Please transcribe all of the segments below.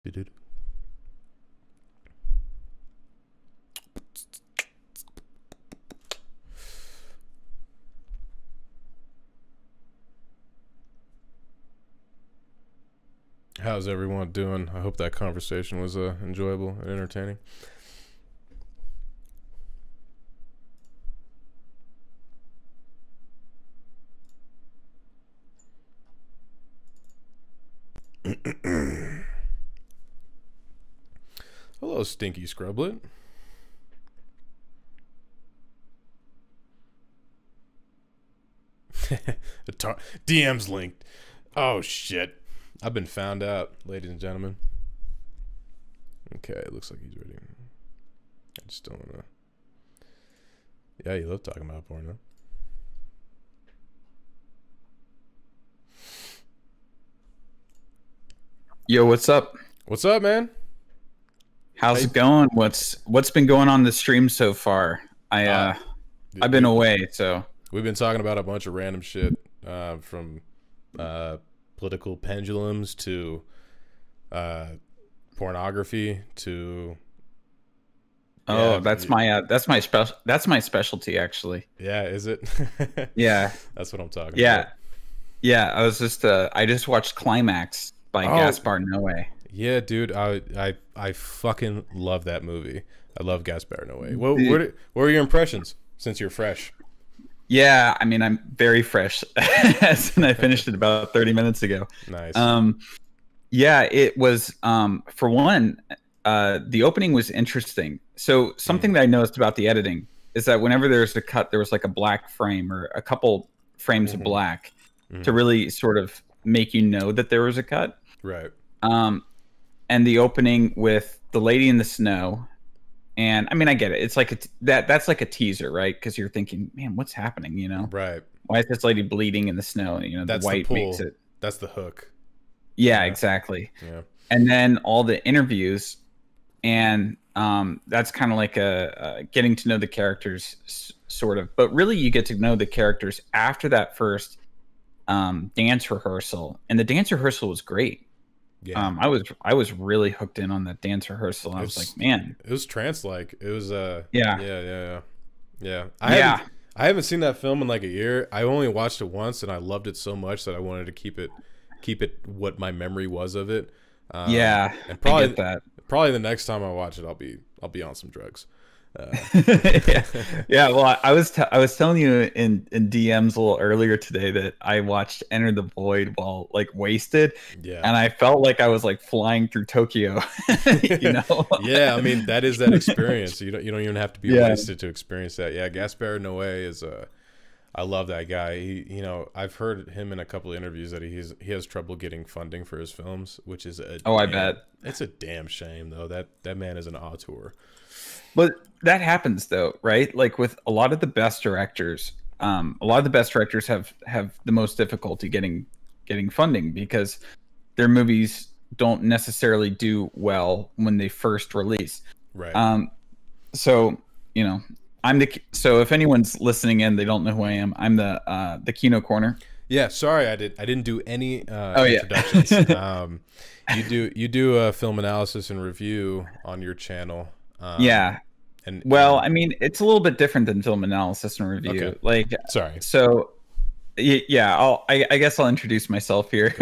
You did. How's everyone doing? I hope that conversation was enjoyable and entertaining. Hello, Stinky Scrublet. Attar DM's linked. Oh shit. I've been found out, ladies and gentlemen. Okay, it looks like he's ready. I just don't wanna. Yeah, you love talking about porno. Yo, what's up? What's up, man? How's it going? What's been going on the stream so far? I've been away, so we've been talking about a bunch of random shit, from political pendulums to pornography to that's my specialty actually. Yeah, is it? Yeah, that's what I'm talking about. Yeah, I just watched Climax by Gaspar Noé. Yeah, dude, I fucking love that movie. I love Gaspar Noé. What were your impressions since you're fresh? Yeah, I mean, I'm very fresh, and I finished it about 30 minutes ago. Nice. Yeah, it was. For one, the opening was interesting. So something that I noticed about the editing is that whenever there's a cut, there was like a black frame or a couple frames of black to really sort of make you know that there was a cut. Right. And the opening with the lady in the snow. And I mean, I get it. It's like that's like a teaser, right? Because you're thinking, man, what's happening? You know, right? Why is this lady bleeding in the snow? You know, that's the white the makes it. That's the hook. Yeah, exactly. Yeah. And then all the interviews, and that's kind of like a getting to know the characters, sort of. But really, you get to know the characters after that first dance rehearsal, and the dance rehearsal was great. Yeah. I was really hooked in on that dance rehearsal. I was like, man, it was trance-like. It was yeah. I haven't seen that film in like a year. I only watched it once, and I loved it so much that I wanted to keep it what my memory was of it. Yeah, and probably I get that. Probably the next time I watch it, I'll be on some drugs. Yeah. Well, I was telling you in DMs a little earlier today that I watched Enter the Void while like wasted. Yeah. And I felt like I was like flying through Tokyo. You know? Yeah. I mean, that is that experience. You don't even have to be wasted to experience that. Yeah. Gaspar Noé is I love that guy. I've heard him in a couple of interviews that he has trouble getting funding for his films, which is I bet it's a damn shame though. That man is an auteur. But that happens though, right? Like with a lot of the best directors, have the most difficulty getting funding because their movies don't necessarily do well when they first release. Right. So so if anyone's listening in, they don't know who I am. I'm the Kino Corner. Yeah, sorry, I didn't do any introductions. You do a film analysis and review on your channel. Yeah. Well, I mean, it's a little bit different than film analysis and review. Okay. Like, sorry. So, yeah, I guess I'll introduce myself here.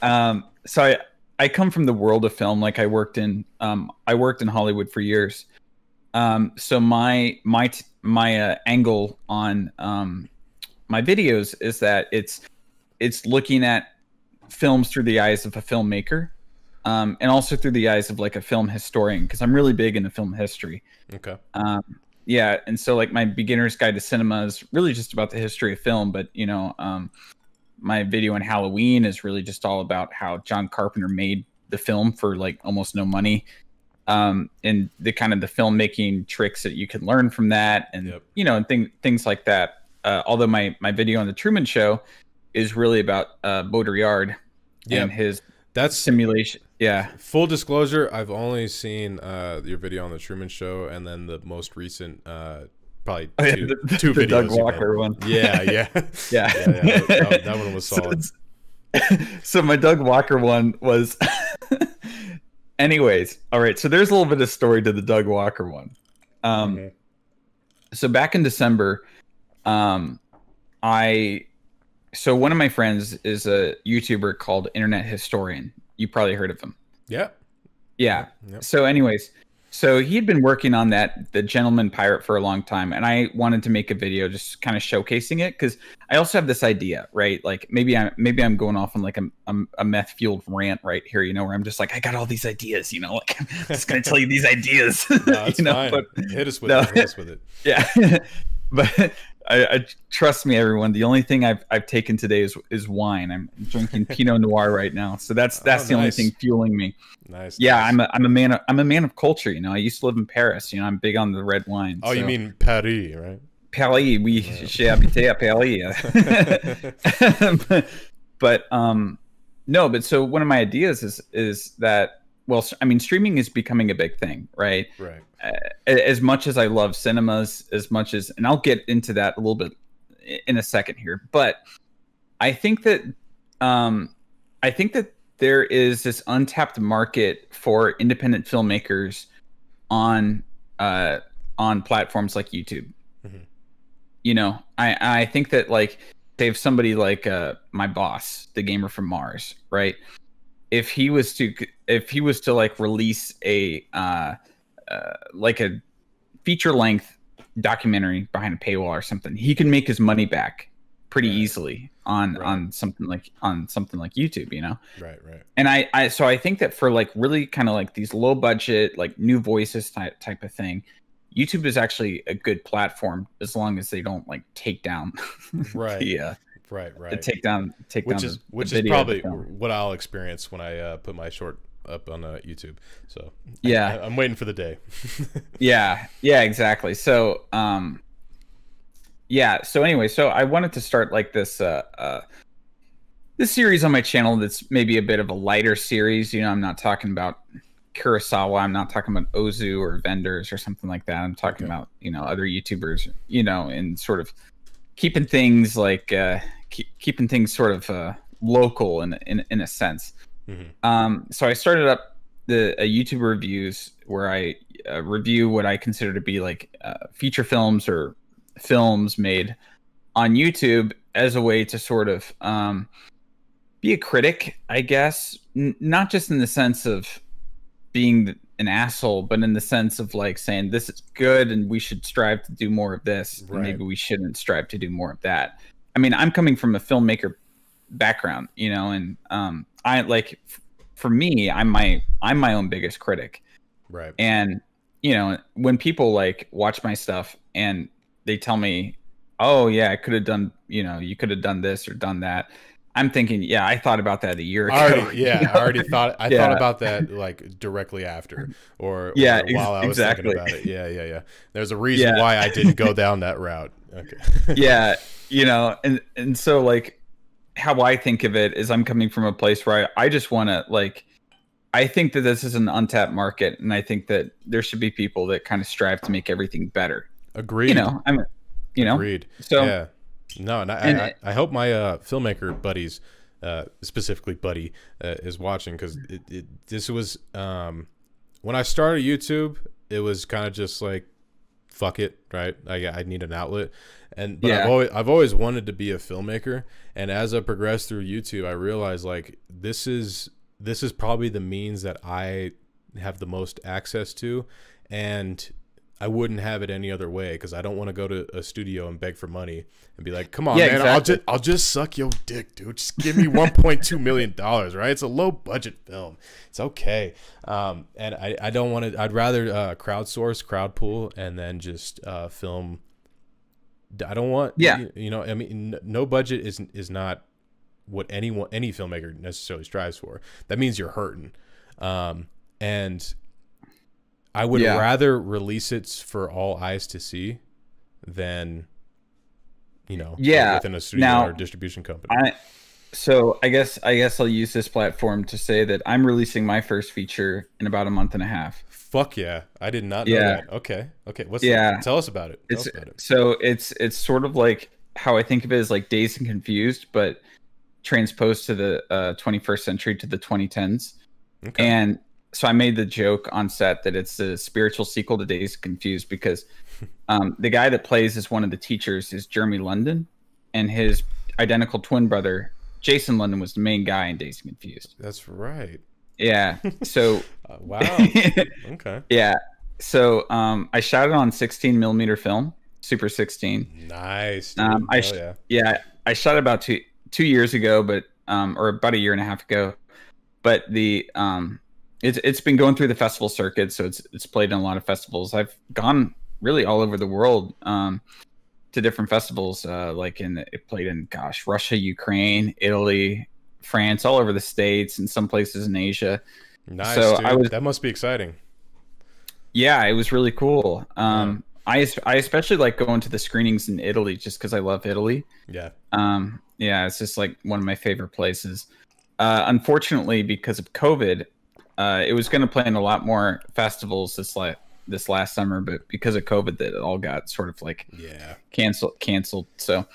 So I come from the world of film. Like I worked in Hollywood for years. So my angle on my videos is that it's looking at films through the eyes of a filmmaker. And also through the eyes of like a film historian, because I'm really big into film history. Okay. Yeah, and so like my beginner's guide to cinema is really just about the history of film, but my video on Halloween is really just all about how John Carpenter made the film for like almost no money, and the kind of the filmmaking tricks that you can learn from that, and and things like that. Although my video on the Truman Show is really about Baudrillard and his simulation. Yeah. Full disclosure, I've only seen your video on the Truman Show, and then the most recent, probably two videos. Doug Walker one. Yeah. That one was solid. So my Doug Walker one was Anyways, all right. So there's a little bit of story to the Doug Walker one. So back in December, so one of my friends is a YouTuber called Internet Historian. You probably heard of him. Yeah. Yeah. Yep. So anyways, so he had been working on the Gentleman Pirate for a long time, and I wanted to make a video just kind of showcasing it because I also have this idea, right? Like maybe I'm going off on like a meth fueled rant right here, you know, where I'm just like I got all these ideas, you know, like I'm just gonna tell you these ideas. No, that's you know, fine. but Hit us with it. Hit us with it. Yeah. But I trust me, everyone. The only thing I've taken today is wine. I'm drinking Pinot Noir right now, so that's the only thing fueling me. Nice. Yeah, nice. I'm a man of culture. You know, I used to live in Paris. You know, I'm big on the red wine. Oh, so. You mean Paris, right? Paris, oui, j'ai habité à Paris. But no, but so one of my ideas is that, well, I mean, streaming is becoming a big thing, right? Right. As much as I love cinemas, and I'll get into that a little bit in a second here, but I think that there is this untapped market for independent filmmakers on platforms like YouTube. Mm-hmm. You know, I think that like they have somebody like my boss, the gamer from Mars, right? If he was to like release a like a feature length documentary behind a paywall or something, he can make his money back pretty easily on something like YouTube, you know? Right. And I think that for like really kind of like these low budget, like new voices type of thing, YouTube is actually a good platform as long as they don't like take down right. Which is probably what I'll experience when I put my short up on YouTube. So yeah, I'm waiting for the day. yeah, exactly. So so anyway, so I wanted to start like this series on my channel that's maybe a bit of a lighter series. You know, I'm not talking about Kurosawa, I'm not talking about Ozu or vendors or something like that. I'm talking about, you know, other YouTubers, you know, and sort of keeping things like keeping things sort of local in a sense. Mm-hmm. So I started up the YouTube reviews where I review what I consider to be like feature films or films made on YouTube as a way to sort of be a critic, I guess, not just in the sense of being an asshole, but in the sense of like saying this is good and we should strive to do more of this, and maybe we shouldn't strive to do more of that. I mean, I'm coming from a filmmaker background, you know, and I like for me, I'm my own biggest critic, right? And you know, when people like watch my stuff and they tell me, oh yeah, I could have done, you know, you could have done this or done that, I'm thinking, yeah, I thought about that a year ago. I already thought about that like directly after or while I was thinking about it. Yeah. There's a reason why I didn't go down that route. Okay. Yeah, you know, and so like how I think of it is I'm coming from a place where I just want to like, I think that this is an untapped market, and I think that there should be people that kind of strive to make everything better. Agreed. You know, Agreed. So yeah. No, and I hope my filmmaker buddies, specifically Buddy, is watching, because this was when I started YouTube, it was kind of just like, fuck it, right? I need an outlet, but I've always wanted to be a filmmaker, and as I progressed through YouTube, I realized like this is probably the means that I have the most access to, and I wouldn't have it any other way, because I don't want to go to a studio and beg for money and be like, come on, man, exactly. I'll just suck your dick, dude. Just give me $1.2 million, right? It's a low budget film. It's okay. And I don't want to, I'd rather crowdsource, crowd pool, and then just film. I don't want, you know, I mean, no budget is not what any filmmaker necessarily strives for. That means you're hurting. And I would rather release it for all eyes to see than, you know, within a studio or distribution company. So I guess I'll use this platform to say that I'm releasing my first feature in about a month and a half. Fuck yeah. I did not know that. Okay. Tell us about it. So it's sort of like how I think of it as like Dazed and Confused, but transposed to the 21st century, to the 2010s. Okay. And so I made the joke on set that it's the spiritual sequel to Days Confused because the guy that plays as one of the teachers is Jeremy London, and his identical twin brother Jason London was the main guy in Days Confused. That's right. Yeah. So Wow. Okay. yeah. So I shot it on 16 millimeter film, Super 16. Nice. Dude. I shot it about two years ago, but or about a year and a half ago. But the it's been going through the festival circuit, so it's played in a lot of festivals. I've gone really all over the world to different festivals. It played in Russia, Ukraine, Italy, France, all over the States, and some places in Asia. Nice. So dude. That must be exciting. Yeah, it was really cool. I especially like going to the screenings in Italy just because I love Italy. Yeah. Yeah, it's just like one of my favorite places. Unfortunately, because of COVID, it was going to play in a lot more festivals this last summer, but because of COVID, that it all got sort of like canceled. So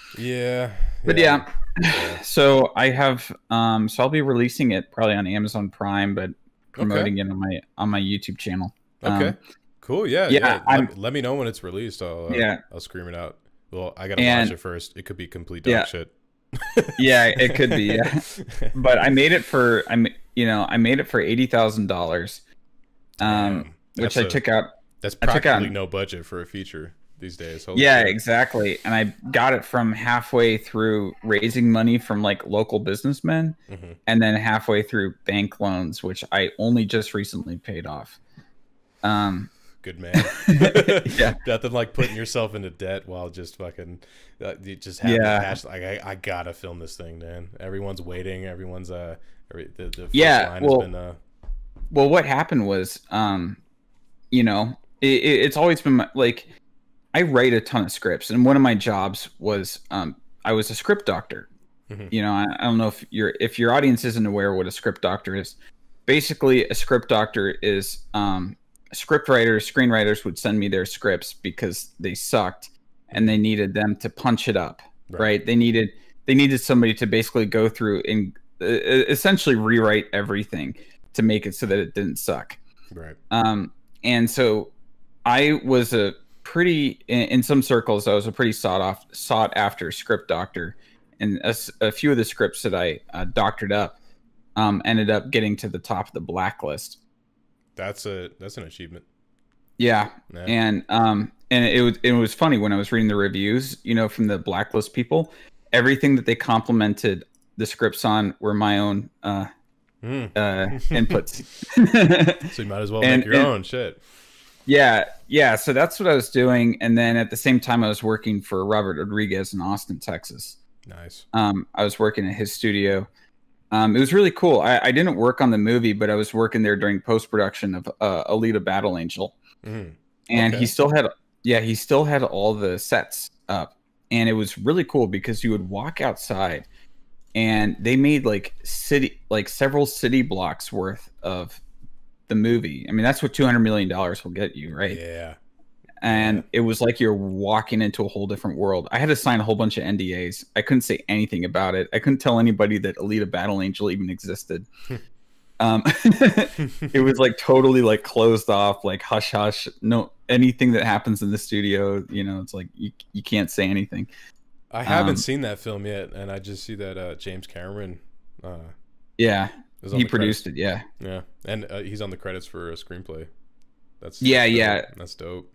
so I have so I'll be releasing it probably on Amazon Prime, but promoting it on my YouTube channel. Okay. Cool. Yeah. Let me know when it's released. I'll scream it out. Well, I gotta watch it first. It could be complete dog shit. Yeah, it could be. Yeah. But I made it for $80,000. Which I took out. That's practically no budget for a feature these days. Holy shit. Exactly. And I got it from halfway through raising money from like local businessmen, and then halfway through bank loans, which I only just recently paid off. Good man. Yeah. Nothing like putting yourself into debt while just fucking you just have the cash. Like I gotta film this thing, man. Everyone's waiting. Everyone's the first line has been well, what happened was it's always been like I write a ton of scripts, and one of my jobs was I was a script doctor. I don't know if your audience isn't aware what a script doctor is. Basically, a script doctor is script writers, screenwriters would send me their scripts because they sucked and they needed them to punch it up, right? They needed somebody to basically go through and essentially rewrite everything to make it so that it didn't suck. Right. And so I was in some circles, I was a pretty sought after script doctor, and a few of the scripts that I doctored up ended up getting to the top of the blacklist. That's an achievement. Yeah. And it was funny when I was reading the reviews, from the blacklist people, everything that they complimented the scripts on were my own inputs. So you might as well make your own shit. Yeah. So that's what I was doing, and then at the same time, I was working for Robert Rodriguez in Austin, Texas. Nice. I was working at his studio. It was really cool. I didn't work on the movie, but I was working there during post-production of Alita Battle Angel. And he still had all the sets up. And it was really cool because you would walk outside and they made several city blocks worth of the movie. I mean, that's what $200 million will get you, right? Yeah. And it was like you're walking into a whole different world. I had to sign a whole bunch of NDAs. I couldn't say anything about it. I couldn't tell anybody that Alita Battle Angel even existed. It was like totally like closed off, like hush hush. No, anything that happens in the studio, it's like you can't say anything. I haven't seen that film yet, and I just see that James Cameron. He produced it. Yeah, and he's on the credits for a screenplay. That's dope.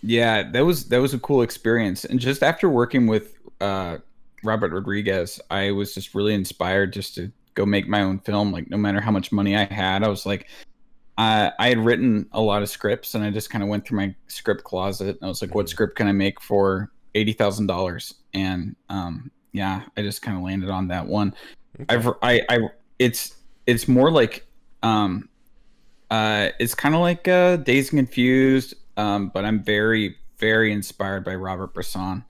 Yeah, that was a cool experience. And just after working with Robert Rodriguez, I was just really inspired just to go make my own film. Like, no matter how much money I had, I was like, I had written a lot of scripts, and I just kind of went through my script closet. And I was like, what script can I make for $80,000? And I just kind of landed on that one. Okay. It's more like it's kind of like Dazed and Confused. But I'm very, very inspired by Robert Bresson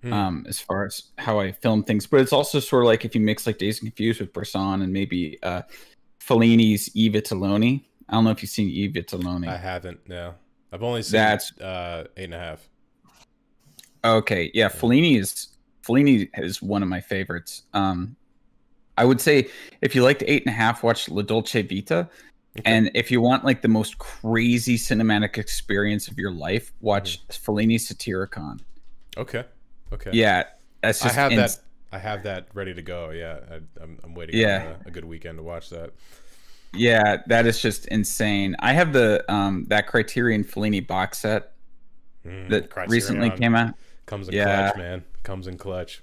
as far as how I film things. But it's also sort of like if you mix like Dazed and Confused with Bresson and maybe Fellini's I Vitelloni. I don't know if you've seen I Vitelloni. I haven't, no. I've only seen 8.5. Okay, yeah, Fellini is one of my favorites. I would say if you liked 8.5, watch La Dolce Vita. Okay. And if you want like the most crazy cinematic experience of your life, watch Fellini's Satyricon. Okay. Okay. Yeah, that's just I have that ready to go. Yeah, I'm waiting Yeah. on a good weekend to watch that. Yeah, that is just insane. I have the that Criterion Fellini box set that recently Criterion came out. comes in Yeah. clutch, man. Comes in clutch.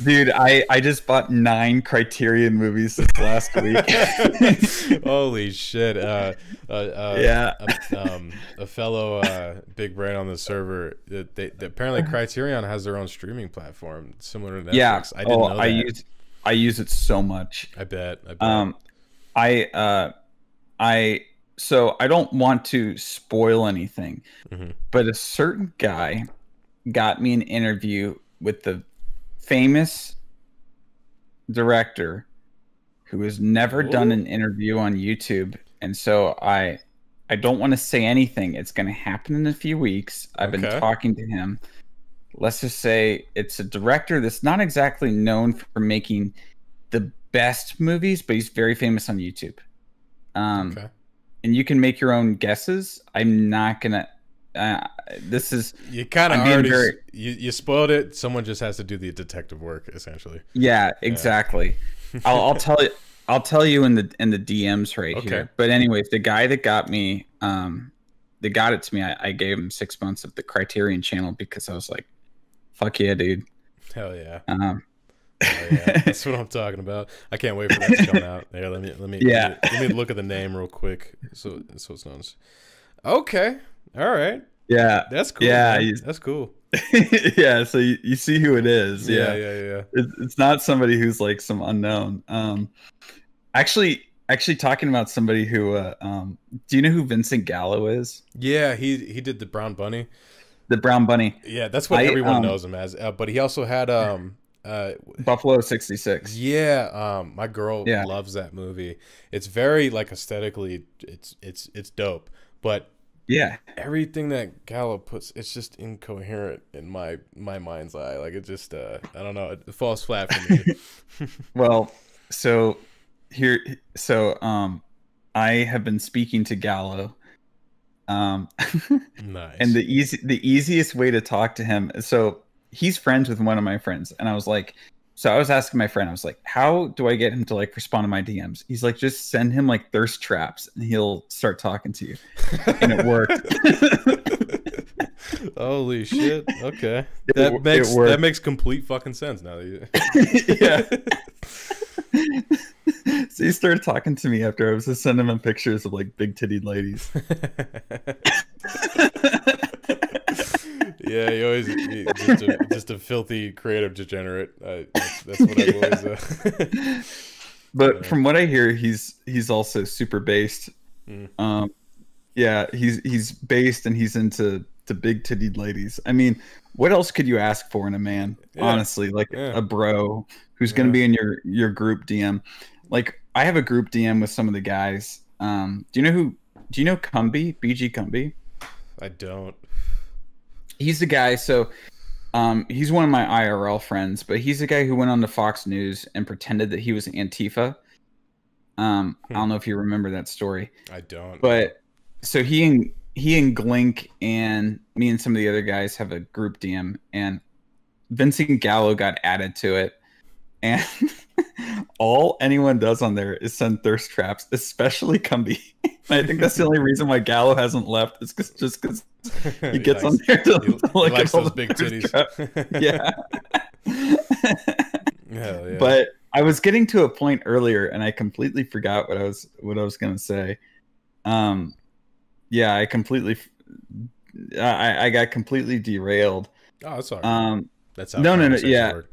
Dude, I just bought 9 Criterion movies this last week. Holy shit! Yeah. A fellow big brain on the server. Apparently Criterion has their own streaming platform similar to Netflix. Yeah. I didn't know that. I use it so much. I bet. So I don't want to spoil anything, but a certain guy got me an interview with the famous director who has never done an interview on YouTube. And so I don't want to say anything. It's going to happen in a few weeks. I've been talking to him. Let's just say it's a director that's not exactly known for making the best movies, but he's very famous on YouTube. And you can make your own guesses. I'm not gonna. This is you kind of already you spoiled it. Someone just has to do the detective work, essentially. Yeah, exactly. I'll tell you. I'll tell you in the DMs right here. But anyways, the guy that got me, that got it to me, I gave him 6 months of the Criterion channel because I was like, "Fuck yeah, dude." Hell yeah. Oh, yeah, that's what I'm talking about. I can't wait for that to come out. There, let me look at the name real quick. So it's known as. Okay, all right. Yeah, that's cool. Yeah, that's cool. Yeah, so you see who it is. Yeah. It's not somebody who's like some unknown. Actually talking about somebody who. Do you know who Vincent Gallo is? Yeah, he did the Brown Bunny. The Brown Bunny. Yeah, that's what everyone knows him as. But he also had Buffalo 66. Yeah, my girl loves that movie. It's very like aesthetically it's dope, but yeah, everything that Gallo puts, it's just incoherent in my mind's eye. Like it just I don't know, it falls flat for me. Well, so I have been speaking to Gallo. Nice. And the easiest way to talk to him, so he's friends with one of my friends, and I was like, so I was asking my friend, I was like, how do I get him to like respond to my DMs? He's like, just send him like thirst traps and he'll start talking to you. And it worked. Holy shit. Okay. That makes complete fucking sense now. Yeah. So he started talking to me after I was just sending him pictures of like big tittied ladies. Yeah, you always just a filthy creative degenerate. That's what I've always. But from what I hear, he's also super based. Yeah, he's based and he's into big tittied ladies. I mean, what else could you ask for in a man? Yeah. Honestly, like a bro who's going to be in your group DM. Like I have a group DM with some of the guys. Do you know Cumby? BG Cumby? I don't. He's the guy. So he's one of my IRL friends, but he's the guy who went on to Fox News and pretended that he was Antifa. I don't know if you remember that story. I don't. But so he and Glink and me and some of the other guys have a group DM, and Vincent Gallo got added to it, and all anyone does on there is send thirst traps, especially Cumby. And I think that's the only reason why Gallo hasn't left. Is just because he gets on there to look at all those big titties. Yeah. Hell yeah. But I was getting to a point earlier, and I completely forgot what I was going to say. Yeah, I got completely derailed. Oh, that's all right. That's how no, yeah, work.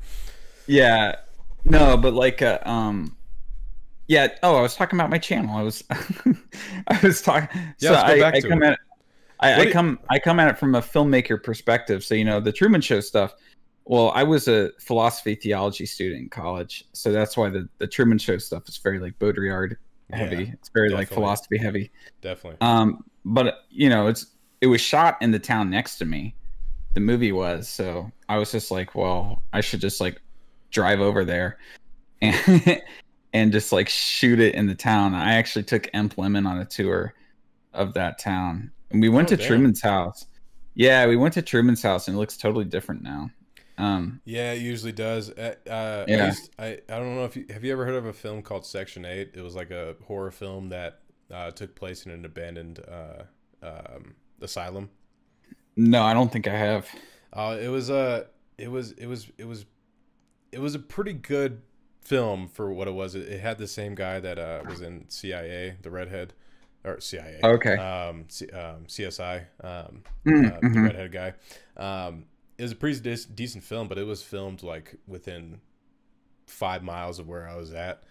Yeah, no, but like, yeah. Oh, I was talking about my channel. I was talking. Yeah, so I come at it from a filmmaker perspective. So the Truman Show stuff. Well, I was a philosophy theology student in college, so that's why the Truman Show stuff is very like Baudrillard heavy. Yeah, it's very like philosophy heavy. Definitely. But it was shot in the town next to me. The movie was, so I was just like, well, I should just like drive over there, and and just like shoot it in the town. I actually took Emp Lemon on a tour of that town, and we went to Truman's house. Yeah, we went to Truman's house, and it looks totally different now. Yeah, it usually does. Yeah. I don't know if have you ever heard of a film called Section 8? It was like a horror film that took place in an abandoned asylum. No, I don't think I have. It was a pretty good film for what it was. It had the same guy that was in CIA, the redhead, or CIA. Okay. CSI, Mm-hmm. the redhead guy. It was a pretty decent film, but it was filmed like within 5 miles of where I was at,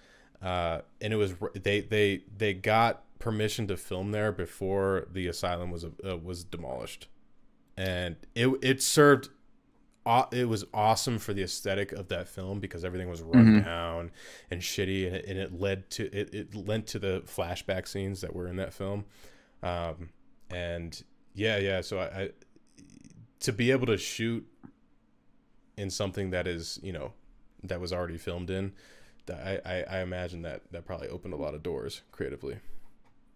and it was they got permission to film there before the asylum was demolished, and it served. It was awesome for the aesthetic of that film because everything was run down and shitty, and it led to the flashback scenes that were in that film, and yeah. So I to be able to shoot in something that is, that was already filmed in, that I imagine that probably opened a lot of doors creatively.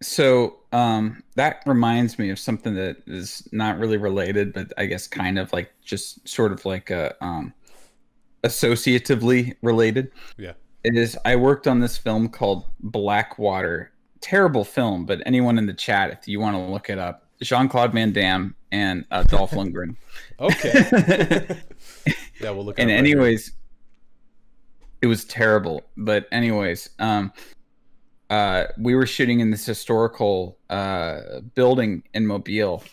So that reminds me of something that is not really related, but I guess kind of like just sort of like a associatively related. Yeah. It is. I worked on this film called Blackwater. Terrible film, but anyone in the chat, if you want to look it up, Jean-Claude Van Damme and Dolph Lundgren. Okay. Yeah, we'll look. And anyways, it was terrible. But anyways, we were shooting in this historical building in Mobile,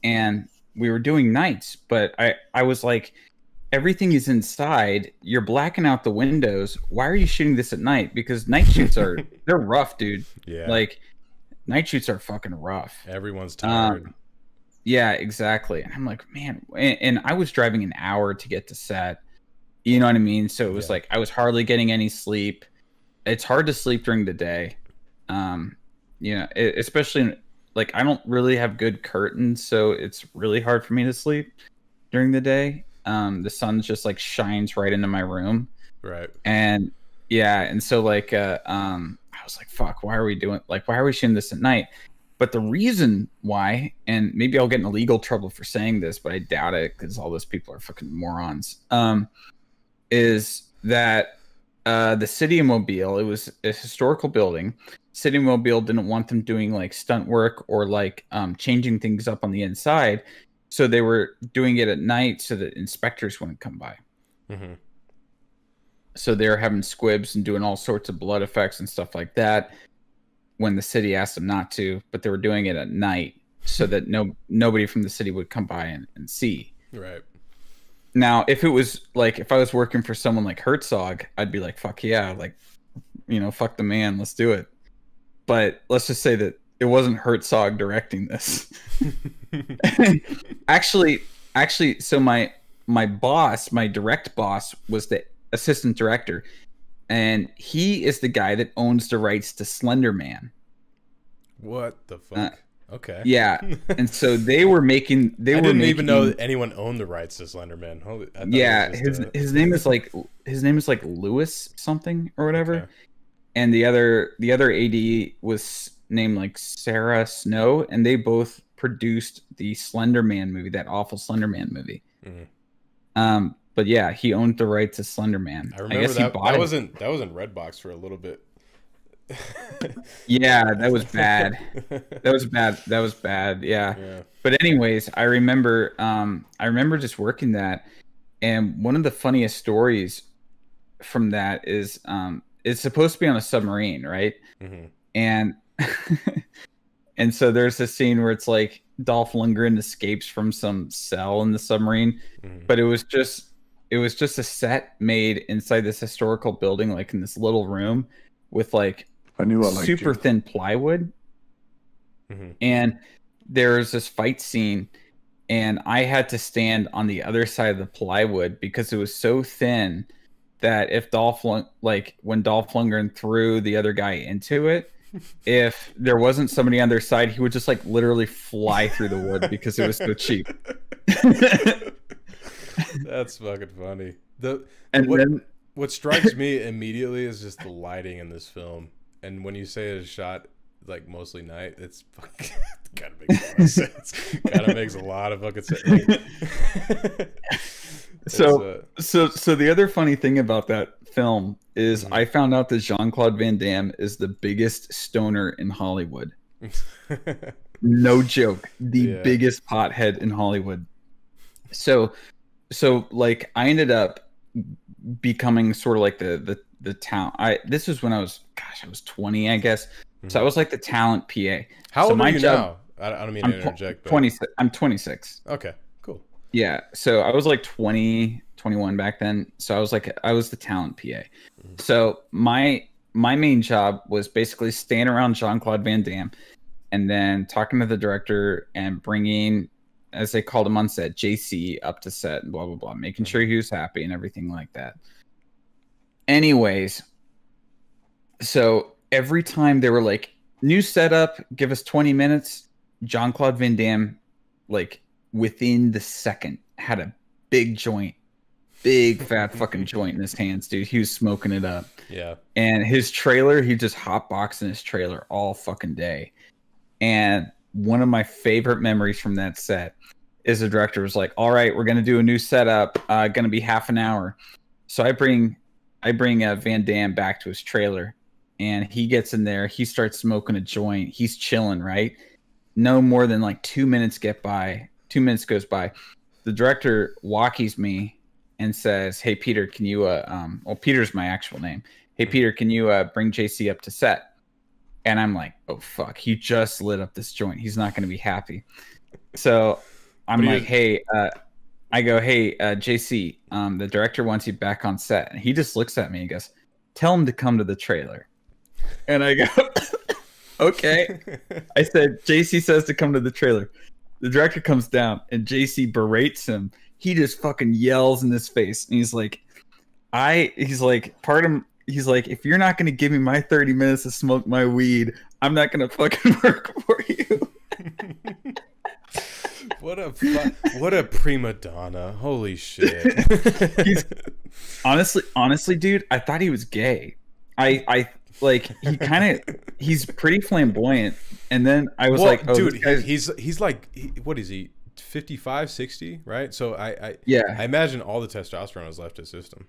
and we were doing nights. But I was like, everything is inside. You're blacking out the windows. Why are you shooting this at night? Because night shoots they're rough, dude. Yeah. Like night shoots are fucking rough. Everyone's tired. Yeah, exactly. And I'm like, man, and I was driving an hour to get to set. You know what I mean? So it was like I was hardly getting any sleep. It's hard to sleep during the day. Especially like I don't really have good curtains, so it's really hard for me to sleep during the day. The sun just like shines right into my room. Right. And so like I was like, fuck, why are we shooting this at night? But the reason why, and maybe I'll get in legal trouble for saying this, but I doubt it because all those people are fucking morons, is that the city of Mobile, it was a historical building. City of Mobile didn't want them doing like stunt work or like changing things up on the inside. So they were doing it at night so that inspectors wouldn't come by. Mm-hmm. So they were having squibs and doing all sorts of blood effects and stuff like that when the city asked them not to, but they were doing it at night so that nobody from the city would come by and see. Right. Now, if it was like, if I was working for someone like Herzog, I'd be like, fuck yeah, like, fuck the man, let's do it. But let's just say that it wasn't Herzog directing this. actually, so my boss, my direct boss, was the assistant director, and he is the guy that owns the rights to Slender Man. What the fuck? Okay. Yeah, and so they were making. I didn't even know that anyone owned the rights to Slender Man. Holy. Yeah, his name is like Lewis something or whatever, okay. And the other AD was named like Sarah Snow, and they both produced the Slender Man movie, that awful Slender Man movie. Mm-hmm. But yeah, he owned the rights to Slender Man. I remember that was in Redbox for a little bit. Yeah, that was bad. That was bad. Yeah. But anyways, I remember just working that, and one of the funniest stories from that is it's supposed to be on a submarine, right? Mm-hmm. And and so there's this scene where it's like Dolph Lundgren escapes from some cell in the submarine, mm-hmm. But it was just a set made inside this historical building, like in this little room with like super thin plywood. Mm-hmm. And there's this fight scene, and I had to stand on the other side of the plywood because it was so thin that if when Dolph Lundgren threw the other guy into it, if there wasn't somebody on their side, he would just like literally fly through the wood because it was so cheap. That's fucking funny. what strikes me immediately is just the lighting in this film. And when you say it's shot like mostly night, it's fucking kind of makes a lot of sense. Kind of makes a lot of fucking sense. So the other funny thing about that film is I found out that Jean-Claude Van Damme is the biggest stoner in Hollywood. No joke, the biggest pothead in Hollywood. So like I ended up becoming sort of like the town. This was when I was 20, I guess. So I was like the talent PA. How old are you now? I don't mean to interject. But... 26. I'm 26. Okay, cool. Yeah. So I was like 20, 21 back then. So I was the talent PA. So my main job was basically staying around Jean-Claude Van Damme and then talking to the director and bringing, as they called him on set, JC up to set and blah, blah, blah, making sure he was happy and everything like that. Anyways, so every time they were like, new setup, give us 20 minutes, Jean-Claude Van Damme, like within the second, had a big joint, big fat fucking joint in his hands, dude. He was smoking it up. Yeah. And his trailer, he just hotboxing his trailer all fucking day. And one of my favorite memories from that set is the director was like, all right, we're going to do a new setup, going to be half an hour. So I bring Van Damme back to his trailer. And he gets in there. He starts smoking a joint. He's chilling, right? No more than like 2 minutes get by. 2 minutes goes by. The director walkies me and says, "Hey, Peter, can you well, Peter's my actual name. Hey, Peter, can you bring JC up to set?" And I'm like, "Oh fuck, he just lit up this joint. He's not going to be happy." So I'm like, "Hey," I go, "Hey, JC, the director wants you back on set." And he just looks at me and goes, "Tell him to come to the trailer." And I go, okay. I said, JC says to come to the trailer. The director comes down and JC berates him. He just fucking yells in his face. And he's like, he's like, if you're not going to give me my 30 minutes to smoke my weed, I'm not going to fucking work for you. What a prima donna. Holy shit. Honestly, dude, I thought he was gay. I like he's pretty flamboyant, and then I was like, oh, dude, he's like, what is he, 55, 60, right? So I imagine all the testosterone has left his system.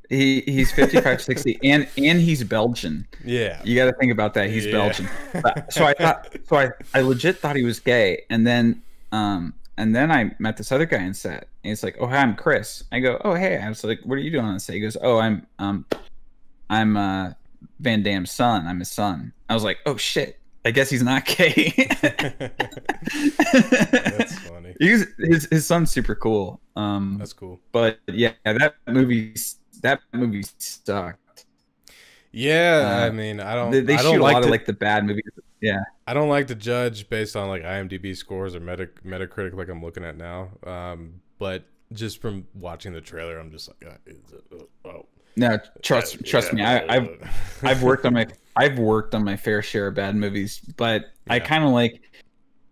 He's 55, 60, and he's Belgian. Yeah, you got to think about that. He's Belgian. I legit thought he was gay, and then I met this other guy on set, and he's like, "Oh, hi, I'm Chris." I go, "Oh, hey." I was like, "What are you doing on set?" He goes, "Oh, I'm Van Damme's son. I'm his son." I was like, "Oh shit, I guess he's not gay." That's funny. His son's super cool. That's cool. But yeah, that movie sucked. Yeah, I mean, I don't. They I shoot don't a like lot of like the bad movies. Yeah, I don't like to judge based on like IMDb scores or Metacritic like I'm looking at now. But just from watching the trailer, I'm just like, oh. No, trust me. I've worked on my fair share of bad movies, but I kind of like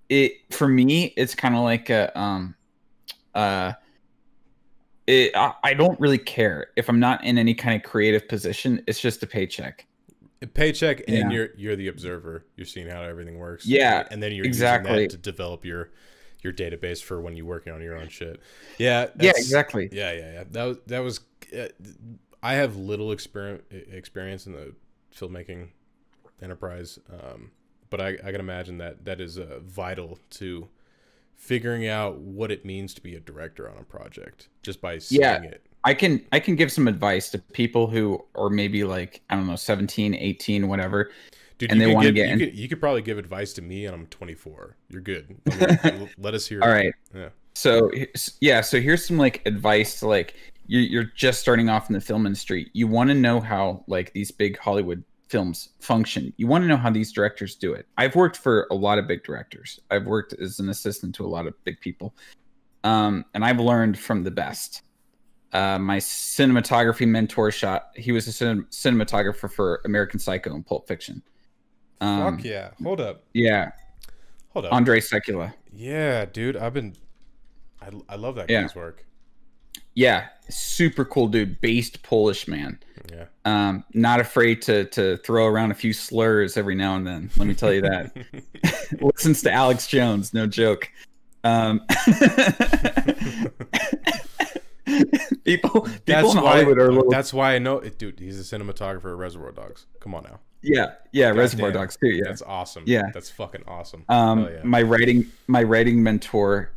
it. For me, it's kind of like I don't really care if I'm not in any kind of creative position. It's just a paycheck. And you're the observer. You're seeing how everything works. Yeah, and then you're using that to develop your database for when you're working on your own shit. Yeah, exactly. Yeah. That was. I have little experience in the filmmaking enterprise, but I can imagine that is vital to figuring out what it means to be a director on a project just by seeing it. I can give some advice to people who are maybe like, I don't know, 17, 18, whatever. Dude, and they want to you could probably give advice to me, and I'm 24. You're good. Let us hear. All right. Yeah. So here's some like advice to like you're just starting off in the film industry. You want to know how like these big Hollywood films function. You want to know how these directors do it. I've worked for a lot of big directors. I've worked as an assistant to a lot of big people, and I've learned from the best. My cinematography mentor he was a cinematographer for American Psycho and Pulp Fiction. Fuck yeah. Hold up. Andre Sekula. Yeah, dude. I love that guy's work. Yeah, super cool dude, based Polish man. Yeah. Not afraid to throw around a few slurs every now and then. Let me tell you that. Listens to Alex Jones, no joke. People in Hollywood are a little. That's why I know it, dude. He's a cinematographer at Reservoir Dogs. Come on now. Yeah, God Reservoir damn. Dogs too. Yeah, That's awesome. Yeah. That's fucking awesome. Hell yeah. My writing mentor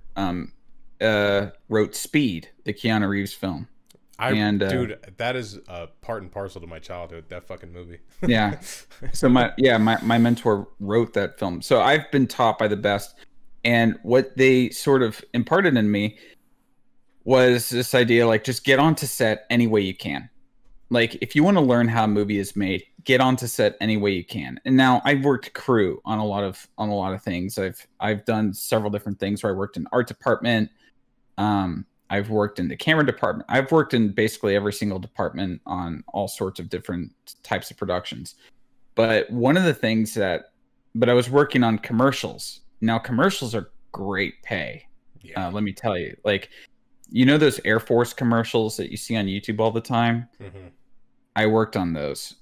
wrote Speed, the Keanu Reeves film. Dude, that is part and parcel to my childhood. That fucking movie. Yeah. So my mentor wrote that film. So I've been taught by the best, and what they sort of imparted in me was this idea, like, just get onto set any way you can. Like, if you want to learn how a movie is made, get onto set any way you can. And now I've worked crew on a lot of things. I've done several different things where I worked in art department. I've worked in the camera department. I've worked in basically every single department on all sorts of different types of productions. But one of the things but I was working on commercials. Now, commercials are great pay. Yeah. Let me tell you, like, you know those Air Force commercials that you see on YouTube all the time? Mm-hmm. I worked on those.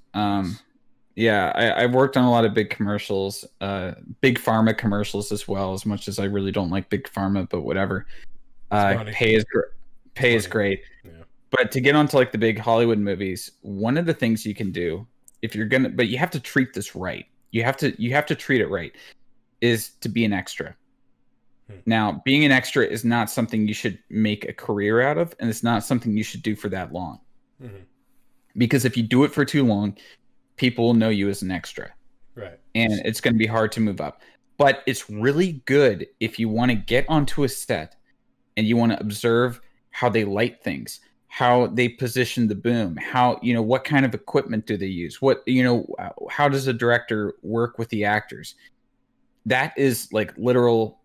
Yeah, I've worked on a lot of big commercials, big pharma commercials as well, as much as I really don't like big pharma, but whatever. Pay is great. Yeah. But to get onto like the big Hollywood movies, one of the things you can do if you're gonna, but you have to treat this right. You have to treat it right, is to be an extra. Now, being an extra is not something you should make a career out of, and it's not something you should do for that long. Mm-hmm. Because if you do it for too long, people will know you as an extra. Right. And it's going to be hard to move up. But it's really good if you want to get onto a set and you want to observe how they light things, how they position the boom, how, what kind of equipment do they use? How does a director work with the actors? That is like literal,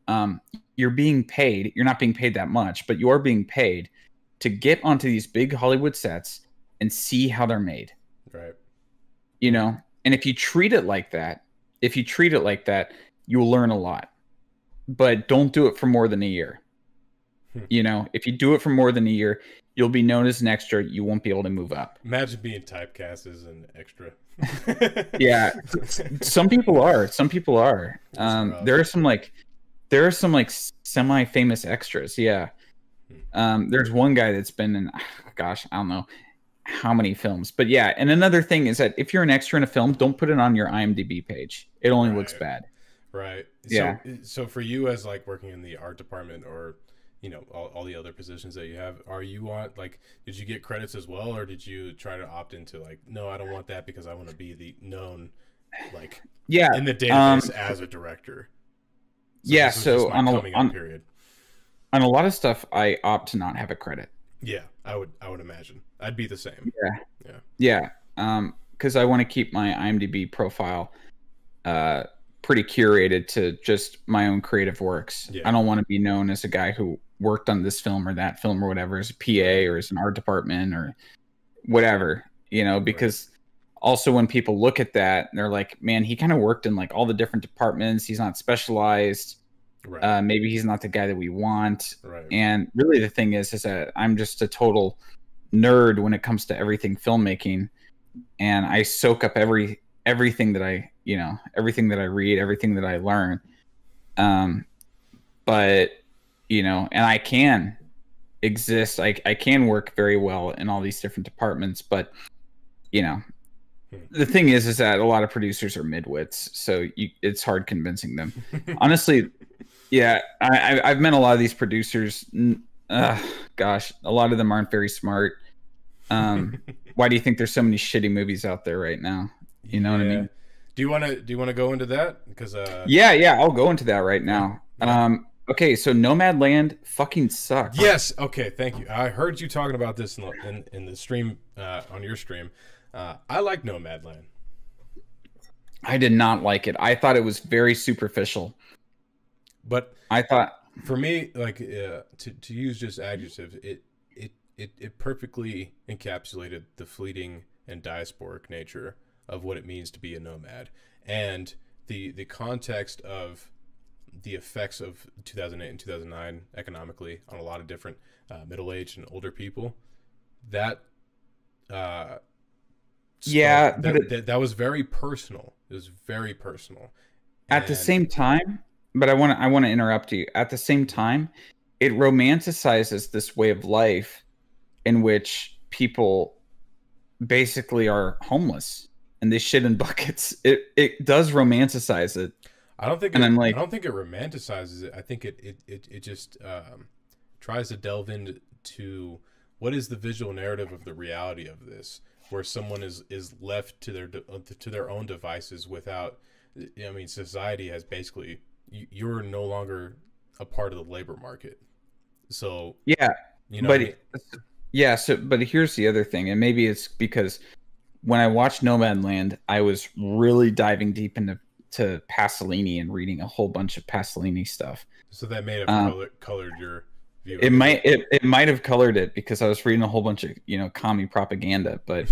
you're being paid. You're not being paid that much, but you are being paid to get onto these big Hollywood sets and see how they're made. Right. And if you treat it like that, you'll learn a lot. But don't do it for more than a year. If you do it for more than a year, you'll be known as an extra. You won't be able to move up. Imagine being typecast as an extra. Yeah, some people are. There are some semi-famous extras. Yeah. There's one guy that's been in, gosh, I don't know how many films, but yeah. And another thing is that if you're an extra in a film, don't put it on your IMDb page. It only looks bad. Right. Yeah. So for you, as like working in the art department, or all the other positions that you have, are you on, like, did you get credits as well, or did you try to opt into, like, no, I don't want that because I want to be the known, like, in the database as a director? So on period. On a lot of stuff, I opt to not have a credit. Yeah, I would imagine I'd be the same. Yeah. Because I want to keep my IMDb profile pretty curated to just my own creative works. I don't want to be known as a guy who worked on this film or that film or whatever, as a PA or as an art department or whatever, because also when people look at that, they're like, man, he kind of worked in like all the different departments. He's not specialized. Right. Maybe he's not the guy that we want. Right. And really the thing is that I'm just a total nerd when it comes to everything filmmaking. And I soak up everything that I, everything that I read, everything that I learn. But, and I can exist. I can work very well in all these different departments, but, the thing is that a lot of producers are midwits, so it's hard convincing them. Honestly, yeah, I've met a lot of these producers. Gosh, a lot of them aren't very smart. Why do you think there's so many shitty movies out there right now? You know what I mean? Do you want to go into that? Because yeah, I'll go into that right now. Okay, so Nomadland fucking sucks. Yes. Okay, thank you. I heard you talking about this in the stream, on your stream. I like Nomadland. I did not like it. I thought it was very superficial. But I thought, for me, like, to use just adjectives, it perfectly encapsulated the fleeting and diasporic nature of what it means to be a nomad, and the context of the effects of 2008 and 2009 economically on a lot of different middle-aged and older people. That Yeah, that was very personal. It was very personal. at the And same time, but I want to interrupt you. At the same time, it romanticizes this way of life in which people basically are homeless and they shit in buckets. It does romanticize it. And I'm I like, don't think it romanticizes it. I think it just tries to delve into what is the visual narrative of the reality of this, where someone is left to their own devices without. I mean, society has basically you're no longer a part of the labor market. So yeah, you know what I but mean? yeah, so but here's the other thing, and maybe it's because when I watched Nomadland, I was really diving deep into Pasolini and reading a whole bunch of Pasolini stuff. So that may have Um, colored your it viewing of might it. it might have colored it because I was reading a whole bunch of commie propaganda, but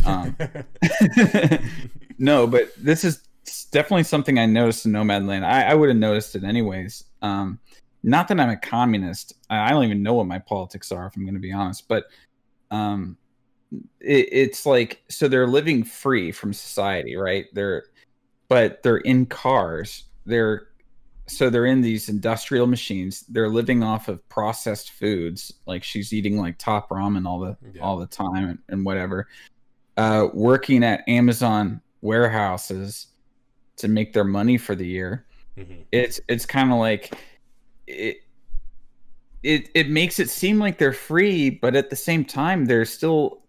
no, but this is definitely something I noticed in Nomadland. I would have noticed it anyways. Not that I'm a communist. I don't even know what my politics are, if I'm going to be honest. But um, it's like, so they're living free from society, right? But they're in cars. They're in these industrial machines. They're living off of processed foods. Like she's eating like top ramen Yeah. all the time and whatever. Working at Amazon warehouses to make their money for the year. Mm-hmm. It's kind of like it, it makes it seem like they're free, but at the same time they're still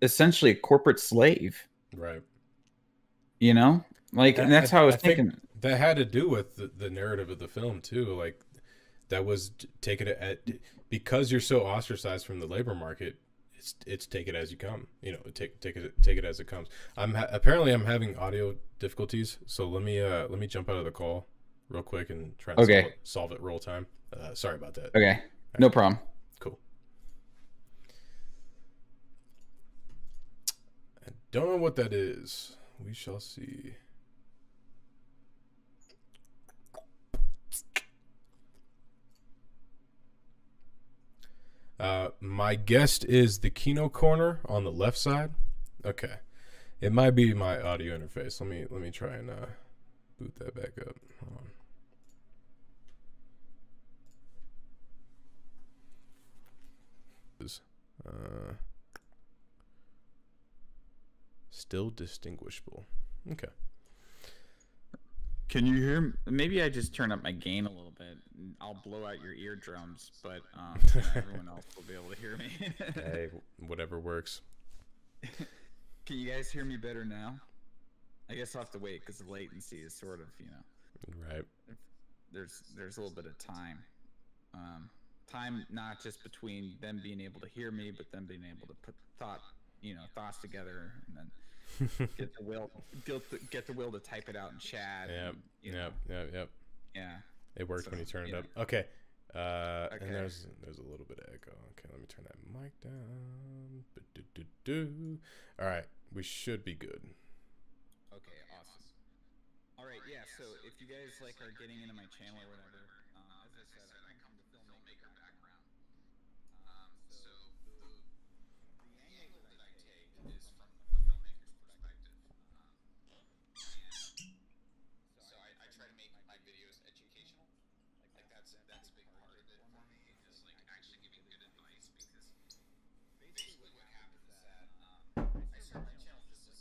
essentially a corporate slave. Right. Like, and that's how I was think thinking. that had to do with the narrative of the film too. Like that was take it at because you're so ostracized from the labor market. It's take it as you come. Take it as it comes. Apparently I'm having audio difficulties, so let me jump out of the call real quick and try and Okay. solve it roll time. Sorry about that. Okay. No problem. Cool. I don't know what that is. We shall see. My guest is the Kino corner on the left side. Okay, it might be my audio interface. Let me try and boot that back up. Hold on. Still distinguishable. Okay. Can you hear me? Maybe I just turn up my gain a little bit. I'll blow out your eardrums, but everyone else will be able to hear me. Hey, whatever works. Can you guys hear me better now? I guess I'll have to wait because the latency is sort of, Right. There's a little bit of time. Time not just between them being able to hear me, but them being able to put thoughts together, and then get the will to type it out in chat. Yep. Yeah. It works when you turn it up. Okay. And there's a little bit of echo. Okay, let me turn that mic down. All right, we should be good. Okay, awesome. All right, yeah. So if you guys are getting into my channel or whatever, as I said, I come from the filmmaker background. So the angle that I take is from a filmmaker's perspective. So I try to make my videos educational. Like that's a big part of it for me, is actually giving good advice, because basically what happened is that I started my channel just as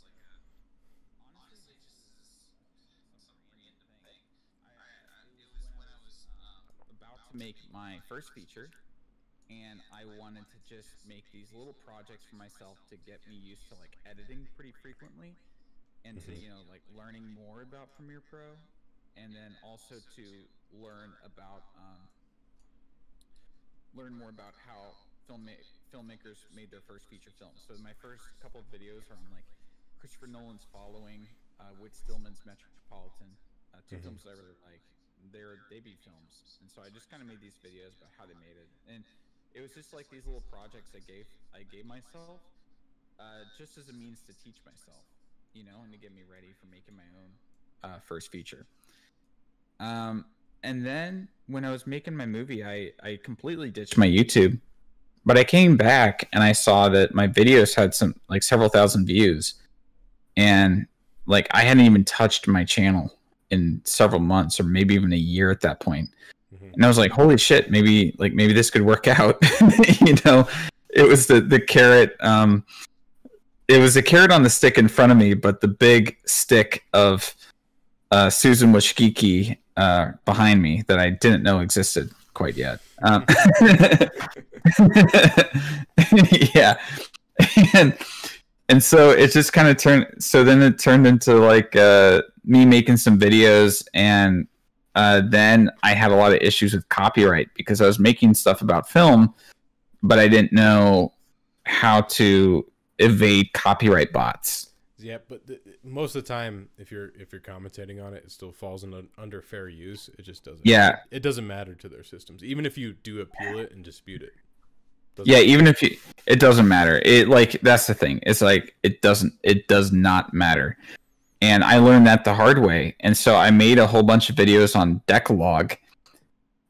honestly just as some random thing. It was when I was about to make my first feature, and I wanted to just make these little projects for myself to get me used to editing pretty frequently, and to learning more about Premiere Pro, and then also to learn more about how filmmakers made their first feature films. So my first couple of videos are on Christopher Nolan's Following, Whit Stillman's Metropolitan, two films that I really like. They're debut films, and so I just kind of made these videos about how they made it, and it was just these little projects I gave myself, just as a means to teach myself, and to get me ready for making my own first feature. And then when I was making my movie, I completely ditched my YouTube. But I came back and I saw that my videos had some like several thousand views. And like I hadn't even touched my channel in several months or maybe even a year at that point. And I was like, holy shit, maybe this could work out. You know, it was the carrot. It was a carrot on the stick in front of me, but the big stick of Susan Wojcicki behind me that I didn't know existed quite yet. Yeah. And so it just kind of turned. So then it turned into like me making some videos, and then I had a lot of issues with copyright because I was making stuff about film, but I didn't know how to evade copyright bots. Yeah, but most of the time, if you're commentating on it, it still falls under fair use. It just doesn't. Yeah, it doesn't matter to their systems, even if you do appeal it and dispute it. Yeah, even if it doesn't matter. It like that's the thing. It's like it does not matter. And I learned that the hard way. And so I made a whole bunch of videos on Decalogue,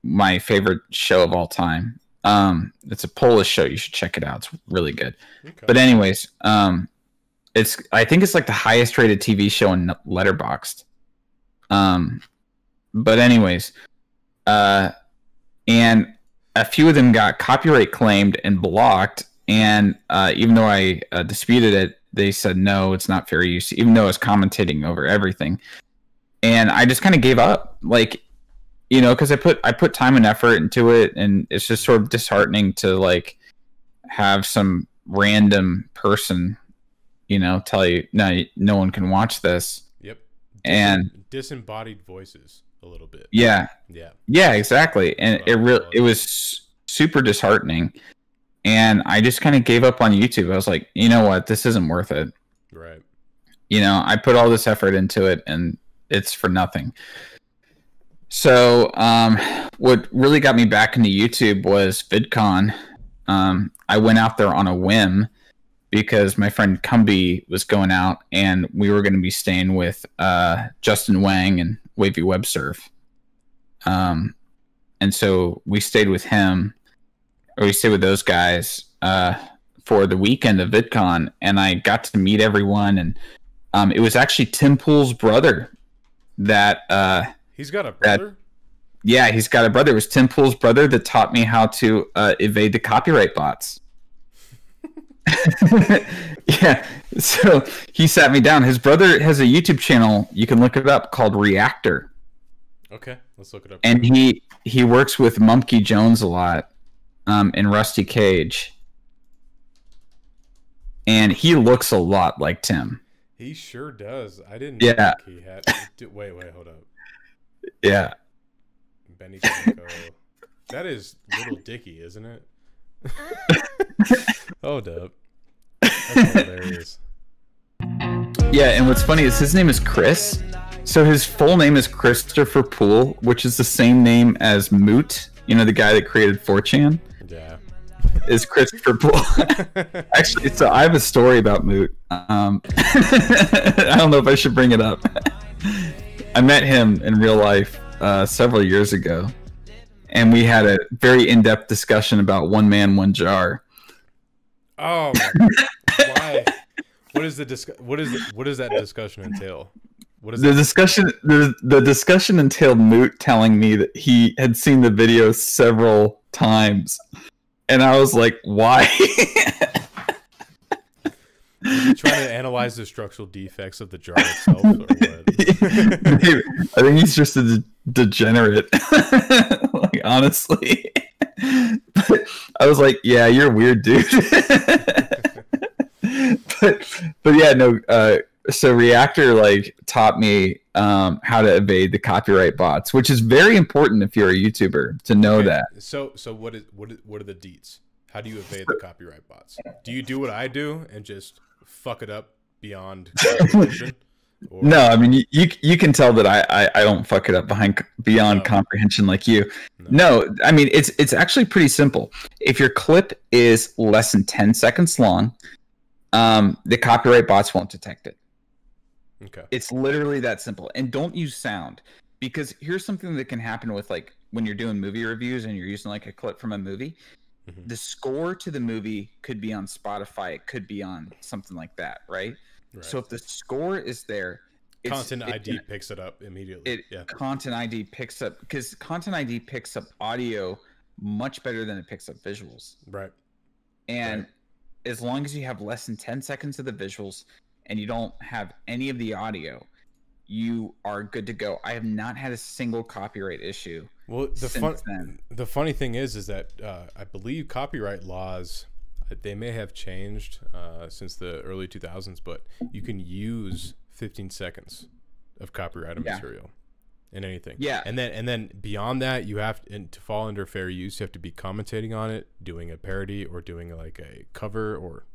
my favorite show of all time. It's a Polish show. You should check it out. It's really good. Okay. But anyways, I think it's like the highest rated TV show in Letterboxd. But anyways, and a few of them got copyright claimed and blocked. And even though I disputed it, they said, no, it's not fair use, even though I was commentating over everything. And I just kind of gave up, like, you know, because I put time and effort into it, and it's just sort of disheartening to like have some random person, you know, tell you no one can watch this. Yep. And disembodied voices a little bit. Yeah. Yeah. Yeah, exactly. And it was super disheartening. And I just kind of gave up on YouTube. I was like, you know what? This isn't worth it. Right. You know, I put all this effort into it and it's for nothing. So what really got me back into YouTube was VidCon. I went out there on a whim because my friend Cumby was going out and we were going to be staying with Justin Wang and Wavy Web Surf. And so we stayed with him. Or we stayed with those guys for the weekend of VidCon, and I got to meet everyone. And it was actually Tim Pool's brother that he's got a brother. Yeah, he's got a brother. It was Tim Pool's brother that taught me how to evade the copyright bots. Yeah, so he sat me down. His brother has a YouTube channel. You can look it up called Reactor. Okay, let's look it up. And he works with Mumkey Jones a lot. And Rusty Cage, and he looks a lot like Tim. He sure does. I didn't know he had. Wait, hold up. Yeah, Benny Blanco. That is Little Dicky, isn't it? Hold up. That's hilarious. Yeah, and what's funny is his name is Chris. So his full name is Christopher Poole, which is the same name as Moot. You know, the guy that created 4chan. Yeah. Is Christopher Poole. Actually, so I have a story about Moot. I don't know if I should bring it up. I met him in real life several years ago, and we had a very in-depth discussion about One Man, One Jar. Oh, why? What is what does that discussion entail? What is the discussion? The discussion entailed Moot telling me that he had seen the video several times, and I was like, "Why?" Trying to analyze the structural defects of the jar itself, or what? I think he's just a degenerate. Like, honestly, but I was like, "Yeah, you're a weird dude." but yeah, no. So Reactor like taught me how to evade the copyright bots, which is very important if you're a YouTuber to know that. So what are the deets? How do you evade the copyright bots? Do you do what I do and just fuck it up beyond comprehension? No, I mean you can tell that I don't fuck it up beyond comprehension like you. No, I mean it's actually pretty simple. If your clip is less than 10 seconds long, the copyright bots won't detect it. Okay. It's literally that simple. And don't use sound. because here's something that can happen with like when you're doing movie reviews and you're using like a clip from a movie. The score to the movie could be on Spotify, it could be on something like that, right? So if the score is there, Content ID picks it up immediately. Content ID picks up, because Content ID picks up audio much better than it picks up visuals. Right. And as long as you have less than 10 seconds of the visuals and you don't have any of the audio, you are good to go. I have not had a single copyright issue. Well, the funny thing is that I believe copyright laws, they may have changed since the early 2000s, but you can use 15 seconds of copyrighted material in anything. Yeah. And then beyond that, you have to fall under fair use, you have to be commentating on it, doing a parody or doing like a cover or,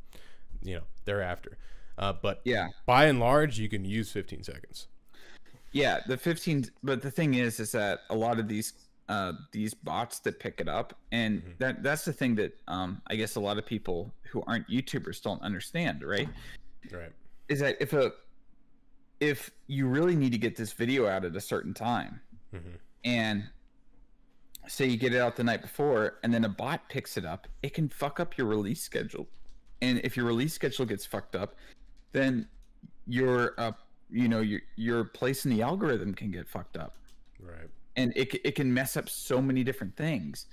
thereafter. But by and large, you can use 15 seconds. Yeah, but the thing is that a lot of these bots that pick it up, and that's the thing that I guess a lot of people who aren't YouTubers don't understand, right? Right. Is that if you really need to get this video out at a certain time, and say you get it out the night before, and then a bot picks it up, it can fuck up your release schedule. And if your release schedule gets fucked up, then your place in the algorithm can get fucked up. Right. And it can mess up so many different things.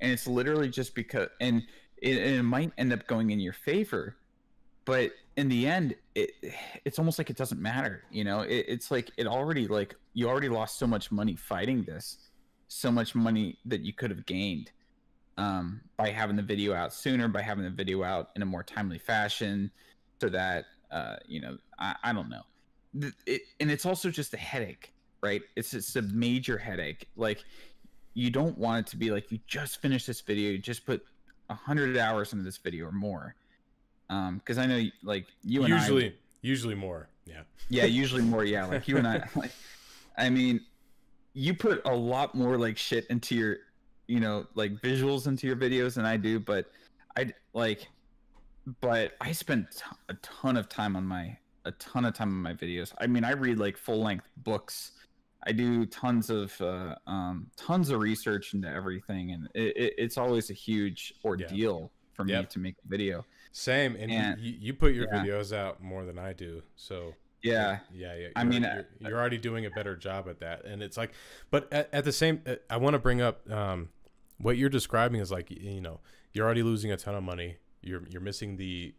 And it's literally just because, and it might end up going in your favor, but in the end, it's almost like it doesn't matter. It's like you already lost so much money fighting this, so much money that you could have gained by having the video out sooner, by having the video out in a more timely fashion, so that I don't know. And it's also just a headache, right? It's a major headache. Like, you don't want it to be like you just finished this video, you just put 100 hours into this video or more. Because I know, like, you and usually more, usually more, like you and I, like, I mean, you put a lot more like shit into your, like visuals into your videos than I do, but I spend a ton of time on my videos. I mean, I read like full length books. I do tons of research into everything, and it's always a huge ordeal for me to make a video. Same, and you put your videos out more than I do, so yeah. I mean, you're already doing a better job at that, and it's like, but at the same, I want to bring up what you're describing is like, you're already losing a ton of money. You're missing the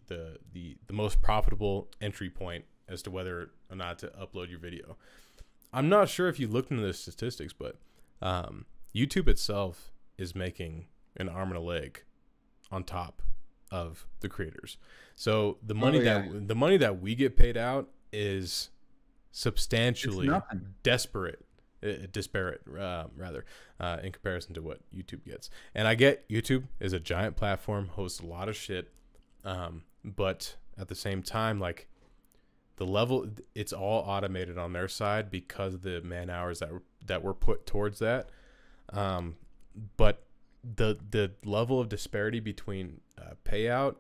most profitable entry point as to whether or not to upload your video. I'm not sure if you looked into the statistics, but YouTube itself is making an arm and a leg on top of the creators. So the money that we get paid out is substantially disparate rather, in comparison to what YouTube gets. And I get YouTube is a giant platform, hosts a lot of shit, but at the same time, like, the level, it's all automated on their side because of the man hours that were put towards that. But the level of disparity between payout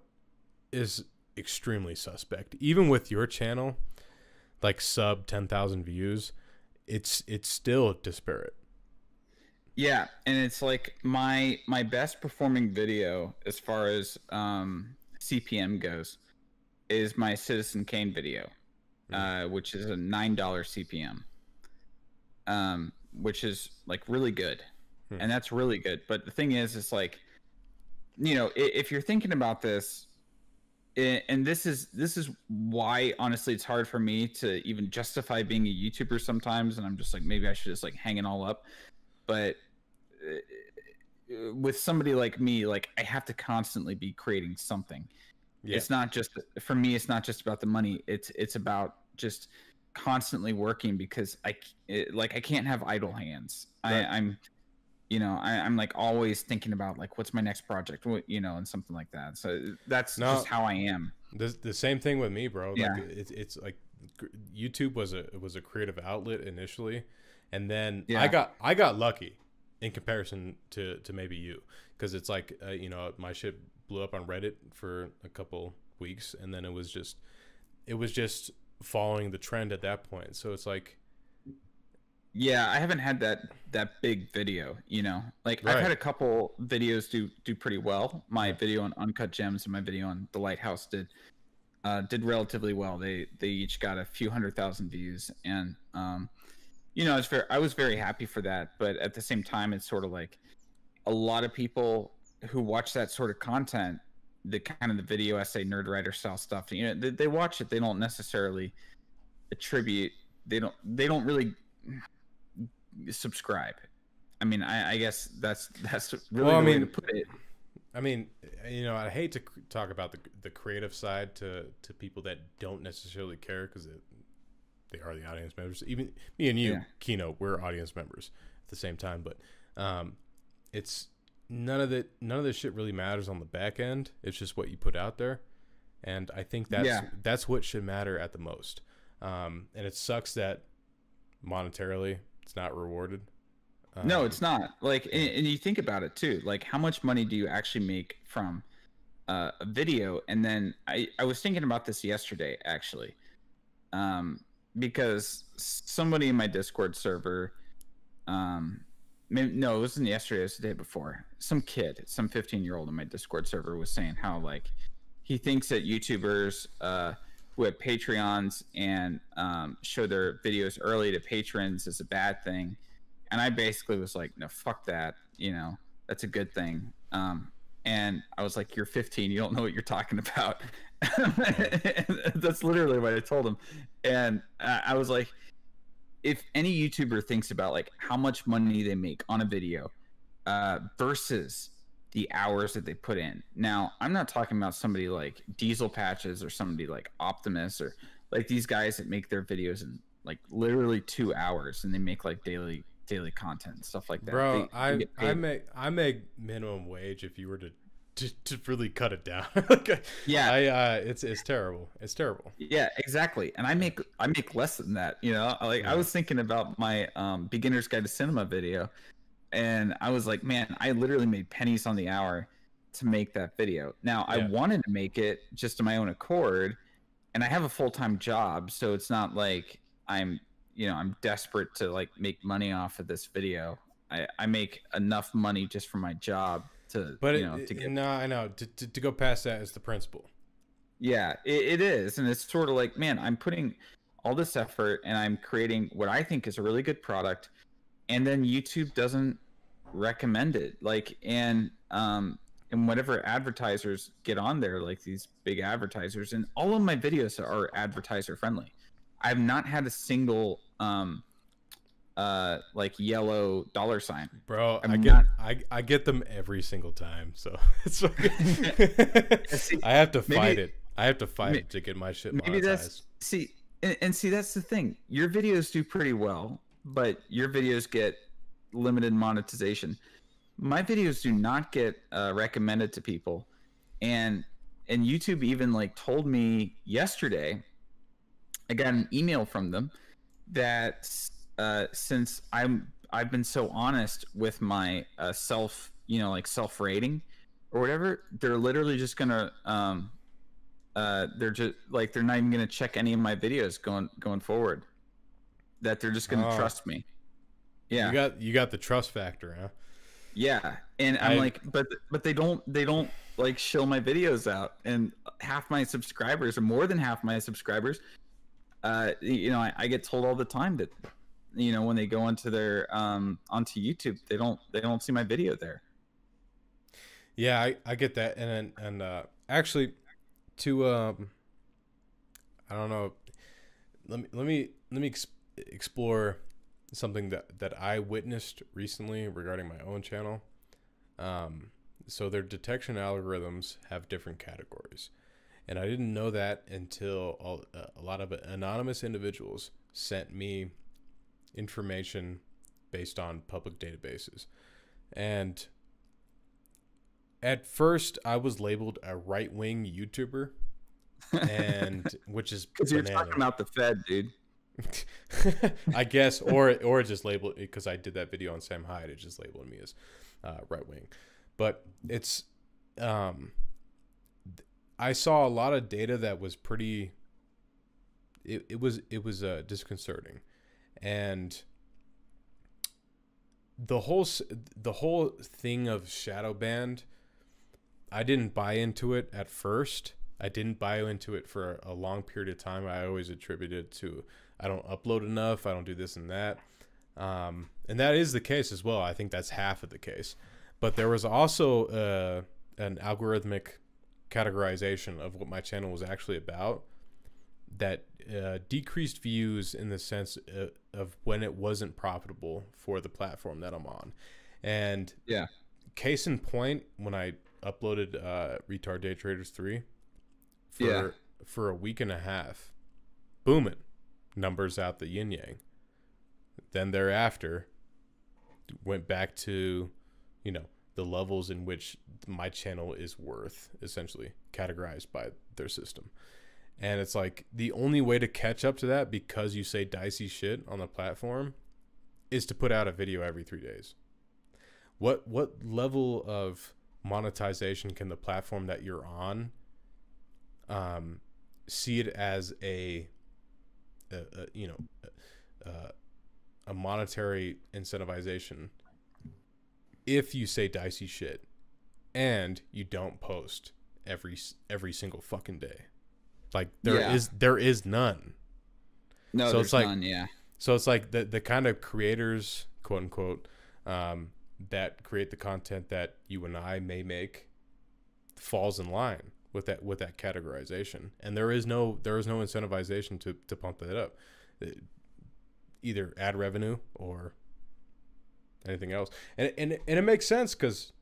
is extremely suspect. Even with your channel, like sub 10,000 views, it's still disparate. Yeah, and it's like my best performing video as far as CPM goes is my Citizen Kane video, which is a $9 CPM, which is like really good, and that's really good. But the thing is, it's like, if you're thinking about this, and this is why honestly it's hard for me to even justify being a YouTuber sometimes, and I'm just like, maybe I should just like hang it all up. But with somebody like me, like, I have to constantly be creating something. It's not just, for me, it's not just about the money, it's about just constantly working, because I can't have idle hands. Right. I'm like always thinking about like, what's my next project, and something like that. So that's just how I am. The same thing with me, bro. Yeah. Like, it's like YouTube was a creative outlet initially, and then I got lucky in comparison to maybe you, because it's like my shit blew up on Reddit for a couple weeks, and then it was just following the trend at that point. So it's like, Yeah, I haven't had that big video, you know. Like I've had Right. a couple videos do pretty well. My video on Uncut Gems and my video on The Lighthouse did relatively well. They each got a few 100,000 views, and you know, I was very happy for that. But at the same time, it's sort of like a lot of people who watch that sort of content, the kind of the video essay nerd writer style stuff, you know, they watch it. They don't necessarily attribute. They don't really subscribe. I mean, I guess that's really Well, I the way to mean, put it. I mean, you know, I hate to talk about the creative side to people that don't necessarily care because they are the audience members. Even me and you, Yeah. Kino, we're audience members at the same time. But it's none of this shit really matters on the back end. It's just what you put out there, and I think that's what should matter at the most. And it sucks that monetarily it's not rewarded. No, it's not. Like, and you think about it too. Like, how much money do you actually make from a video? And then I was thinking about this yesterday, actually, because somebody in my Discord server, maybe, no, it wasn't yesterday. It was the day before. Some kid, some 15-year-old in my Discord server was saying how like he thinks that YouTubers who have Patreons and show their videos early to patrons is a bad thing. And I basically was like, no, fuck that. You know, that's a good thing. And I was like, you're 15. You don't know what you're talking about. That's literally what I told him. And I was like, if any YouTuber thinks about like how much money they make on a video versus the hours that they put in. Now, I'm not talking about somebody like Diesel Patches or somebody like Optimus or like these guys that make their videos in like literally 2 hours and they make like daily content and stuff like that. Bro, They I make minimum wage if you were to really cut it down. yeah, It's terrible. It's terrible. yeah, exactly. And I make less than that. You know, like I was thinking about my beginner's guide to cinema video, and I was like, man, I literally made pennies on the hour to make that video. Now I wanted to make it just to my own accord, and I have a full-time job, so it's not like I'm desperate to like make money off of this video. I make enough money just from my job to, to get. No, I know to go past that is the principle. Yeah, it is, and it's sort of like, man, I'm putting all this effort and I'm creating what I think is a really good product, and then YouTube doesn't recommend it. Like, and whatever advertisers get on there, like these big advertisers, and all of my videos are advertiser friendly. I've not had a single like yellow dollar sign. Bro, I get them every single time. So it's like I have to fight it. I have to fight it to get my shit monetized. Maybe that's see that's the thing. Your videos do pretty well, but your videos get limited monetization. My videos do not get recommended to people, and YouTube even like told me yesterday. I got an email from them that since I've been so honest with my self rating or whatever, they're literally just gonna they're just like they're not even gonna check any of my videos going forward. That they're just gonna trust me. Yeah, you got the trust factor, huh? Yeah, and I'm like, but they don't like shill my videos out, and half my subscribers, or more than half my subscribers, I get told all the time that, when they go onto their onto YouTube, they don't see my video there. Yeah, I get that, and actually, to I don't know, let me explore something that I witnessed recently regarding my own channel. So their detection algorithms have different categories. And I didn't know that until a lot of anonymous individuals sent me information based on public databases. And at first, I was labeled a right-wing YouTuber, and which is because you're talking about the Fed, dude. I guess, or it just labeled it because I did that video on Sam Hyde. It just labeled me as right-wing, but it's I saw a lot of data that was pretty. It was disconcerting, and the whole thing of shadow banned, I didn't buy into it at first. I didn't buy into it for a long period of time. I always attributed it to I don't upload enough, I don't do this and that. And that is the case as well. I think that's half of the case. But there was also an algorithmic categorization of what my channel was actually about that decreased views in the sense of when it wasn't profitable for the platform that I'm on. And Yeah. case in point, when I uploaded Retard Day Traders 3 for a week and a half, booming, numbers out the yin yang. Then thereafter went back to, you know, the levels in which my channel is worth, essentially categorized by their system. And it's like the only way to catch up to that, because you say dicey shit on the platform, is to put out a video every 3 days. What level of monetization can the platform that you're on see it as a monetary incentivization if you say dicey shit and you don't post every single fucking day? Like there is none. No, so there's it's like, none. Yeah. So it's like the kind of creators, quote unquote, that create the content that you and I may make falls in line with that categorization, and there is no incentivization to pump that up, either ad revenue or anything else. And it makes sense, because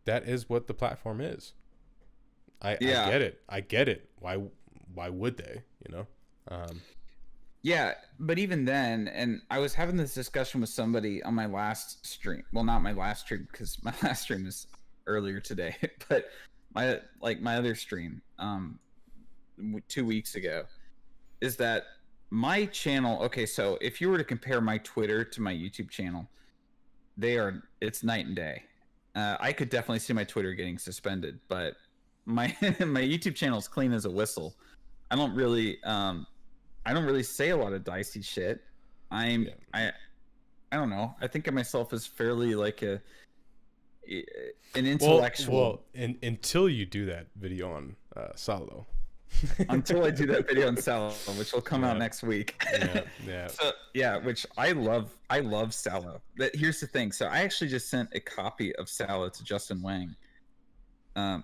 that is what the platform is. I get it. Why would they, you know? Yeah, but even then, and I was having this discussion with somebody on my last stream. Well, not my last stream, because my last stream is earlier today, but my other stream 2 weeks ago, is that my channel, okay, so if you were to compare my Twitter to my YouTube channel, it's night and day. I could definitely see my Twitter getting suspended, but my my YouTube channel is clean as a whistle. I don't really say a lot of dicey shit. I don't know. I think of myself as fairly like an intellectual. Well, until you do that video on Salo. Until I do that video on Salo, which will come out next week. Yeah. So, which I love Salo. But here's the thing. So I actually just sent a copy of Salo to Justin Wang. I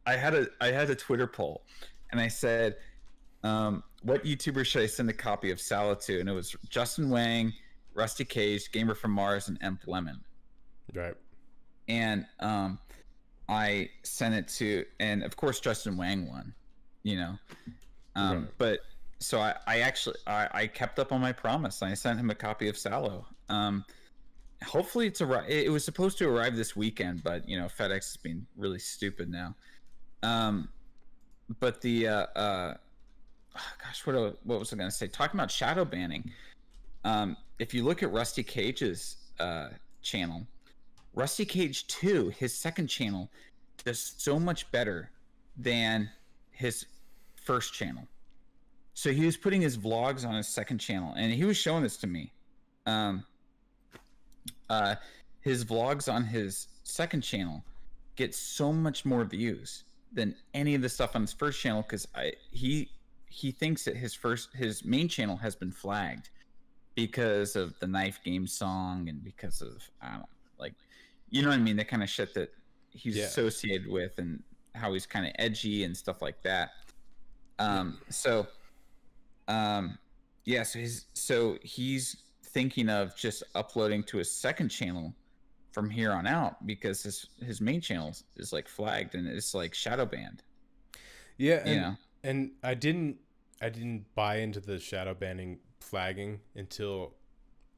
had a Twitter poll, and I said, what YouTuber should I send a copy of Salo to? And it was Justin Wang, Rusty Cage, Gamer from Mars, and Emp Lemon. Right. And I sent it to, and of course Justin Wang won, you know. Right. But so I kept up on my promise. I sent him a copy of Salo. Hopefully it was supposed to arrive this weekend, but you know, FedEx is being really stupid now. But the gosh, what was I gonna say? Talking about shadow banning. If you look at Rusty Cage's channel, Rusty Cage 2, his second channel, does so much better than his first channel. So he was putting his vlogs on his second channel, and he was showing this to me. His vlogs on his second channel get so much more views than any of the stuff on his first channel, because he thinks that his main channel has been flagged because of the Knife Game song, and because of, I don't know, like, you know what I mean, the kind of shit that he's associated with, and how he's kind of edgy and stuff like that. So he's thinking of just uploading to his second channel from here on out, because his main channel is like flagged, and it's like shadow banned. Yeah, and I didn't buy into the shadow banning flagging until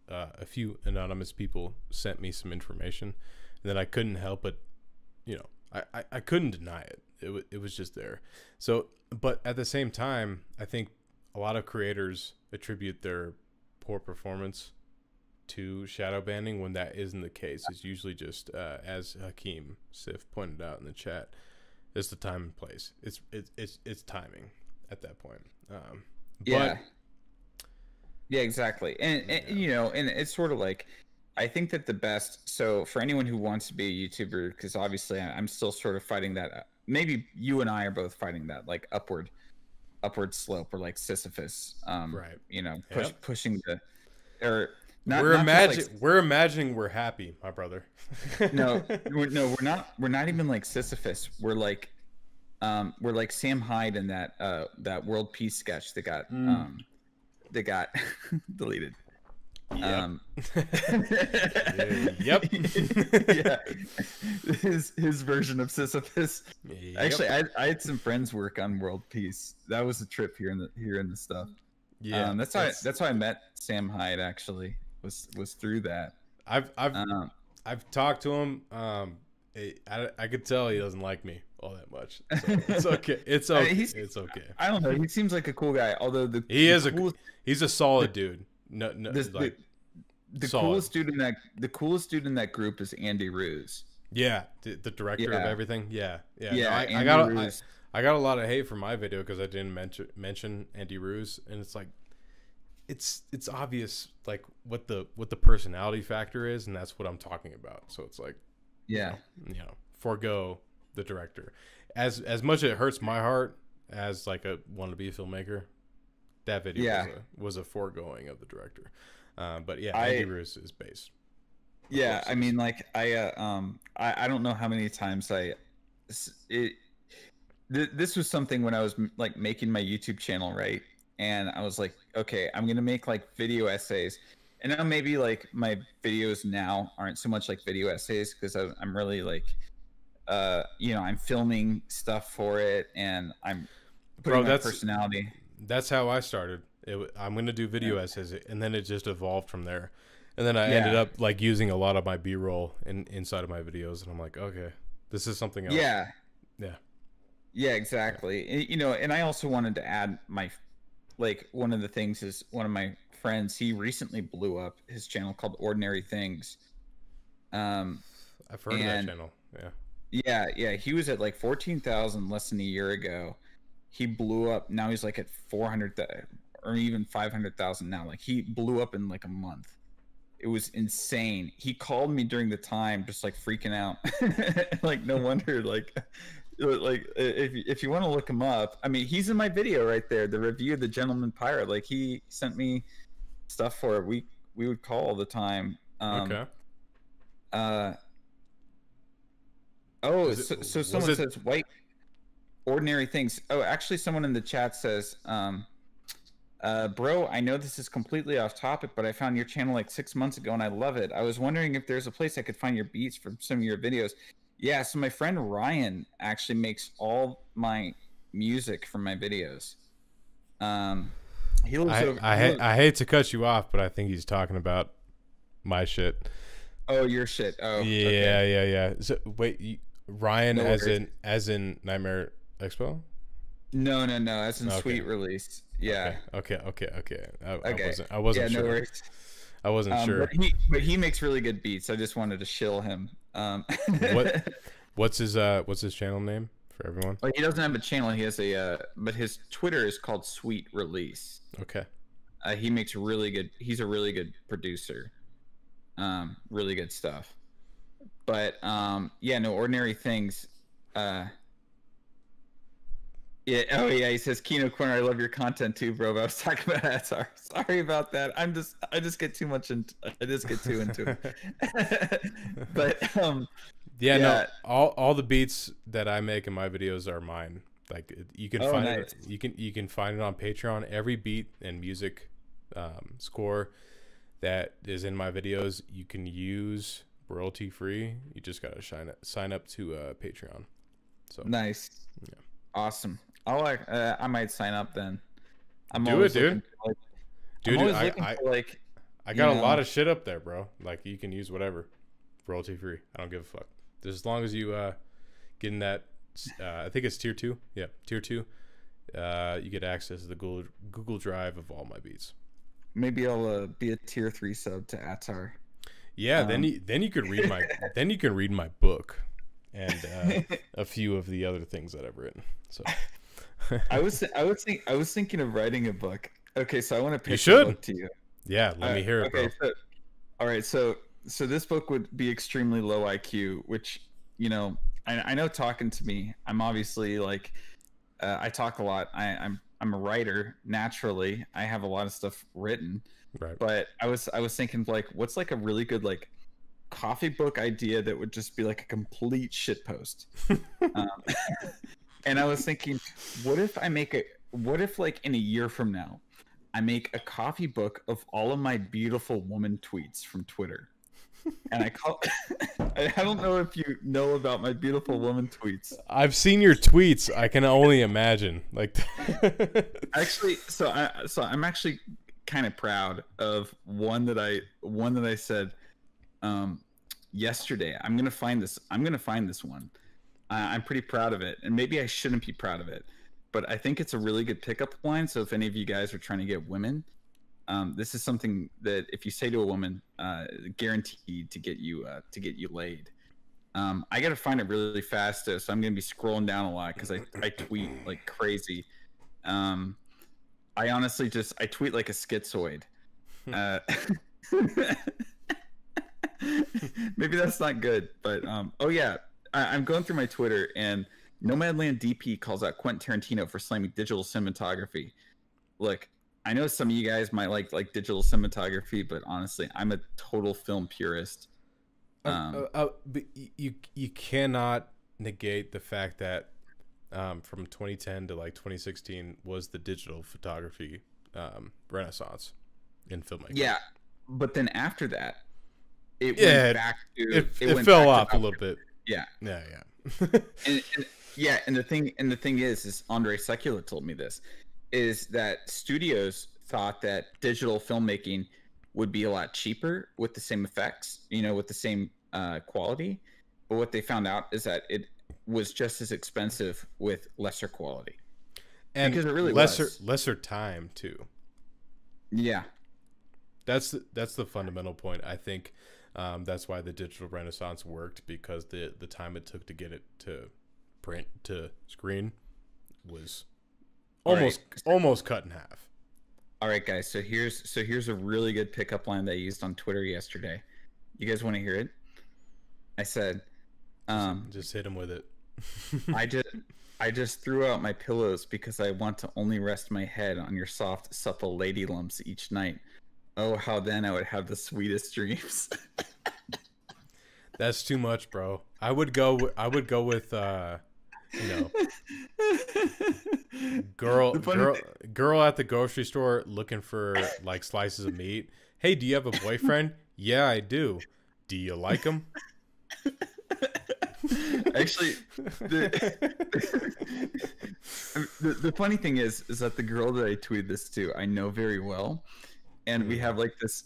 a few anonymous people sent me some information, and then I couldn't help but, you know, I couldn't deny it. It was just there. So, but at the same time, I think a lot of creators attribute their poor performance to shadow banning, when that isn't the case. It's usually just, as Hakeem Sif pointed out in the chat, it's the time and place. It's timing at that point. But Yeah, exactly. And you know, and it's sort of like, I think that the best, so for anyone who wants to be a YouTuber, because obviously I'm still sort of fighting that, maybe you and I are both fighting that, like upward slope, or like Sisyphus, Right. you know, Yep. pushing the, or not, We're not just like, imagining we're happy, my brother. no, we're not even like Sisyphus. We're like Sam Hyde in that world peace sketch that got deleted. Yep. Yep. Yeah, his version of Sisyphus. Yep. Actually, I had some friends work on world peace. That was a trip here in the stuff. Yeah. That's how I met Sam Hyde. Actually, was through that. I've talked to him. I could tell he doesn't like me all that much. So it's okay. It's okay. It's okay. I don't know. He seems like a cool guy. Although he's a solid dude. No, the coolest dude in that group is Andy Ruse. Yeah, the director of everything. Yeah. Yeah. No, I got a lot of hate for my video because I didn't mention Andy Ruse, and it's like, it's obvious like what the personality factor is, and that's what I'm talking about. So it's like, you know, forego the director. As much as it hurts my heart as like a wannabe filmmaker, that video was a foregoing of the director. But yeah, Andy Ruse is base. Yeah, I mean, like I don't know how many times this was something when I was like making my YouTube channel, right? And I was like, okay, I'm gonna make like video essays, and now maybe like my videos now aren't so much like video essays because I'm really like, you know, I'm filming stuff for it, and I'm putting my personality. That's how I started. I'm gonna do video essays, and then it just evolved from there. And then I ended up like using a lot of my B-roll inside of my videos, and I'm like, okay, this is something else. Yeah, exactly. You know, and I also wanted to add one of the things is one of my friends, he recently blew up his channel called Ordinary Things. I've heard of that channel. Yeah, he was at like 14,000 less than a year ago. He blew up. Now he's like at 400,000 or even 500,000 now. Like he blew up in like a month. It was insane. He called me during the time, just like freaking out. Like no wonder. Like if you want to look him up, I mean, he's in my video right there, the review of The Gentleman Pirate. Like he sent me stuff for it. We would call all the time. Okay. So someone says white Ordinary Things. Oh, actually, someone in the chat says, bro, I know this is completely off topic, but I found your channel like 6 months ago and I love it. I was wondering if there's a place I could find your beats from some of your videos. Yeah, so my friend Ryan actually makes all my music for my videos. He lives I hate to cut you off, but I think he's talking about my shit. Oh, your shit. Oh, yeah. So wait, Ryan, no as in Nightmare Expo? No, as in Sweet Release. Yeah. Okay. I wasn't sure. No worries. I wasn't sure. But he makes really good beats. I just wanted to shill him. What's his channel name for everyone? Well, he doesn't have a channel. He has but his Twitter is called Sweet Release. Okay. He makes really good. He's a really good producer. Really good stuff. But Ordinary Things. Yeah. Oh yeah. He says Kino Corner. I love your content too, bro. But I was talking about Attar. Sorry about that. I just get too into it. But no. All the beats that I make in my videos are mine. Like you can find it. You can find it on Patreon. Every beat and music score that is in my videos, you can use royalty free. You just gotta sign up to Patreon. So nice. Yeah. Awesome. I might sign up then. Do it, dude. I got a lot of shit up there, bro. Like you can use whatever, royalty free. I don't give a fuck. Just as long as you get in that, I think it's tier 2. Yeah, tier 2. You get access to the Google Drive of all my beats. Maybe I'll be a tier 3 sub to Attar. Yeah, then you could read my book and a few of the other things that I've written. So. I was thinking of writing a book. Okay, so I want to pitch a book to you. Yeah, let me hear it, okay, bro. so all right, so this book would be extremely low IQ, which I know talking to me, I'm obviously like I talk a lot. I'm a writer naturally. I have a lot of stuff written, Right. but I was thinking like, what's like a really good like coffee book idea that would just be like a complete shit post. Um, and I was thinking, what if like in a year from now, I make a coffee book of all of my beautiful woman tweets from Twitter. And I call I don't know if you know about my beautiful woman tweets. I've seen your tweets. I can only imagine. Like, Actually, I'm actually kind of proud of one that I said yesterday. I'm gonna find this one. I'm pretty proud of it, and maybe I shouldn't be proud of it, but I think it's a really good pickup line. So if any of you guys are trying to get women, this is something that if you say to a woman, guaranteed to get you laid. I gotta find it really fast, so I'm gonna be scrolling down a lot because I tweet like crazy. I honestly I tweet like a schizoid. Uh, maybe that's not good, but oh yeah, I'm going through my Twitter and Nomadland DP calls out Quentin Tarantino for slamming digital cinematography. Look, I know some of you guys might like digital cinematography, but honestly, I'm a total film purist. but you cannot negate the fact that from 2010 to like 2016 was the digital photography renaissance in filmmaking. Yeah, but then after that, it went back to it fell off a little bit. Yeah, yeah. and yeah, and the thing is Andre Sekula told me this, is that studios thought that digital filmmaking would be a lot cheaper with the same effects, with the same quality, but what they found out is that it was just as expensive with lesser quality, and because it really lesser time too. Yeah, that's the fundamental point. I think that's why the digital renaissance worked, because the time it took to get it to print to screen was almost cut in half. All right, guys. So here's a really good pickup line that I used on Twitter yesterday. You guys want to hear it? I said, just hit him with it. I just threw out my pillows because I want to only rest my head on your soft, supple lady lumps each night. Oh, how then I would have the sweetest dreams. That's too much, bro. I would go with girl at the grocery store looking for like slices of meat. Hey, do you have a boyfriend? Yeah, I do. Do you like him? Actually, the funny thing is that the girl that I tweeted this to, I know very well, and we have like this,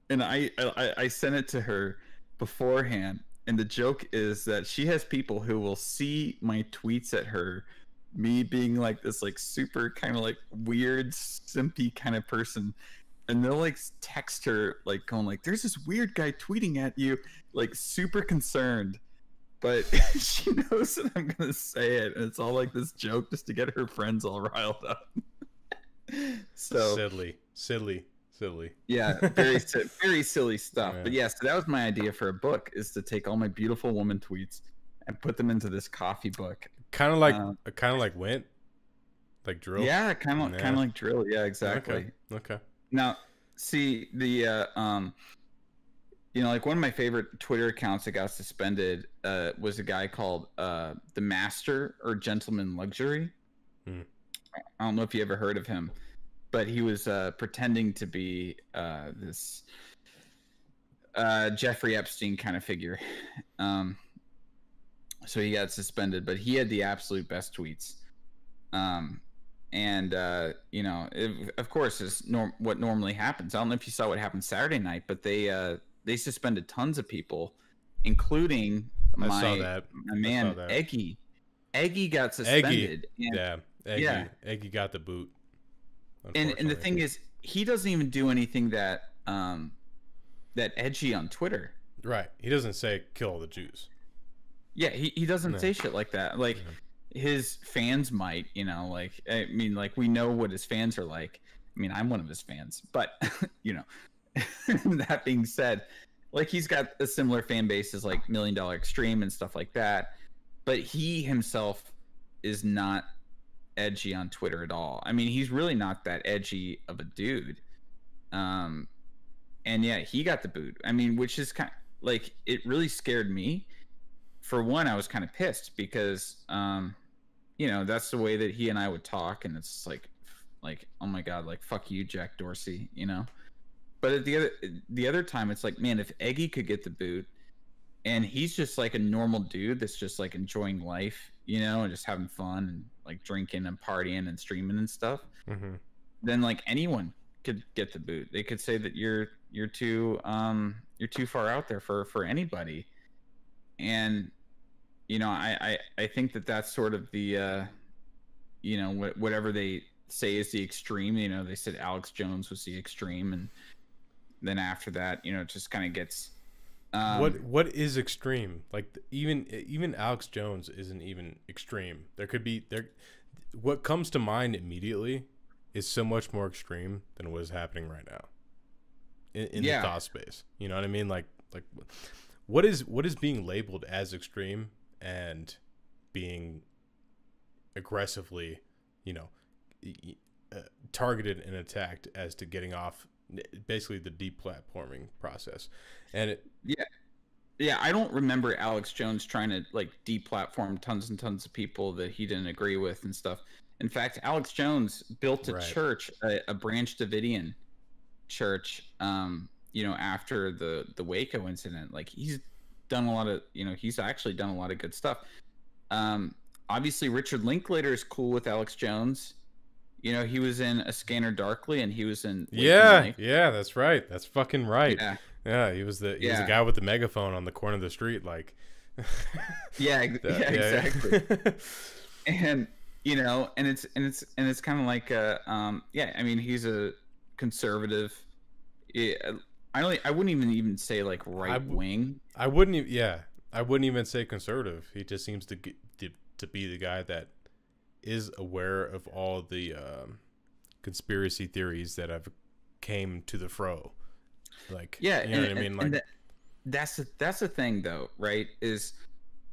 and I sent it to her beforehand. And the joke is that she has people who will see my tweets at her, me being like this like super kind of like weird simpy kind of person, and they'll like text her like going like, there's this weird guy tweeting at you, like super concerned, but she knows that I'm gonna say it, and it's all like this joke just to get her friends all riled up. So silly. Yeah, very silly stuff. Yeah. But yeah, so that was my idea for a book, is to take all my beautiful woman tweets and put them into this coffee book. Kind of like Wint, like drill. Yeah, kind of like drill. Yeah, exactly. Okay. Now, see the like one of my favorite Twitter accounts that got suspended was a guy called the Master or Gentleman Luxury. I don't know if you ever heard of him. But he was pretending to be this Jeffrey Epstein kind of figure. So he got suspended, but he had the absolute best tweets. It, of course, is what normally happens. I don't know if you saw what happened Saturday night, but they suspended tons of people, including my man Eggy. Eggy got suspended. Eggy got the boot. And the thing is, he doesn't even do anything that edgy on Twitter. Right. He doesn't say kill all the Jews. Yeah, he doesn't say shit like that. Like his fans might, like, I mean, like, we know what his fans are like. I mean, I'm one of his fans, but you know, that being said, like he's got a similar fan base as like $1 Million Extreme and stuff like that, but he himself is not edgy on Twitter at all. I mean, he's really not that edgy of a dude. And yeah, he got the boot. I mean, which is kind of, like, it really scared me. For one, I was kind of pissed because, you know, that's the way that he and I would talk, and it's like, oh my god, like fuck you, Jack Dorsey, you know. But at the other time, it's like, man, if Eggy could get the boot, and he's just like a normal dude that's just like enjoying life, you know, and just having fun and like drinking and partying and streaming and stuff, then like anyone could get the boot. They could say that you're too far out there for anybody. And you know, I think that that's sort of the you know, whatever they say is the extreme. You know, they said Alex Jones was the extreme, and then after that, you know, it just kind of gets what is extreme? Like even Alex Jones isn't even extreme. There could be what comes to mind immediately is so much more extreme than what is happening right now in the thought space. You know what I mean? Like what is being labeled as extreme and being aggressively, you know, targeted and attacked as to getting off basically the deplatforming process. And yeah, I don't remember Alex Jones trying to like deplatform tons and tons of people that he didn't agree with and stuff. In fact, Alex Jones built a church, a Branch Davidian church, you know, after the Waco incident. Like, he's done a lot of, you know, he's actually done a lot of good stuff. Obviously Richard Linklater is cool with Alex Jones. You know, he was in A Scanner Darkly, and he was in yeah, that's right. That's fucking right. Yeah, he was the guy with the megaphone on the corner of the street, like. Exactly. And you know, and it's kind of like I mean, he's a conservative. I wouldn't even say like right wing. I wouldn't even say conservative. He just seems to be the guy that is aware of all the conspiracy theories that have came to the fro. Like, yeah, you know what I mean? Like, that's the thing though, right? Is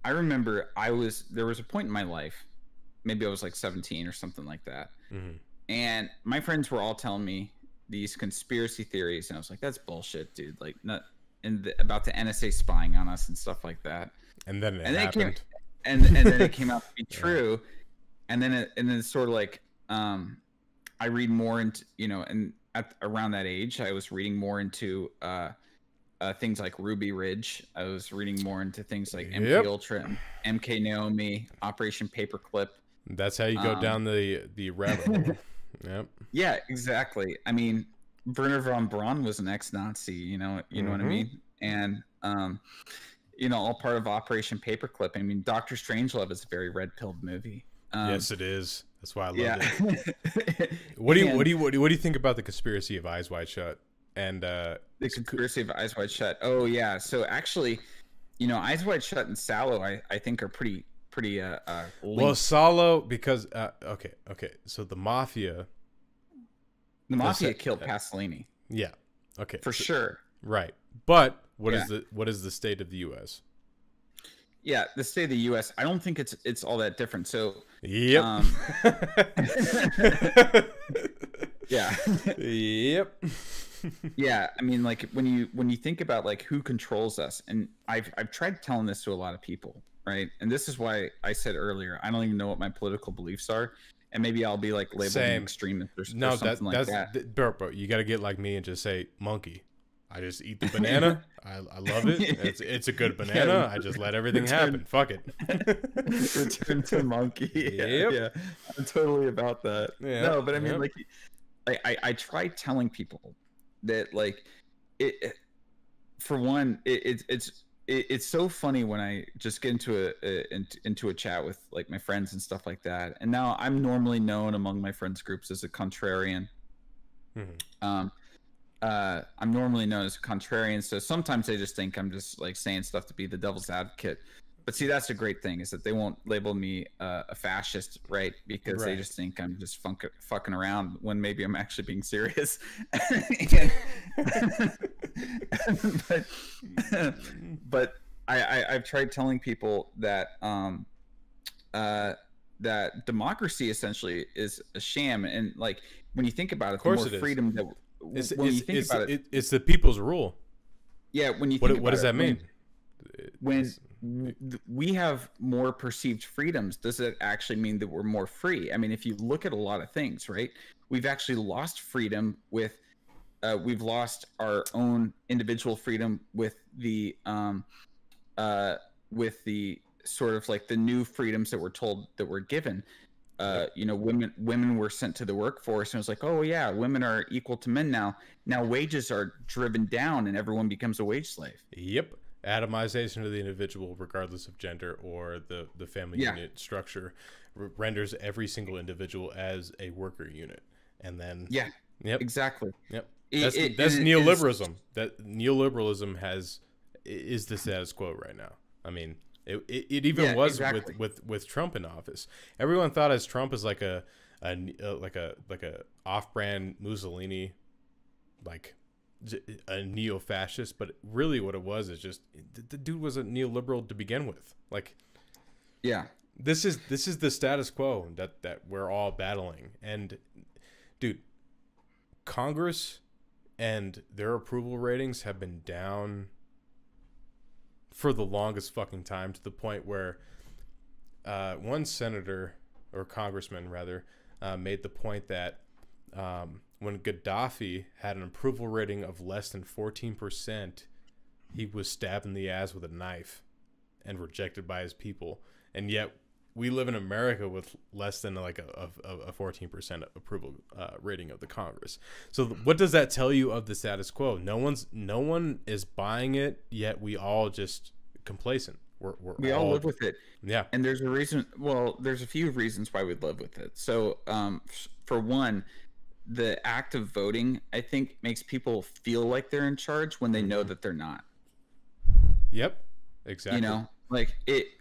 I remember there was a point in my life, maybe I was like 17 or something like that, and my friends were all telling me these conspiracy theories, and I was like, that's bullshit, dude. Like, not about the NSA spying on us and stuff like that. And then it happened. And then it came out to be true. And then it's sort of like, I read more into, you know, and around that age, I was reading more into things like Ruby Ridge. I was reading more into things like MK Ultra, MK Naomi, Operation Paperclip. That's how you go down the rabbit hole. Yep. Yeah, exactly. I mean, Werner von Braun was an ex-Nazi. You know what I mean? And you know, all part of Operation Paperclip. I mean, Doctor Strangelove is a very red-pilled movie. Yes, it is. That's why I love it. What do you think about the conspiracy of Eyes Wide Shut? And the conspiracy of Eyes Wide Shut. Oh yeah. So actually, you know, Eyes Wide Shut and Salo, I think are pretty well, Salo, because okay. So the mafia killed Pasolini. Yeah. Okay. For sure. Right. But what is the state of the US? Yeah, the state of the US, I don't think it's all that different. So yep. Yeah. Yep. Yeah, I mean, like when you think about like who controls us, and I've tried telling this to a lot of people, right? And this is why I said earlier, I don't even know what my political beliefs are, and maybe I'll be like labeled an extremist or something like that. Bro, you got to get like me and just say monkey. I just eat the banana. I love it. It's a good banana. Yeah, I just let everything happen. Fuck it. Return to monkey. Yep. Yeah, I'm totally about that. Yeah, no, but I mean, like, I try telling people that, like, for one, it's so funny when I just get into a chat with like my friends and stuff like that. And now I'm normally known among my friends groups as a contrarian. I'm normally known as a contrarian, so sometimes they just think I'm just like saying stuff to be the devil's advocate. But see, that's a great thing, is that they won't label me a fascist, right? Because they just think I'm just fucking around when maybe I'm actually being serious. but I've tried telling people that that democracy essentially is a sham, and like when you think about it, the more freedom that it's the people's rule. Yeah, when you think what does that mean? When we have more perceived freedoms, does it actually mean that we're more free? I mean, if you look at a lot of things, right, we've actually lost freedom with we've lost our own individual freedom with the sort of like the new freedoms that we're told that we're given. You know, women were sent to the workforce, and it was like, oh yeah, women are equal to men now. Now wages are driven down, and everyone becomes a wage slave. Yep. Atomization of the individual, regardless of gender or the family unit structure, renders every single individual as a worker unit. And then exactly. Yep. That's neoliberalism. That neoliberalism is the status quo right now. I mean, it even was with Trump in office. Everyone thought as Trump is like a off-brand Mussolini, like a neo-fascist, but really what it was is just the dude was a neoliberal to begin with. Like, this is the status quo that we're all battling. And dude, Congress and their approval ratings have been down for the longest fucking time, to the point where one senator, or congressman rather, made the point that when Gaddafi had an approval rating of less than 14%, he was stabbed in the ass with a knife and rejected by his people. And yet we live in America with less than like a 14% approval rating of the Congress. So what does that tell you of the status quo? No one is buying it, yet we all just complacent. We all live with it. Yeah. And there's a reason. Well, there's a few reasons why we live with it. So for one, the act of voting, I think, makes people feel like they're in charge when they know that they're not. Yep. Exactly. You know, like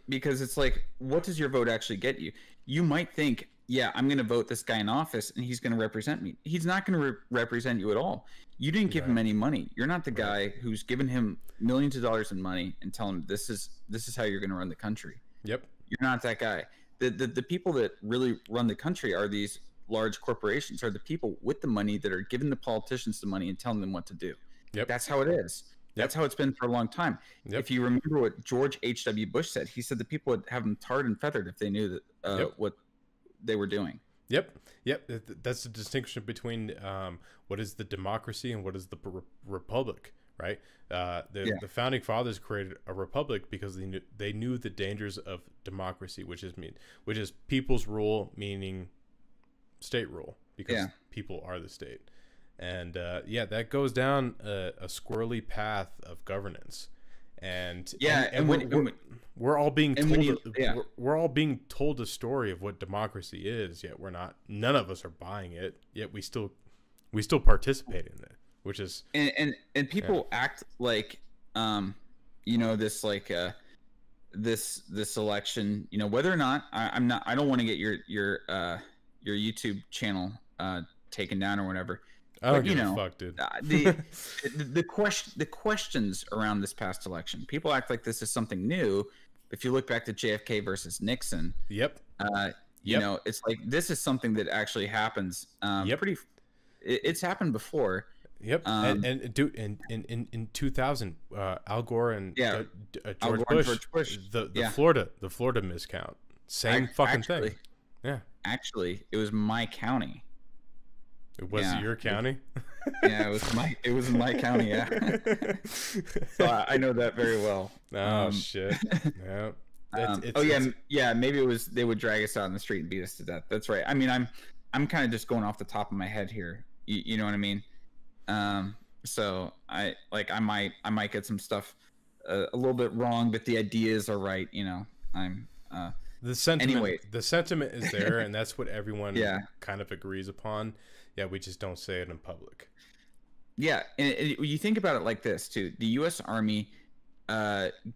because it's like, what does your vote actually get you? You might think, yeah, I'm going to vote this guy in office and he's going to represent me. He's not going to represent you at all. You didn't give him any money. You're not the guy who's given him millions of dollars in money and tell him this is how you're going to run the country. Yep. You're not that guy. The people that really run the country are these large corporations, are the people with the money that are giving the politicians the money and telling them what to do. Yep. That's how it is. That's how it's been for a long time. Yep. If you remember what George H.W. Bush said, he said the people would have them tarred and feathered if they knew that what they were doing. Yep. That's the distinction between what is the democracy and what is the republic, right? The founding fathers created a republic because they knew the dangers of democracy, which is people's rule, meaning state rule, because people are the state. And that goes down a squirrely path of governance. And we're all being told we're all being told the story of what democracy is, yet none of us are buying it, yet we still participate in it, which is and people act like this like this election, whether or not I don't want to get your YouTube channel taken down or whatever. I don't give a fuck, dude. The questions around this past election, people act like this is something new. If you look back to JFK versus Nixon, it's like this is something that actually happens. It's happened before. Yep. And dude, in 2000, Al Gore and George Bush, the Florida miscount, same thing. Yeah. Actually, it was my county. It was your county? Yeah, it was in my county, yeah. So I know that very well. Oh shit. Yeah. Maybe it was they would drag us out in the street and beat us to death. That's right. I mean, I'm kind of just going off the top of my head here. You know what I mean? So I might get some stuff a little bit wrong, but the ideas are right, the sentiment is there, and that's what everyone kind of agrees upon. Yeah, we just don't say it in public. Yeah, and you think about it like this too: the U.S. Army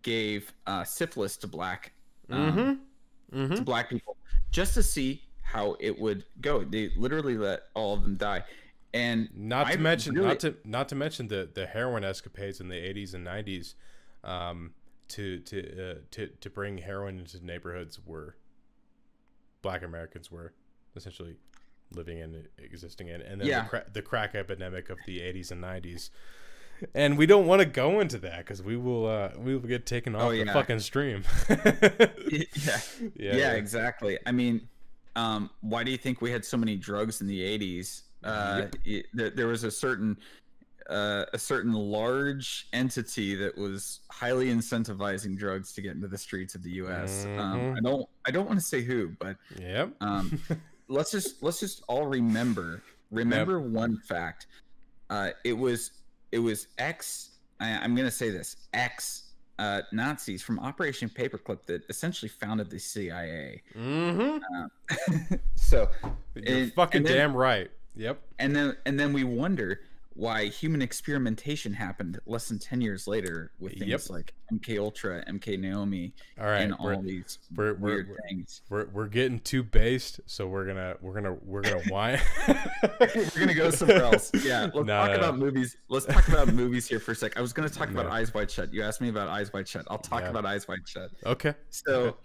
gave syphilis to black Mm-hmm. to black people just to see how it would go. They literally let all of them die. And not to mention the heroin escapades in the 80s and 90s, to bring heroin into neighborhoods where Black Americans were essentially living and existing in, and then the crack epidemic of the 80s and 90s. And we don't want to go into that because we will get taken off the fucking stream. yeah, exactly. I mean, why do you think we had so many drugs in the 80s? There was a certain large entity that was highly incentivizing drugs to get into the streets of the U.S. I don't want to say who, but let's just all remember one fact. It was I'm going to say this, Nazis from Operation Paperclip that essentially founded the CIA. So you're fucking damn right. Yep. And then we wonder why human experimentation happened less than 10 years later with things like MK Ultra, MK Naomi, and all these weird things. We're getting too based, so we're gonna why we're gonna go somewhere else. Yeah, let's talk about movies. Let's talk about movies here for a sec. I was gonna talk about Eyes Wide Shut. You asked me about Eyes Wide Shut. I'll talk about Eyes Wide Shut. Okay. So,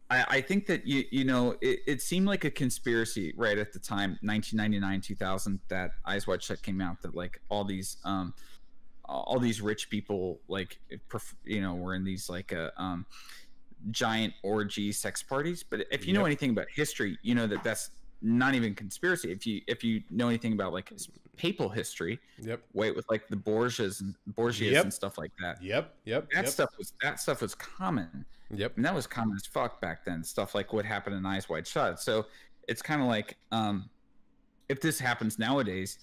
I think that it seemed like a conspiracy right at the time, 1999, 2000, that Eyes Wide Shut came out, that like all these rich people were in these giant orgy sex parties. But if you know anything about history, you know that that's not even conspiracy. If you know anything about like papal history, with like the Borgias and stuff like that. That stuff was common. And that was common as fuck back then. Stuff like what happened in Eyes Wide Shut. So it's kind of like if this happens nowadays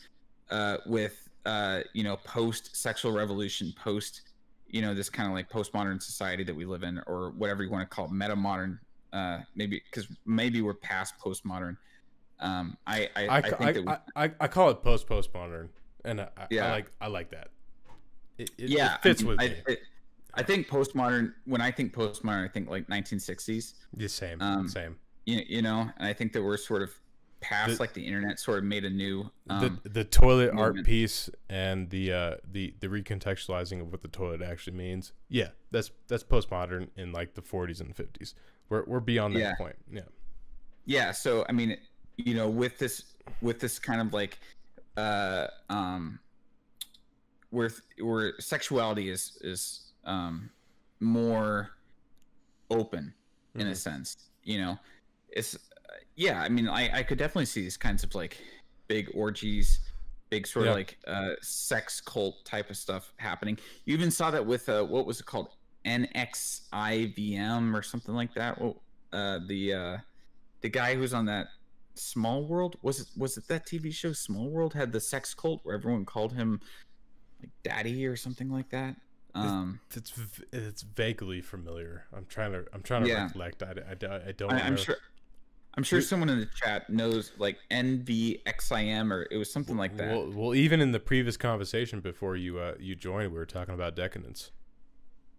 with post sexual revolution, post this kind of like postmodern society that we live in, or whatever you want to call it, meta modern, maybe we're past postmodern. I call it postmodern, and I like that. It fits with me. I think postmodern. When I think postmodern, I think like 1960s. The same. And I think that we're sort of past like the internet sort of made a new the toilet art piece and the recontextualizing of what the toilet actually means. Yeah, that's postmodern in like the 40s and 50s. We're beyond that point. Yeah. So I mean, with this kind of like where sexuality is more open in a sense, it's I mean, I could definitely see these kinds of like big orgies, big sort of like sex cult type of stuff happening. You even saw that with what was it called, NXIVM or something like that. Well, the guy who's on that Small World, was it that TV show Small World, had the sex cult where everyone called him like daddy or something like that. It's vaguely familiar. I'm trying to recollect. I don't. I'm sure someone in the chat knows, like NVXIM, or it was something like that. Well, even in the previous conversation before you joined, we were talking about decadence.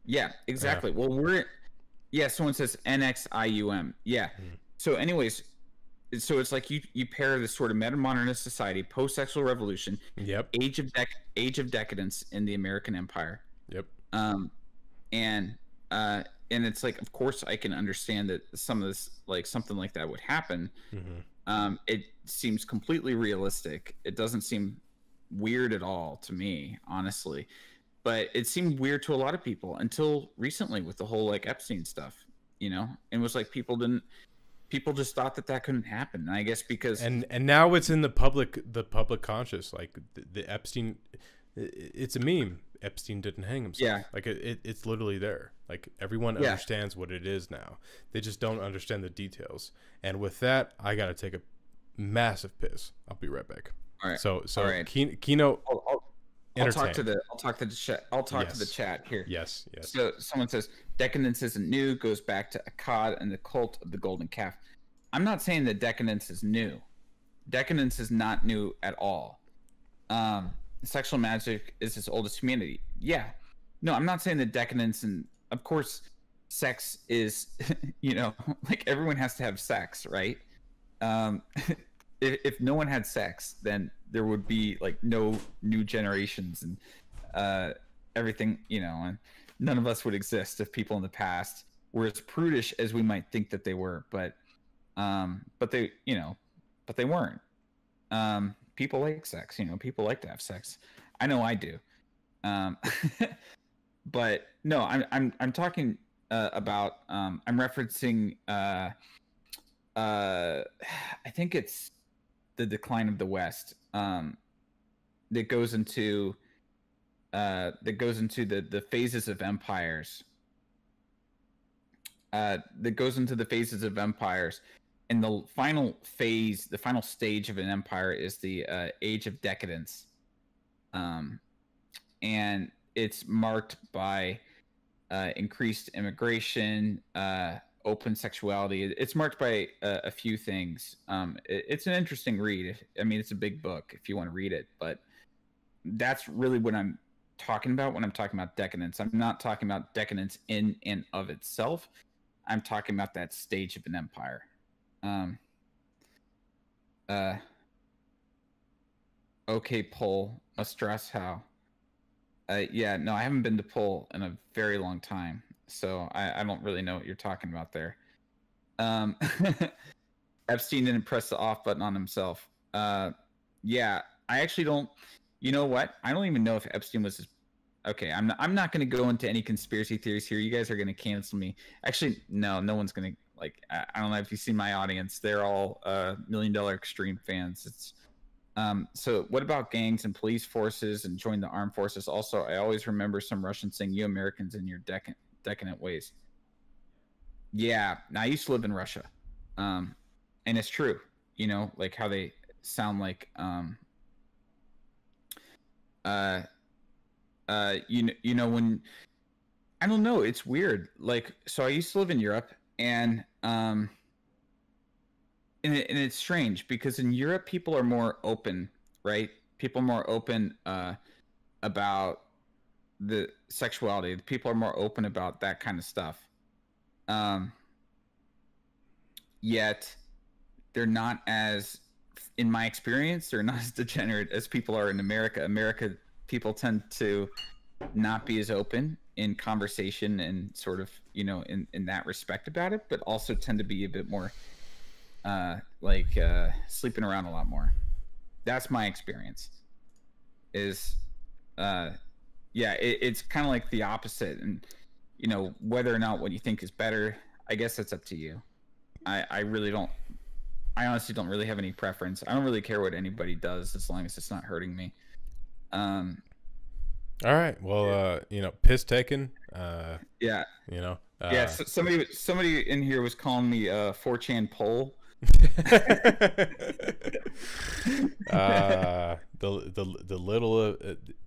Yeah, exactly. Well, someone says NXIUM. Yeah. So anyways, so it's like you pair this sort of meta-modernist society, post-sexual revolution, age of decadence in the American Empire. And it's like, of course, I can understand that some of this, like something like that would happen. It seems completely realistic. It doesn't seem weird at all to me, honestly. But it seemed weird to a lot of people until recently with the whole like Epstein stuff, and it was like people just thought that couldn't happen. And I guess because and now it's in the public conscious, like the Epstein, it's a meme. Epstein didn't hang himself. Like it's literally there. Like everyone understands what it is now. They just don't understand the details. And with that, I gotta take a massive piss. I'll be right back. All right. So all right. Kino. I'll talk to the chat. I'll talk to the chat here. Yes. So someone says decadence isn't new. Goes back to Akkad and the cult of the golden calf. I'm not saying that decadence is new. Decadence is not new at all. Sexual magic is as old as humanity. Yeah, No, I'm not saying that decadence, and of course sex is like everyone has to have sex, right? um if no one had sex, then there would be like no new generations, and everything, and none of us would exist if people in the past were as prudish as we might think that they were. But they, but they weren't. People like sex, people like to have sex. I know I do. um but no, I'm talking about I'm referencing I think it's the decline of the West, that goes into the phases of empires, and the final phase, the final stage of an empire is the Age of Decadence. And it's marked by increased immigration, open sexuality. It's marked by a few things. It's an interesting read. I mean, it's a big book if you want to read it, but that's really what I'm talking about when I'm talking about decadence. I'm not talking about decadence in and of itself. I'm talking about that stage of an empire. Okay, Pole, a stress how? Yeah, no, I haven't been to Pole in a very long time, so I don't really know what you're talking about there. Um, Epstein didn't press the off button on himself. Yeah, I actually don't. You know what? I don't even know if Epstein was his. Okay, I'm not going to go into any conspiracy theories here. You guys are going to cancel me. Actually, no one's going to, like. I don't know if you've seen my audience. They're all $1 Million Extreme fans. It's so what about gangs and police forces and join the armed forces? Also, I always remember some Russians saying, "You Americans in your decadent ways." Yeah, I used to live in Russia, and it's true. Like how they sound like when I don't know, it's weird. Like, so I used to live in Europe, and it's strange because in Europe people are more open, right? People are more open about the sexuality. People are more open about that kind of stuff. Yet they're not as, in my experience, they're not as degenerate as people are in America. America people tend to not be as open in conversation and sort of, in that respect about it, but also tend to be a bit more sleeping around a lot more. That's my experience. Is it's kind of like the opposite. And whether or not what you think is better, I guess that's up to you. I honestly don't really have any preference. I don't really care what anybody does as long as it's not hurting me. All right. Well, piss taken. Yeah. So somebody in here was calling me 4chan Pole. The little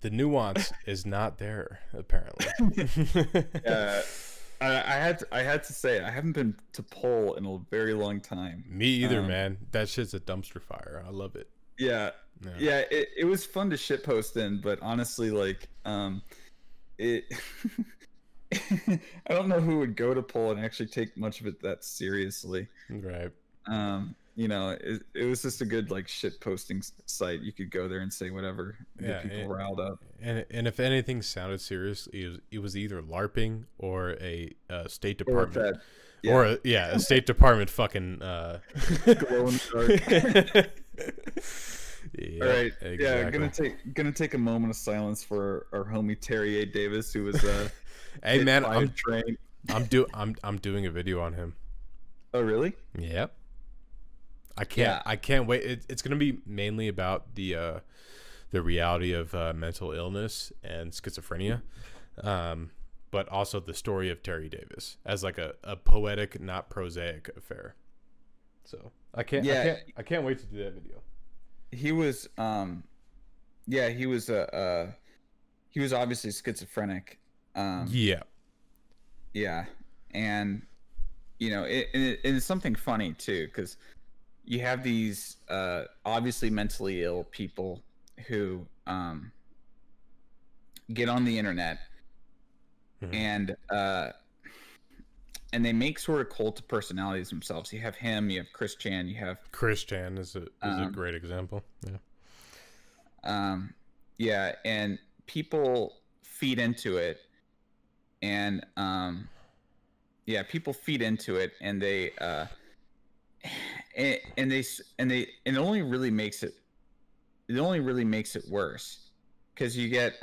the nuance is not there apparently. I had to say I haven't been to Pole in a very long time. Me either, man. That shit's a dumpster fire. I love it. Yeah. It was fun to shitpost in, but honestly, like, it. I don't know who would go to Pole and actually take much of it that seriously. Right. It was just a good like shit posting site. You could go there and say whatever, get people riled up. And if anything sounded serious, it was either LARPing or a State Department, a State Department fucking glow in the dark. All right, exactly. Gonna take a moment of silence for our homie Terry A. Davis, who was hey man, I'm doing a video on him. Oh really? Yep. I can't wait. It's gonna be mainly about the reality of mental illness and schizophrenia, but also the story of Terry Davis as like a poetic, not prosaic affair. So I can't wait to do that video. He was he was obviously schizophrenic. And it's something funny too, because you have these obviously mentally ill people who get on the internet and they make sort of cult of personalities themselves. You have him, you have Chris Chan, you have Chris Chan is a great example. Yeah, and people feed into it, and people feed into it, and they and it only really makes it worse, because you get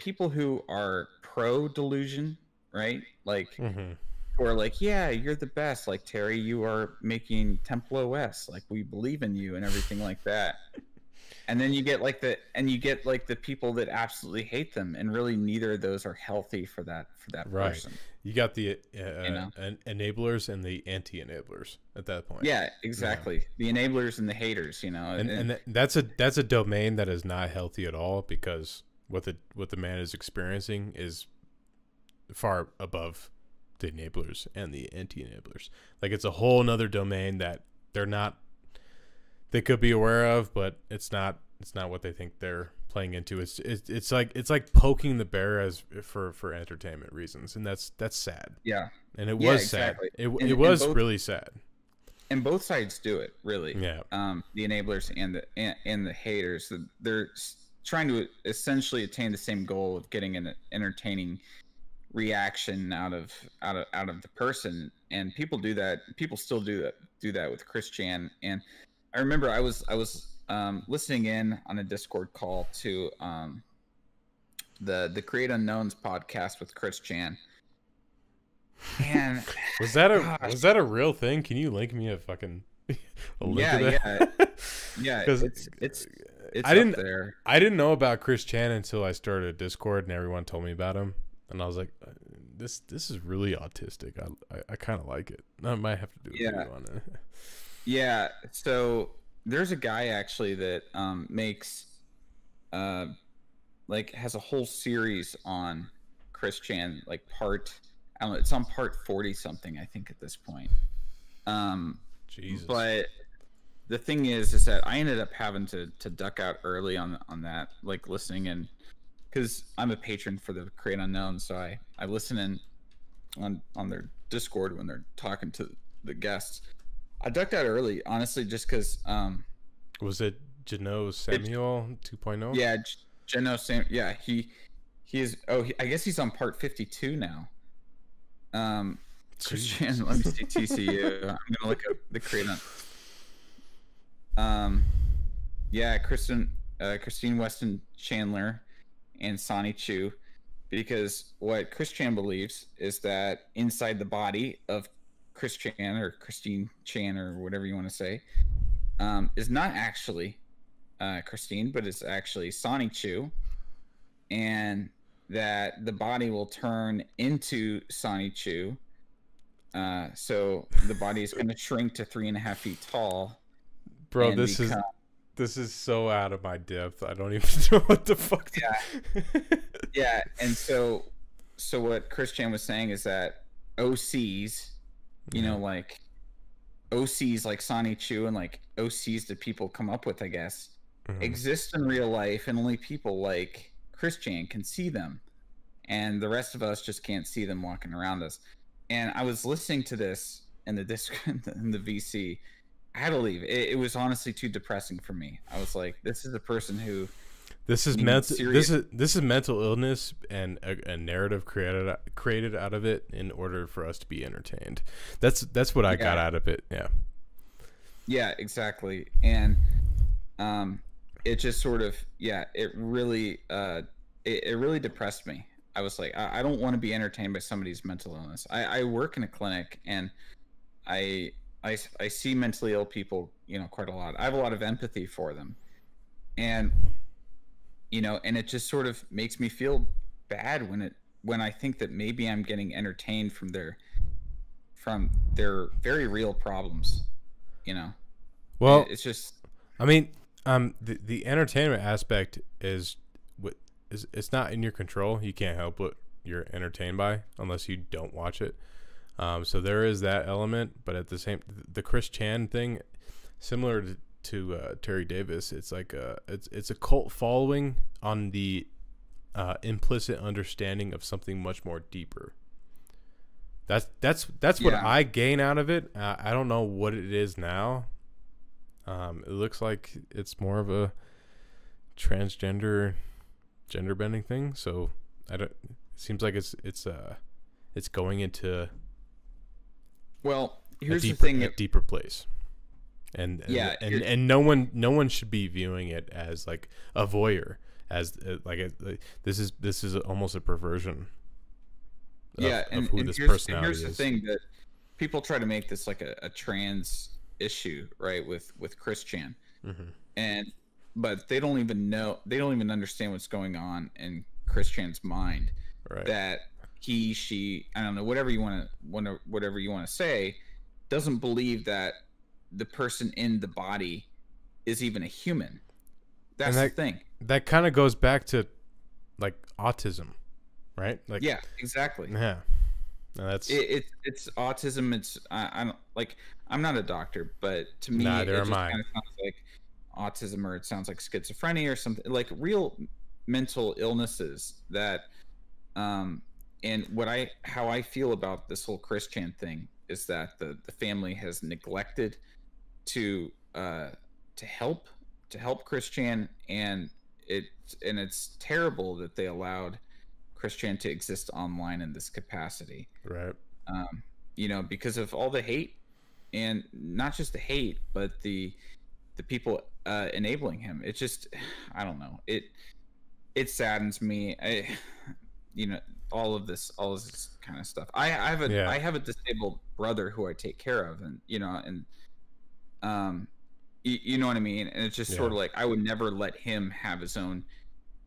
people who are pro delusion, right? Like, who are like, yeah, you're the best, like, Terry, you are making Temple OS, like, we believe in you and everything like that. And then you get the people that absolutely hate them, and really neither of those are healthy for that Right. person. You got the enablers and the anti-enablers at that point. Yeah, exactly. Yeah. The enablers and the haters, and that's a domain that is not healthy at all, because what the man is experiencing is far above the enablers and the anti-enablers. Like, it's a whole nother domain that they could be aware of, but it's not what they think they're playing into. It's like poking the bear for entertainment reasons, and that's sad. Yeah, and it was exactly. Sad. It was really sad. And both sides do it, really. Yeah. The enablers and the haters, they're trying to essentially attain the same goal of getting an entertaining reaction out of the person, and people do that. People still do that with Chris Chan. And I remember I was listening in on a Discord call to the Create Unknowns podcast with Chris Chan. And was that a real thing? Can you link me a fucking link yeah, to that? Yeah. It's I didn't up there. I didn't know about Chris Chan until I started a Discord and everyone told me about him, and I was like, this is really autistic. I kind of like it. I might have to do a video on it. Yeah, so there's a guy actually that makes has a whole series on Chris Chan, like I don't know, it's on part 40 something, I think, at this point. Jesus. But the thing is that I ended up having to duck out early on that, like, listening in, because I'm a patron for the Create Unknown, so I listen in on their Discord when they're talking to the guests. I ducked out early, honestly, just because. Was it Jano Samuel 2.0? Yeah, Jano Sam. Yeah, he is. Oh, I guess he's on part 52 now. Christian, let me see TCU. I'm gonna look up the Create. Yeah, Christine Weston Chandler and Sonny Chu, because what Chris Chan believes is that inside the body of Chris Chan, or Christine Chan, or whatever you want to say, is not actually Christine, but it's actually Sonny Chu, and that the body will turn into Sonny Chu. So the body is going to shrink to 3.5 feet tall. Bro, this is so out of my depth. I don't even know what the fuck. Yeah. And so what Chris Chan was saying is that OCs, like OCs like Sonny Chu, and like OCs that people come up with, I guess, exist in real life, and only people like Chris Chan can see them, and the rest of us just can't see them walking around us. And I was listening to this in the VC. I had to leave. It was honestly too depressing for me. I was like, this is a person who. This is mental illness, and a narrative created out of it in order for us to be entertained. That's what I got out of it. Yeah. Yeah, exactly. And it just sort of it really depressed me. I was like, I don't want to be entertained by somebody's mental illness. I work in a clinic, and I see mentally ill people, quite a lot. I have a lot of empathy for them, and and it just sort of makes me feel bad when I think that maybe I'm getting entertained from their very real problems. Well, it's just, I mean, the entertainment aspect is it's not in your control. You can't help what you're entertained by unless you don't watch it. So there is that element, but at the Chris Chan thing, similar to Terry Davis, it's like it's a cult following on the implicit understanding of something much more deeper. That's what I gain out of it. I don't know what it is now. It looks like it's more of a transgender, gender bending thing. So it seems like it's going into here's the thing, a deeper place. And no one should be viewing it as like a voyeur, as this is almost a perversion of who this personality here's is. the thing, that people try to make this like a trans issue, right, with Chris Chan. But they don't even understand what's going on in Chris Chan's mind, right? That she, I don't know, whatever you want to say, doesn't believe that the person in the body is even a human. That's the thing. That kind of goes back to like autism, right? Like, yeah, exactly. Yeah, no, that's it's autism. It's I don't like. I'm not a doctor, but to me, it just kind of sounds like autism, or it sounds like schizophrenia or something, like real mental illnesses that. And how I feel about this whole Chris Chan thing is that the family has neglected to help Chris Chan, and it's terrible that they allowed Chris Chan to exist online in this capacity, right? Because of all the hate, and not just the hate, but the people enabling him. It just, I don't know, it saddens me. All of this kind of stuff. I have a disabled brother who I take care of, and you know what I mean. And it's just sort of like, I would never let him have his own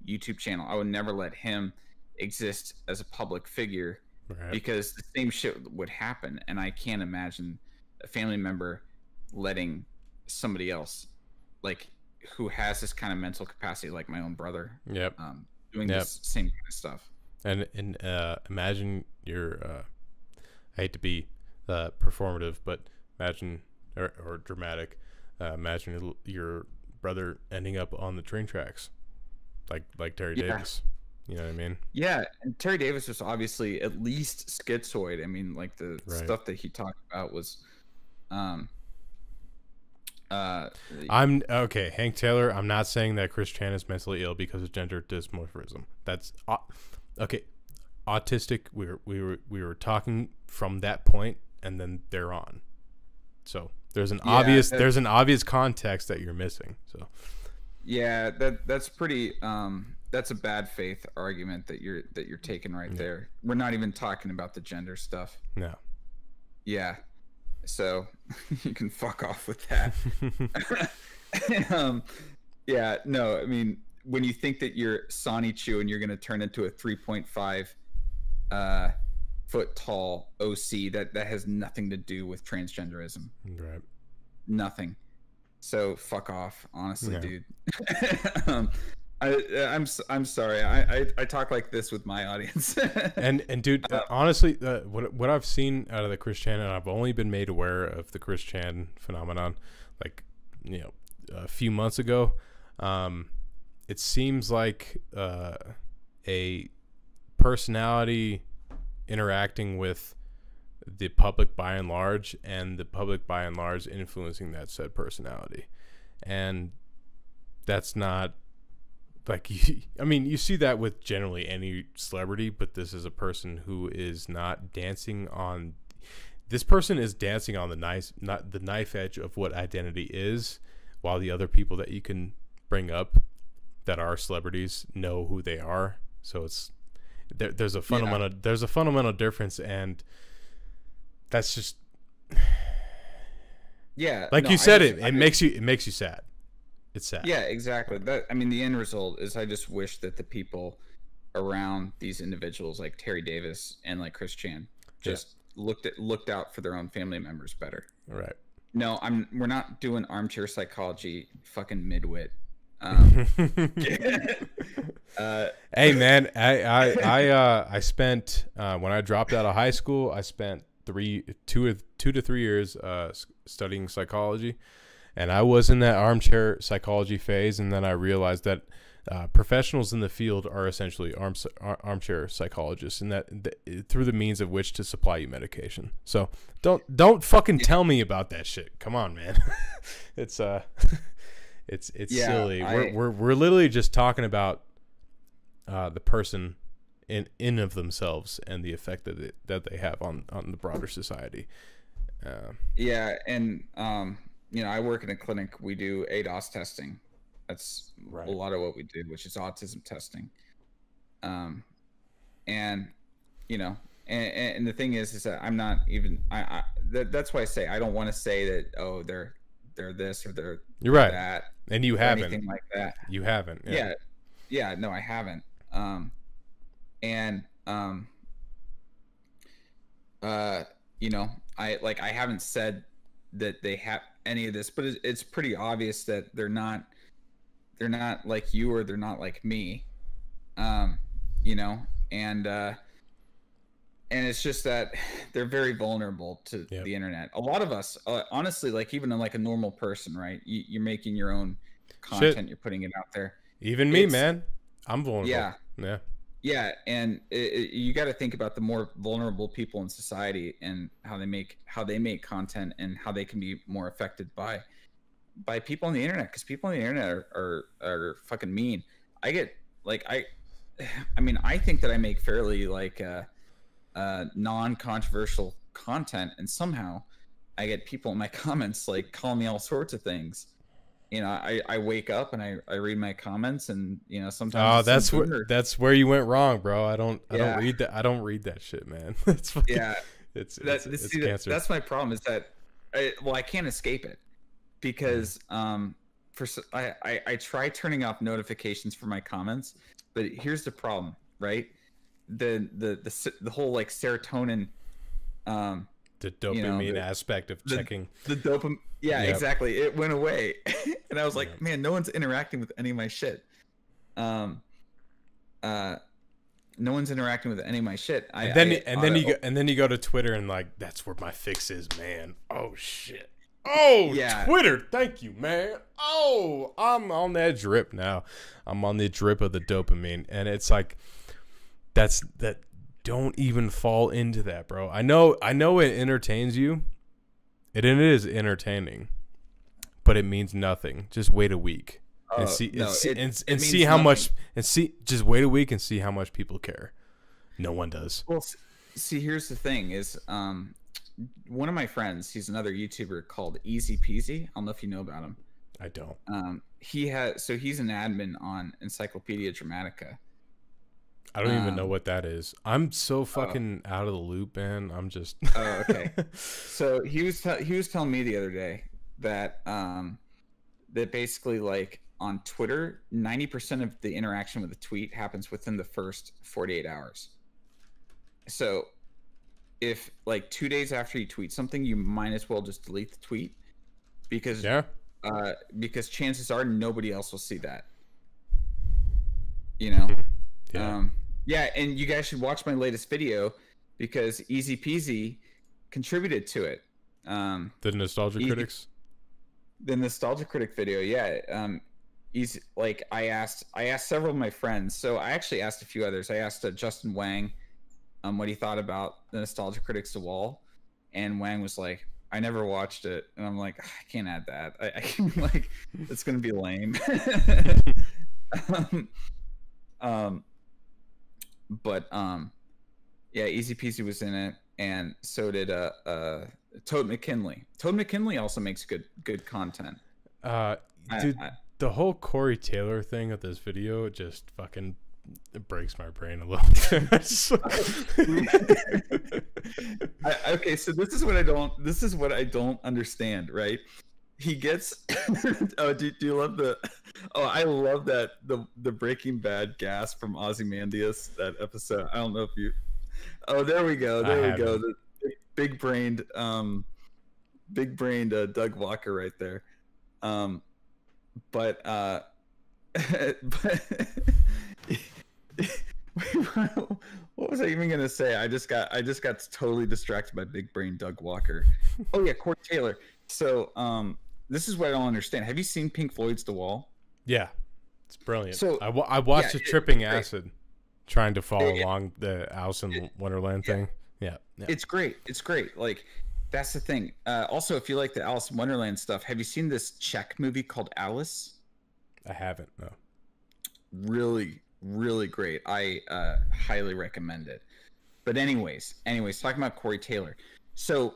YouTube channel. I would never let him exist as a public figure, right? Because the same shit would happen, and I can't imagine a family member letting somebody else, like, who has this kind of mental capacity, like my own brother, doing this same kind of stuff. And imagine I hate to be performative, but imagine or dramatic. Imagine your brother ending up on the train tracks, like Terry Davis. You know what I mean? Yeah, and Terry Davis was obviously at least schizoid. I mean, like the stuff that he talked about was. I'm okay, Hank Taylor. I'm not saying that Chris Chan is mentally ill because of gender dysmorphism. That's okay. Autistic. We were talking from that point, and then they're on. So there's an obvious context that you're missing. So yeah, that's pretty. That's a bad faith argument that you're taking right there. We're not even talking about the gender stuff. No. Yeah. So you can fuck off with that. Yeah, no, I mean, when you think that you're Sonny Chu and you're going to turn into a 3.5 foot tall OC, that has nothing to do with transgenderism. Right. Nothing. So fuck off, honestly, dude. I'm sorry. I talk like this with my audience. and dude, honestly, what I've seen out of the Chris Chan, and I've only been made aware of the Chris Chan phenomenon, like, a few months ago. It seems like a personality interacting with the public by and large, and the public by and large influencing that said personality, and that's not. Like, you see that with generally any celebrity, but this is a person who is not dancing on. This person is dancing on the knife edge of what identity is, while the other people that you can bring up that are celebrities know who they are. So there's a fundamental difference, and that's just like you said. It makes you sad. It's sad. Yeah, exactly. I mean, the end result is I just wish that the people around these individuals like Terry Davis and like Chris Chan just looked out for their own family members better. Right. No, we're not doing armchair psychology, fucking midwit. Hey man, I spent when I dropped out of high school, I spent 2 to 3 years studying psychology. And I was in that armchair psychology phase, and then I realized that Professionals in the field are essentially armchair psychologists, and that through the means of which to supply you medication. So don't fucking tell me about that shit. Come on, man. It's silly. We're literally just talking about the person in of themselves and the effect that they have on the broader society. Yeah, and I work in a clinic. We do ADOS testing. That's right. A lot of what we do, which is autism testing. And the thing is that I'm not even. That's why I say I don't want to say that. They're this or they're You're right. that, and you haven't anything like that. You haven't. Yeah. No, I haven't. I haven't said that they have any of this, but it's pretty obvious that they're not like you, or they're not like me. And it's just that they're very vulnerable to the internet. A lot of us, honestly, like even like a normal person, right? You're making your own content. Shit. You're putting it out there. Even me, man. I'm vulnerable. Yeah, and you got to think about the more vulnerable people in society and how they make content and how they can be more affected by people on the internet, because people on the internet are fucking mean. I think that I make fairly like non-controversial content, and somehow I get people in my comments like calling me all sorts of things. I wake up and I read my comments, and sometimes that's where you went wrong, bro. I don't read that. I don't read that shit, man. It's fucking, it's cancer. That's my problem, is that I can't escape it, because I try turning off notifications for my comments, but here's the problem, right? The whole like serotonin, the dopamine aspect of checking the dopamine. Yeah, yep. Exactly. It went away. And I was like, man, no one's interacting with any of my shit. No one's interacting with any of my shit. And then you go to Twitter and like, that's where my fix is, man. Oh shit. Oh yeah. Twitter, thank you, man. Oh, I'm on that drip now. I'm on the drip of the dopamine, and it's like that. Don't even fall into that, bro. I know it entertains you. It is entertaining, but it means nothing. Just wait a week and see how much. Just wait a week and see how much people care. No one does. Well, see, here's the thing: is one of my friends. He's another YouTuber called Easy Peasy. I don't know if you know about him. I don't. He's an admin on Encyclopedia Dramatica. I don't even know what that is. I'm so fucking out of the loop, man. I'm just. Oh, okay. So he was telling me the other day that that basically, like, on Twitter, 90% of the interaction with a tweet happens within the first 48 hours. So if like 2 days after you tweet something, you might as well just delete the tweet, because chances are nobody else will see that. Yeah, and you guys should watch my latest video, because Easy Peasy contributed to it. The Nostalgia Critics? The Nostalgia Critic video, yeah. I asked several of my friends. So I actually asked a few others. I asked Justin Wang what he thought about the Nostalgia Critics The Wall, and Wang was like, I never watched it. And I'm like, I can't add that. I like, it's gonna be lame. Yeah, Easy Peasy was in it, and so did Toad McKinley. Toad McKinley also makes good content. Dude, the whole Corey Taylor thing of this video just fucking breaks my brain a little bit. Okay, so this is what I don't understand, right? He gets oh, do you love I love that the Breaking Bad gas from Ozymandias, that episode. I don't know if you there we go the big brained Doug Walker right there. But what was I even gonna say? I just got totally distracted by big brain Doug Walker. Oh yeah, Corey Taylor. So this is what I don't understand. Have you seen Pink Floyd's The Wall? Yeah, It's brilliant. So I watched a tripping it's acid trying to follow along the Alice in Wonderland thing. Yeah. It's great. It's great. Like, that's the thing. Also, if you like the Alice in Wonderland stuff, have you seen this Czech movie called Alice? I haven't. No. Really, really great. I highly recommend it. But anyways, talking about Corey Taylor. So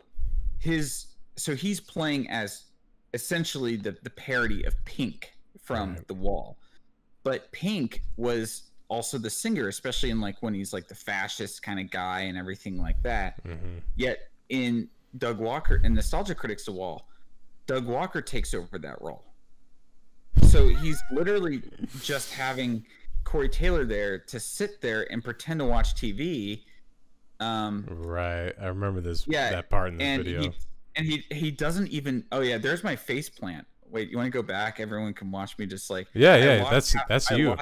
he's playing as essentially the parody of Pink from The Wall. But Pink was also the singer, especially in like when he's like the fascist kind of guy and everything like that. Yet in Doug Walker and Nostalgia Critics The Wall, Doug Walker takes over that role. So he's literally just having Corey Taylor there to sit there and pretend to watch TV. Right. I remember that part in this video. He doesn't even. Oh yeah, there's my face plant. Wait, you want to go back? Everyone can watch me just like. Yeah. That's you.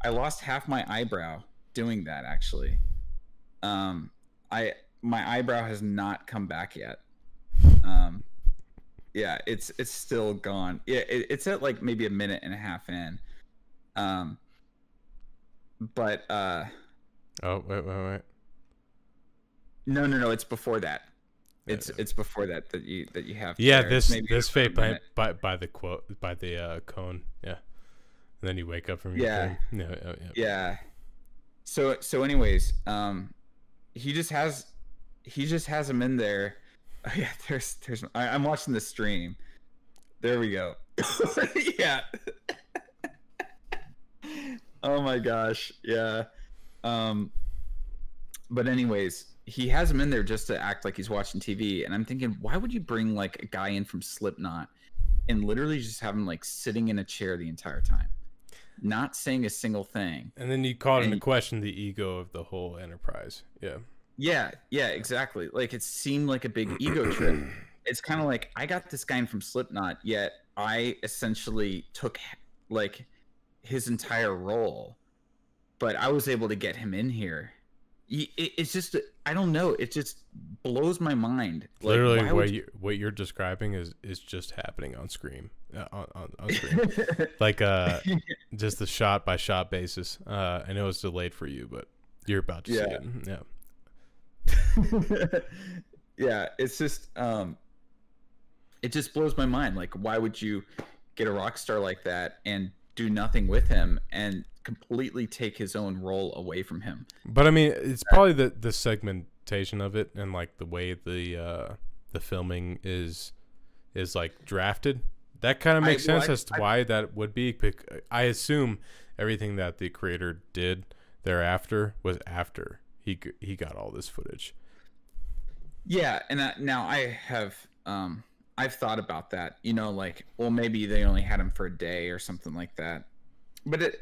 I lost half my eyebrow doing that actually. My eyebrow has not come back yet. Yeah, it's still gone. Yeah, it's at like maybe a minute and a half in. But oh wait. No, it's before that. It's before that you have. Yeah, there. this fate by the quote by the cone. Yeah, and then you wake up from your thing. Yeah. So anyways, he just has him in there. Oh, yeah, there's. I'm watching the stream. There we go. Yeah. Oh my gosh. Yeah. But anyways, he has him in there just to act like he's watching TV, and I'm thinking, why would you bring like a guy in from Slipknot and literally just have him like sitting in a chair the entire time, not saying a single thing? And then you called into question the ego of the whole enterprise. Yeah, exactly. Like, it seemed like a big ego trip. It's kind of like, I got this guy in from Slipknot, yet I essentially took like his entire role, but I was able to get him in here. It's just, I don't know, it just blows my mind. Like, literally what you're describing is just happening on screen, on screen. Like just the shot by shot basis. I know it's delayed for you, but you're about to see it. Yeah. Yeah, it's just it just blows my mind. Like, why would you get a rock star like that and do nothing with him and completely take his own role away from him? But I mean, it's probably the segmentation of it and like the way the filming is like drafted. That kind of makes sense as to why that would be. I assume everything that the creator did thereafter was after he got all this footage. Yeah, and now I have I've thought about that. You know, like, well, maybe they only had him for a day or something like that. But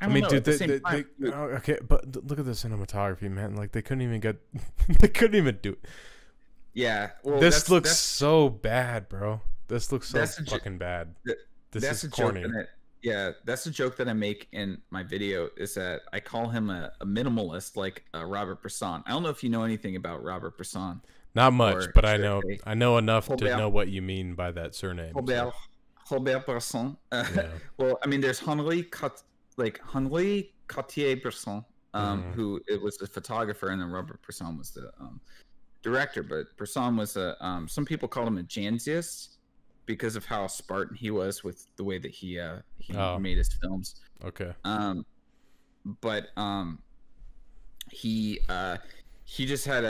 I mean, dude, okay, but look at the cinematography, man. Like, they couldn't even do it. Yeah, well, this looks so bad, bro. This looks so fucking bad. This is corny. That's a joke that I make in my video, is that I call him a minimalist, like Robert Bresson. I don't know if you know anything about Robert Bresson. Not much, but I know enough to know what you mean by that surname. Robert Bresson. Well, I mean, there's Henri Cartier-Bresson, who it was the photographer, and then Robert Bresson was the director. But Bresson was some people called him a Jansiist, because of how Spartan he was with the way that he made his films. Okay. But he just had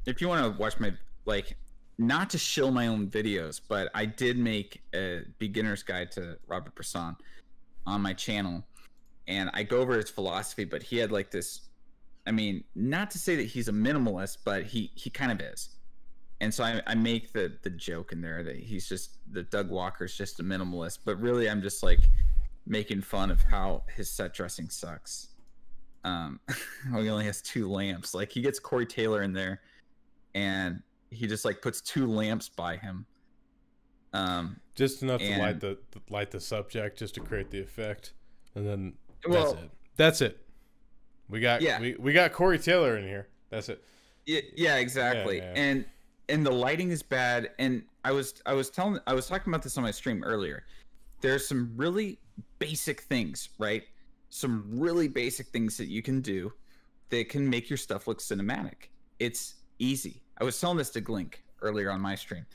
if you want to watch my, like, not to shill my own videos, but I did make a beginner's guide to Robert Bresson on my channel, and I go over his philosophy. But he had like this, I mean, not to say that he's a minimalist, but he kind of is. And so I make the joke in there that he's just, that Doug Walker's just a minimalist, but really I'm just like making fun of how his set dressing sucks. He only has 2 lamps. Like, he gets Corey Taylor in there, and he just like puts 2 lamps by him. Just enough to light the subject, just to create the effect, and then that's it. We got Corey Taylor in here. That's it. Yeah, exactly. Yeah. And the lighting is bad. And I was talking about this on my stream earlier. there's some really basic things, right? Some really basic things that you can do that can make your stuff look cinematic. It's easy. I was telling this to Glink earlier on my stream.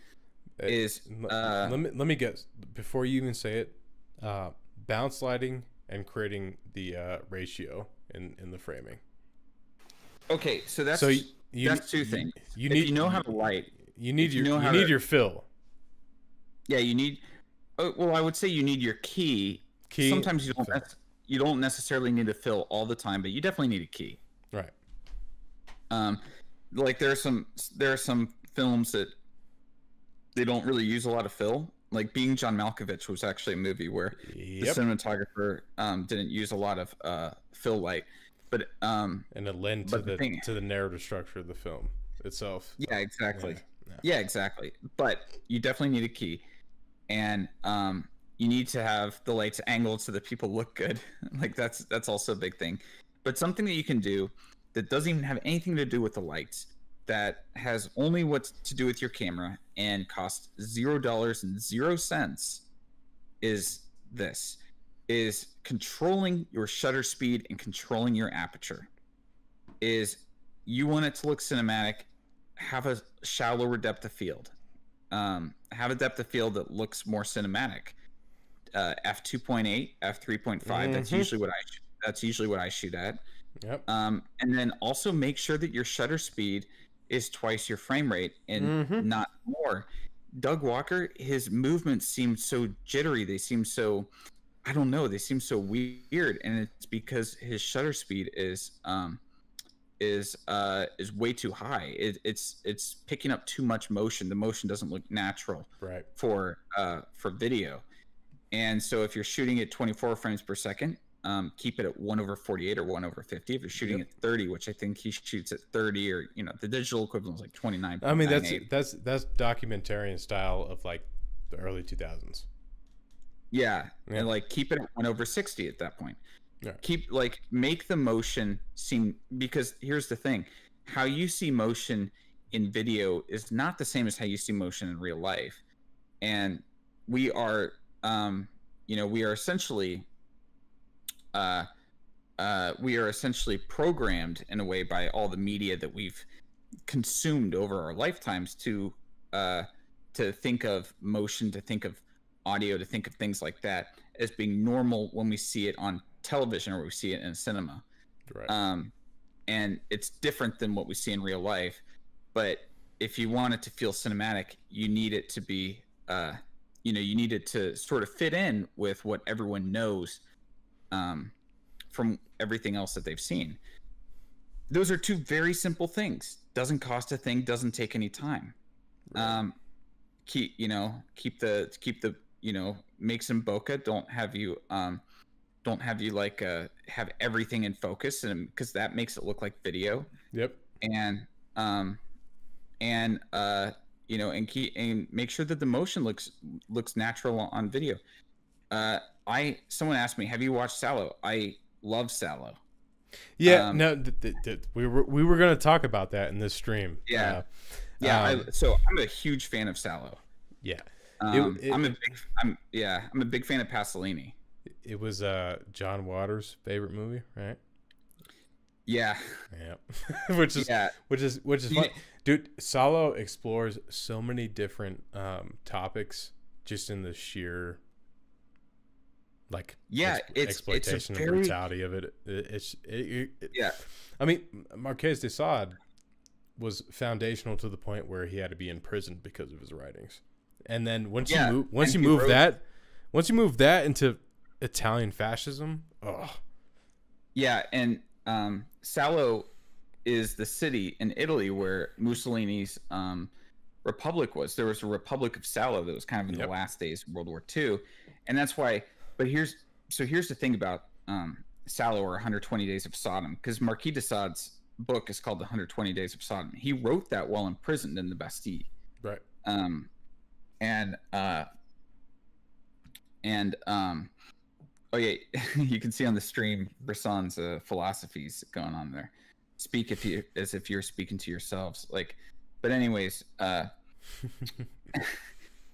Let me guess before you even say it. Bounce lighting and creating the ratio in the framing. Okay, so that's that's two things. You know how to light. You need your fill. Yeah, you need. Well, I would say you need your key. Sometimes you don't necessarily need a fill all the time, but you definitely need a key. Right. Like there are some films that they don't really use a lot of fill. Like Being John Malkovich was actually a movie where the cinematographer didn't use a lot of fill light, but and it lent to the narrative structure of the film itself. Yeah, exactly. Yeah, exactly. But you definitely need a key, and you need to have the lights angled so that people look good. Like that's also a big thing. But something that you can do that doesn't even have anything to do with the lights, that has only what to do with your camera and costs $0.00 is controlling your shutter speed and controlling your aperture. You want it to look cinematic, have a shallower depth of field. Have a depth of field that looks more cinematic. F2.8, F3.5. Mm-hmm. That's usually what I shoot at. Yep. And then also make sure that your shutter speed is twice your frame rate and not more. Doug Walker, his movements seem so jittery. They seem so, I don't know. They seem so weird, and it's because his shutter speed is way too high. It's picking up too much motion. The motion doesn't look natural for video. And so if you're shooting at 24 frames per second, keep it at 1/48 or 1/50. If you're shooting at 30, which I think he shoots at 30, or the digital equivalent is like 29. I mean, that's documentarian style of like the early 2000s. Yeah. And like keep it at 1/60 at that point. Yeah. Make the motion seem, because here's the thing, how you see motion in video is not the same as how you see motion in real life. And we are essentially programmed in a way by all the media that we've consumed over our lifetimes to think of motion, to think of audio, to think of things like that as being normal when we see it on television or we see it in a cinema. Right. And it's different than what we see in real life. But if you want it to feel cinematic, you need it to be, you need it to sort of fit in with what everyone knows from everything else that they've seen. Those are two very simple things. Doesn't cost a thing, doesn't take any time. Right. Make some bokeh. Don't have you have everything in focus, and because that makes it look like video. Yep. And make sure that the motion looks natural on video. Someone asked me, have you watched Salo? I love Salo. Yeah, we were going to talk about that in this stream. Yeah. So I'm a huge fan of Salo. Yeah. I'm a big fan of Pasolini. It was John Waters' favorite movie, right? Yeah. Yeah. which is fun. Dude, Salo explores so many different topics just in the sheer exploitation and brutality of it. Yeah. I mean, Marquez de Sade was foundational to the point where he had to be in prison because of his writings. And then once you move that into Italian fascism, yeah, and Salo is the city in Italy where Mussolini's republic was. There was a Republic of Salo that was kind of in the last days of World War II, and that's why. But here's the thing about Salo, or 120 Days of Sodom, because Marquis de Sade's book is called The 120 Days of Sodom. He wrote that while imprisoned in the Bastille. Right. Oh yeah, you can see on the stream Brisson's philosophies going on there. Speak as if you're speaking to yourselves. But anyways,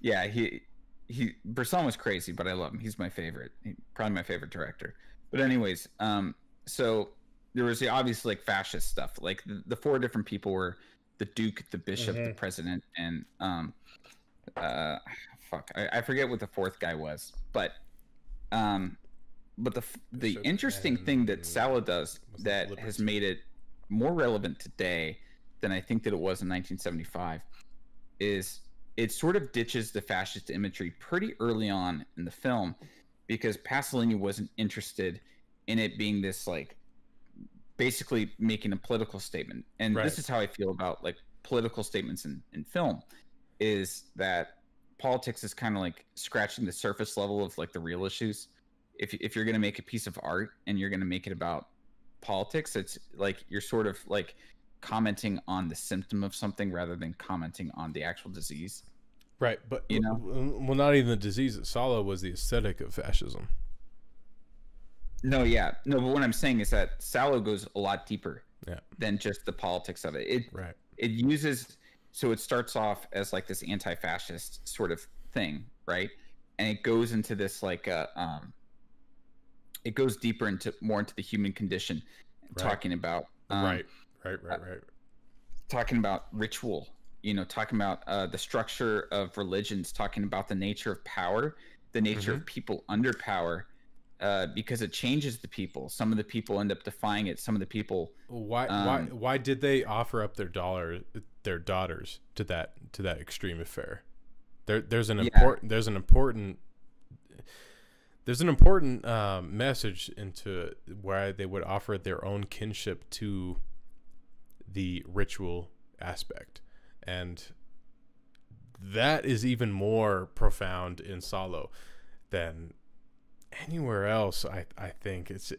yeah, Bresson was crazy, but I love him. He's my favorite. Probably my favorite director. But anyways, so there was the obvious like fascist stuff. Like the four different people were the Duke, the Bishop, the President, and I forget what the fourth guy was. But the interesting thing that Salo does that has made it more relevant today than I think that it was in 1975 is it sort of ditches the fascist imagery pretty early on in the film, because Pasolini wasn't interested in it being this like basically making a political statement. And this is how I feel about like political statements in film, is that politics is kind of like scratching the surface level of like the real issues. If you're going to make a piece of art and you're going to make it about politics, it's like you're sort of like commenting on the symptom of something rather than commenting on the actual disease. Right, but you know, well, not even the disease. Salo was the aesthetic of fascism. No, but what I'm saying is that Salo goes a lot deeper than just the politics of it. It uses, so it starts off as like this anti-fascist sort of thing, right? And it goes into this like it goes deeper into the human condition, talking about talking about ritual, you know, talking about the structure of religions, talking about the nature of power, the nature of people under power, because it changes the people. Some of the people end up defying it. Some of the people. Why did they offer up their daughters to that extreme affair? There's an important message into why they would offer their own kinship to the ritual aspect, and that is even more profound in Salo than anywhere else. I think it's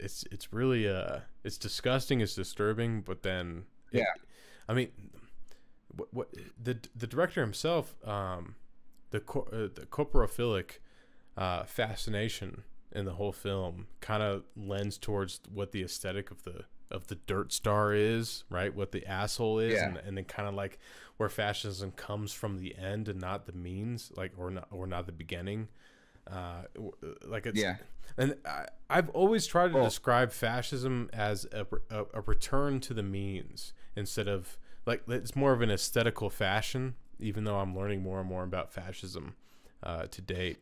really it's disgusting, it's disturbing, but then I mean, what the director himself, the coprophilic fascination in the whole film kind of lends towards what the aesthetic of the dirt star is, right? What the asshole is, and then kind of like where fascism comes from the end and not the means, like or not the beginning. Like it's and I've always tried to describe fascism as a return to the means instead of like it's more of an aesthetical fashion, even though I'm learning more and more about fascism to date.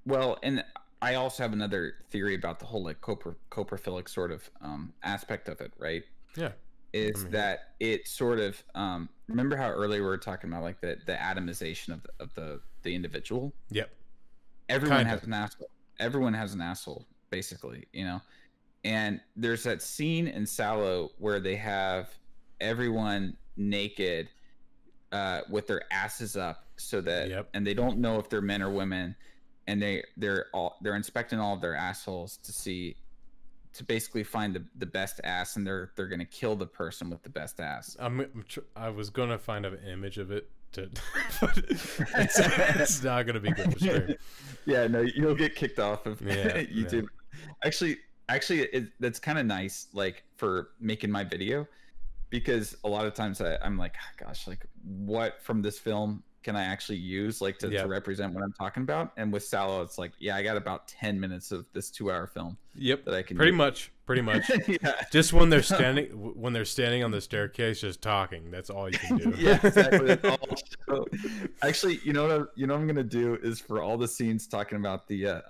Well, and I also have another theory about the whole like coprophilic sort of aspect of it, right? Yeah. That it sort of remember how earlier we were talking about like the atomization of the individual? Yep. Everyone has an asshole. Everyone has an asshole, basically, you know. And there's that scene in Salo where they have everyone naked with their asses up, so that and they don't know if they're men or women, and they're inspecting all of their assholes to basically find the best ass, and they're gonna kill the person with the best ass. I was gonna find an image of it but it's not gonna be good for sure. Yeah, no, you'll get kicked off of YouTube. Yeah. Actually, that's kind of nice, like for making my video, because a lot of times I'm like, oh, gosh, like what from this film can I actually use like to represent what I'm talking about? And with Salo, it's like, I got about 10 minutes of this 2-hour film. Yep. That I can pretty much. Just when they're standing on the staircase, just talking. That's all you can do. Yeah, exactly. That's all. So, actually, you know what I'm gonna do is for all the scenes talking about the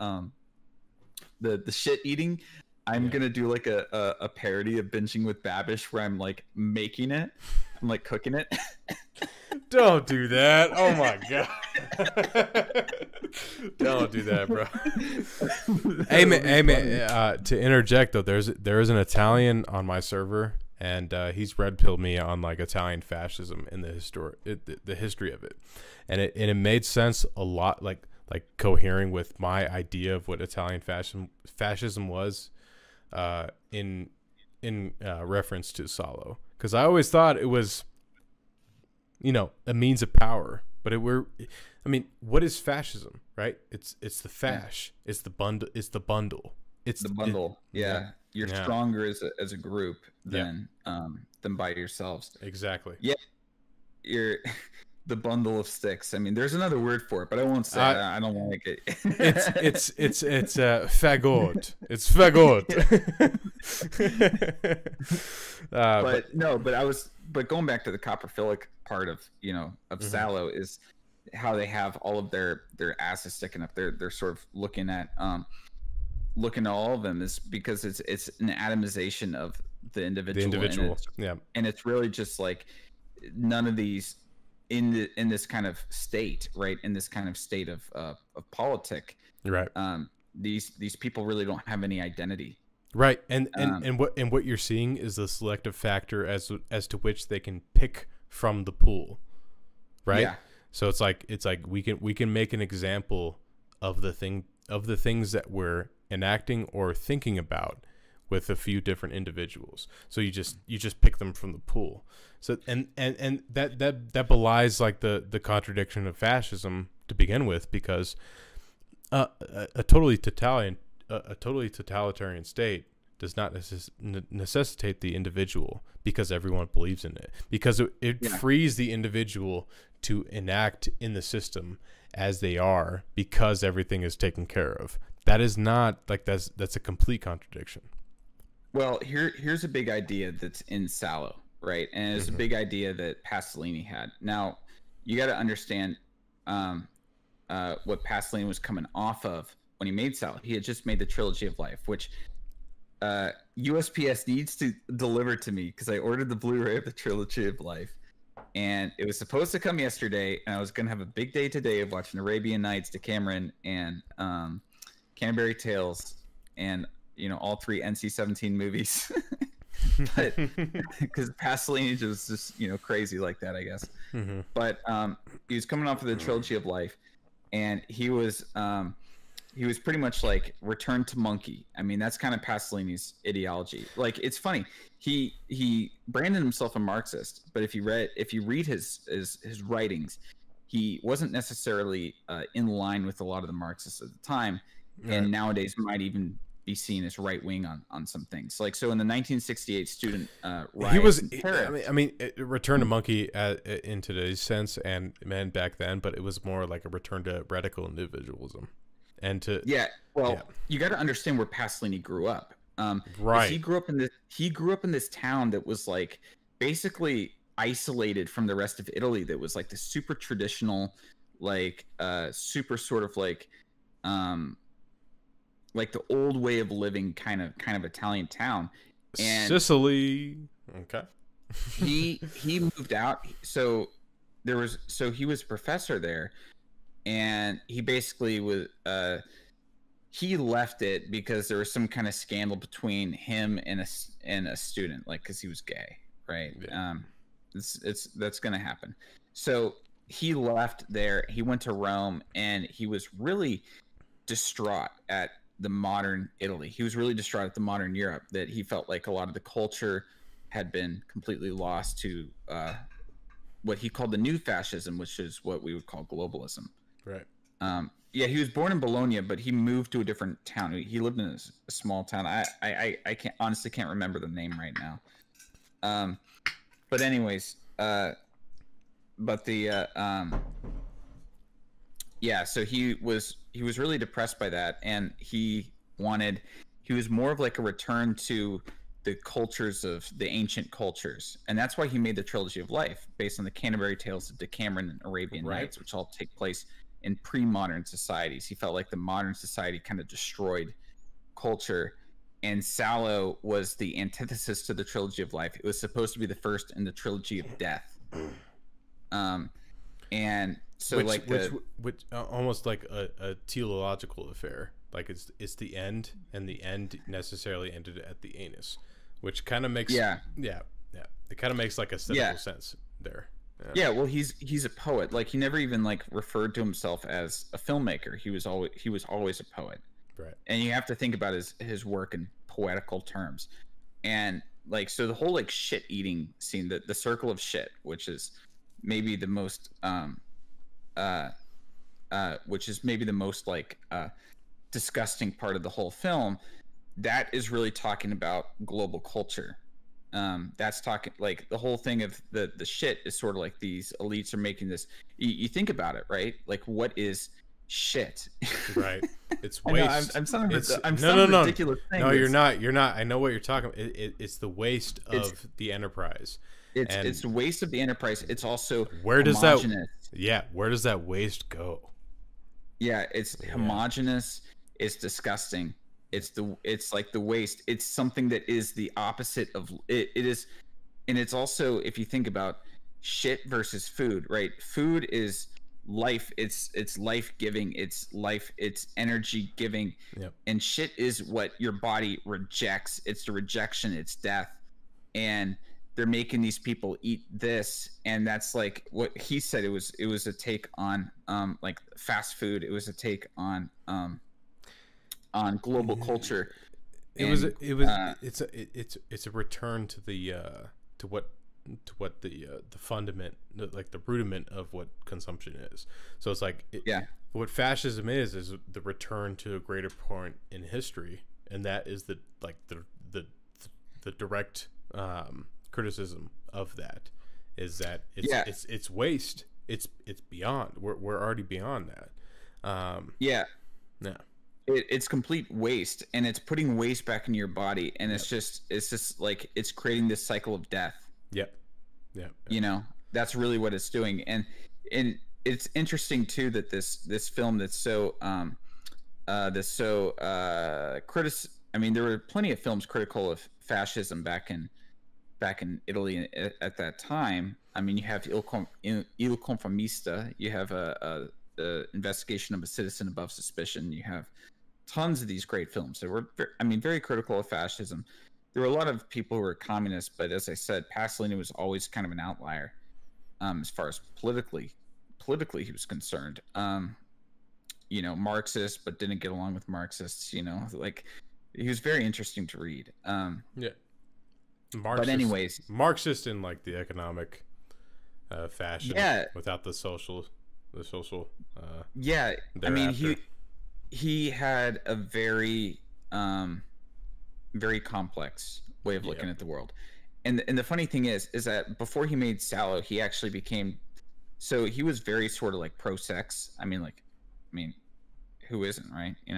shit eating, I'm gonna do like a parody of Binging with Babish where I'm like making it, I'm like cooking it. Don't do that. Oh my god. Don't do that, bro. Hey man, to interject though, there is an Italian on my server, and he's red pilled me on like Italian fascism in the history of it, and it made sense a lot, like cohering with my idea of what Italian fascism was, in reference to Salo, because I always thought it was, you know, a means of power, but what is fascism, right? It's the fash, it's the bundle, it's the bundle. You're stronger as a group than by yourselves. Exactly. Yeah, the bundle of sticks. I mean, there's another word for it, but I won't say that. I don't like it. it's fagot. It's fagot. But going back to the coprophilic part of Salo is how they have all of their asses sticking up. They're sort of looking at all of them, is because it's an atomization of the individual. And it's really just like none of these in this kind of state, right? In this kind of state of politic, right? These people really don't have any identity, right? And what you're seeing is the selective factor as to which they can pick from the pool, right? Yeah. So it's like we can make an example of the things that we're enacting or thinking about with a few different individuals. So you just pick them from the pool. So and that belies like the contradiction of fascism to begin with, because a totally totalitarian state does not necessitate the individual, because everyone believes in it, because it frees the individual to enact in the system as they are, because everything is taken care of. That is not like that's a complete contradiction. Well, here's a big idea that's in Salo, right? And it's a big idea that Pasolini had. Now, you got to understand what Pasolini was coming off of when he made Salo. He had just made the Trilogy of Life, which USPS needs to deliver to me, because I ordered the Blu-ray of the Trilogy of Life, and it was supposed to come yesterday, and I was going to have a big day today of watching Arabian Nights, Decameron, and Canterbury Tales, and all 3 NC-17 movies. But because Pasolini was just crazy like that, I guess. But he was coming off of the Trilogy of Life, and he was pretty much like Return to Monkey. I mean, that's kind of Pasolini's ideology. Like, it's funny, he branded himself a Marxist, but if you read his writings, he wasn't necessarily in line with a lot of the Marxists at the time, and nowadays might even be seen as right wing on some things. Like, so in the 1968 student riot, he was. I mean, Return to Monkey in today's sense, and back then, but it was more like a return to radical individualism, and to you got to understand where Pasolini grew up. Right, he grew up in this town that was like basically isolated from the rest of Italy. That was like the super traditional, like super sort of like the old way of living kind of Italian town. And Sicily. Okay. he moved out. So he was a professor there, and he basically was he left it because there was some kind of scandal between him and a student, like, because he was gay, right? Yeah. That's gonna happen. So he left there. He went to Rome, and he was really distraught at the modern Italy. He was really distraught at the modern Europe, that he felt like a lot of the culture had been completely lost to what he called the new fascism, which is what we would call globalism. Right. He was born in Bologna, but he moved to a different town. He lived in a small town. I can't remember the name right now. But anyways, so he was really depressed by that, and he was more of like a return to the cultures of the ancient cultures, and that's why he made the Trilogy of Life, based on the Canterbury Tales of Decameron and Arabian Nights, which all take place in pre-modern societies. He felt like the modern society kind of destroyed culture, and Salo was the antithesis to the Trilogy of Life. It was supposed to be the first in the Trilogy of Death. And so which almost like a teleological affair, like it's the end, and the end necessarily ended at the anus, which kind of makes it kind of makes like aesthetical sense there. Well, he's a poet. Like, he never even like referred to himself as a filmmaker. He was always a poet, right? And you have to think about his work in poetical terms. And like, so the whole like shit eating scene, the circle of shit, which is maybe the most disgusting part of the whole film, that is really talking about global culture. That's talking like the whole thing of the shit is sort of like these elites are making this. You think about it, right? Like, what is shit? Right. It's I know, waste. I'm sounding It's I'm no, sounding no, no, ridiculous thing. no. You're not. You're not. I know what you're talking about. It's the waste It's of the enterprise. it's the waste of the enterprise. It's also Where does homogenous. that? Yeah. Where does that waste go? Yeah, it's homogenous. It's disgusting. It's like the waste. It's something that is the opposite of it. It is, and it's also, if you think about shit versus food, right? Food is life. It's life giving. It's life. It's energy giving. Yep. And shit is what your body rejects. It's the rejection. It's death. And they're making these people eat this, and that's like what he said. It was a take on like fast food. It was a take on global culture. It's a return to the what the fundament, like the rudiment of what consumption is. So it's like what fascism is the return to a greater point in history, and that is the direct criticism of that is that it's waste. It's beyond. We're already beyond that. It's complete waste, and it's putting waste back in your body, and it's just like it's creating this cycle of death. Yep. You know, that's really what it's doing. And it's interesting too that this film that's so I mean, there were plenty of films critical of fascism back in Italy at that time. I mean, you have Il Conformista, you have a Investigation of a Citizen Above Suspicion, you have tons of these great films that were, very critical of fascism. There were a lot of people who were communists, but as I said, Pasolini was always kind of an outlier as far as politically he was concerned. Marxist, but didn't get along with Marxists. Like, he was very interesting to read. Marxist, but anyways, Marxist in like the economic fashion, without the social. I mean, he had a very very complex way of looking at the world. And the funny thing is that before he made Salo, he actually became, so he was very sort of like pro-sex. I mean, who isn't, right? He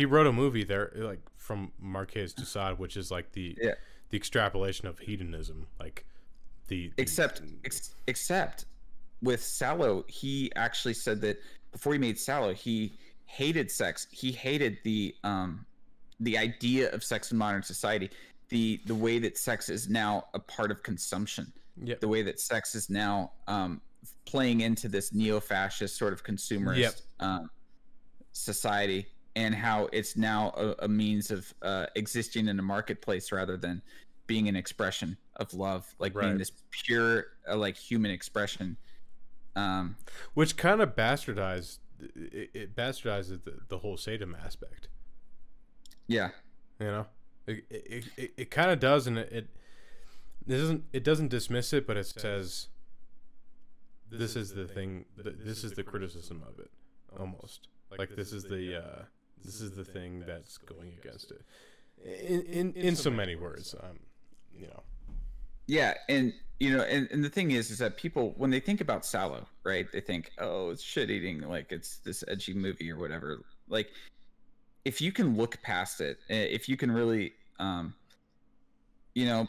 wrote a movie there, like from Marquez de Sade, which is like the extrapolation of hedonism, like except with Salo, he actually said that before he made Salo, he hated sex. He hated the idea of sex in modern society, the way that sex is now a part of consumption, the way that sex is now playing into this neo-fascist sort of consumerist society, and how it's now a means of existing in a marketplace rather than being an expression of love, like being this pure like human expression, which kind of bastardizes the whole sadism aspect. It kind of does, and it doesn't dismiss it, but it says this is the thing, this is the criticism of it, almost like this is the thing that's going against it in so many words. And the thing is that people, when they think about Salo, right, they think, oh, it's shit eating, like it's this edgy movie or whatever. Like, if you can look past it, if you can really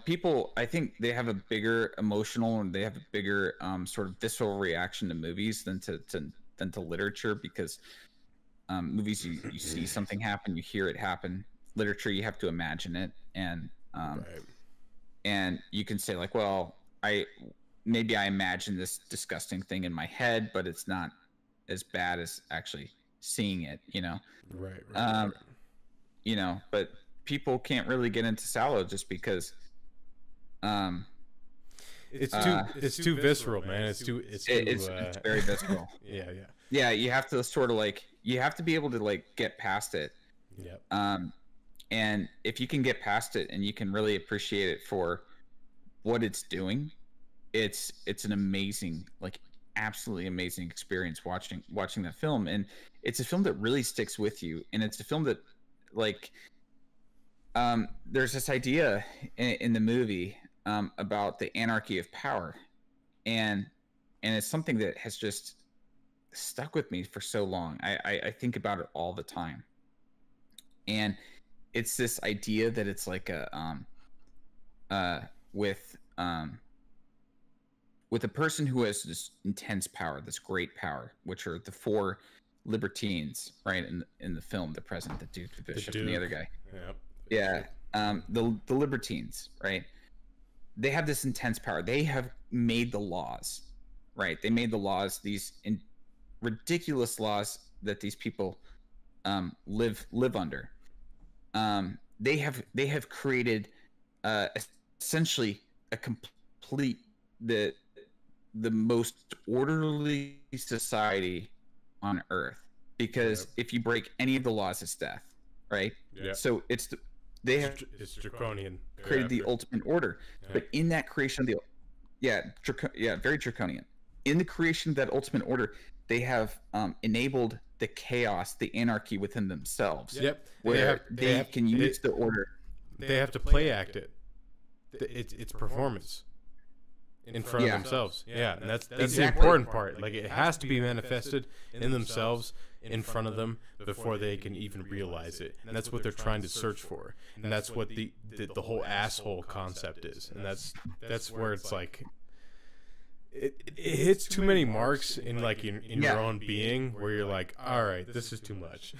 people, I think they have a bigger emotional, and they have a bigger sort of visceral reaction to movies than to literature, because movies, you see something happen, you hear it happen. Literature, you have to imagine it, and and you can say like, well, I imagine this disgusting thing in my head, but it's not as bad as actually seeing it, but people can't really get into Salo just because it's too visceral, man. It's very visceral. You have to sort of like, you have to be able to like get past it. And if you can get past it and you can really appreciate it for what it's doing, it's an amazing, like absolutely amazing experience watching that film. And it's a film that really sticks with you, and it's a film that, like, there's this idea in the movie about the anarchy of power, and it's something that has just stuck with me for so long. I think about it all the time, and it's this idea that it's like a with a person who has this intense power, this great power, which are the four libertines, right, in the film, the president, the Duke, the Bishop, and the other guy. Yeah. The libertines, right? They have this intense power. They have made the laws, right? They made the laws, these ridiculous laws that these people live under. They have created essentially a complete the most orderly society on Earth, because if you break any of the laws, it's death, right? Yeah. So it's draconian. Created the ultimate order, but in that creation of very draconian. In the creation of that ultimate order, they have enabled the chaos, the anarchy within themselves. Yep. Where they can use the order. They have to play act it. It's performance in front of themselves. Yeah, and that's the important part. Like, it has to be manifested in themselves, in front of them, before they can even realize it. And that's what they're trying to search for. And that's what the whole asshole concept is. And that's where it's like it hits too many marks in your own being, where you're like, all right, this is too much.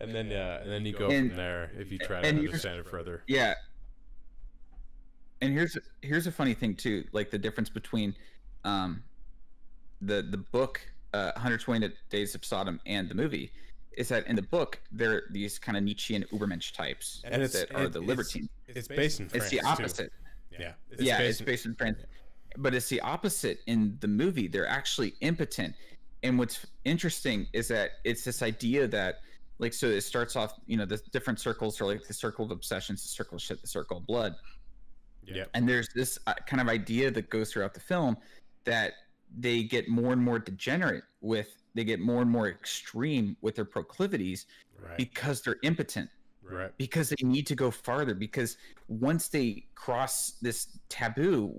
and then you go from there if you try to understand it further. Yeah. And here's a funny thing too, like the difference between the book 120 Days of Sodom and the movie is that in the book they're these kind of Nietzschean Ubermensch types that are the libertines. It's based in France. It's the opposite. Too. Yeah. It's based in France. But it's the opposite in the movie. They're actually impotent. And what's interesting is that it's this idea that, like, so it starts off, the different circles are like the circle of obsessions, the circle of shit, the circle of blood. Yeah. And there's this kind of idea that goes throughout the film that they get more and more degenerate they get more and more extreme with their proclivities, because they're impotent. Right. Because they need to go farther, because once they cross this taboo,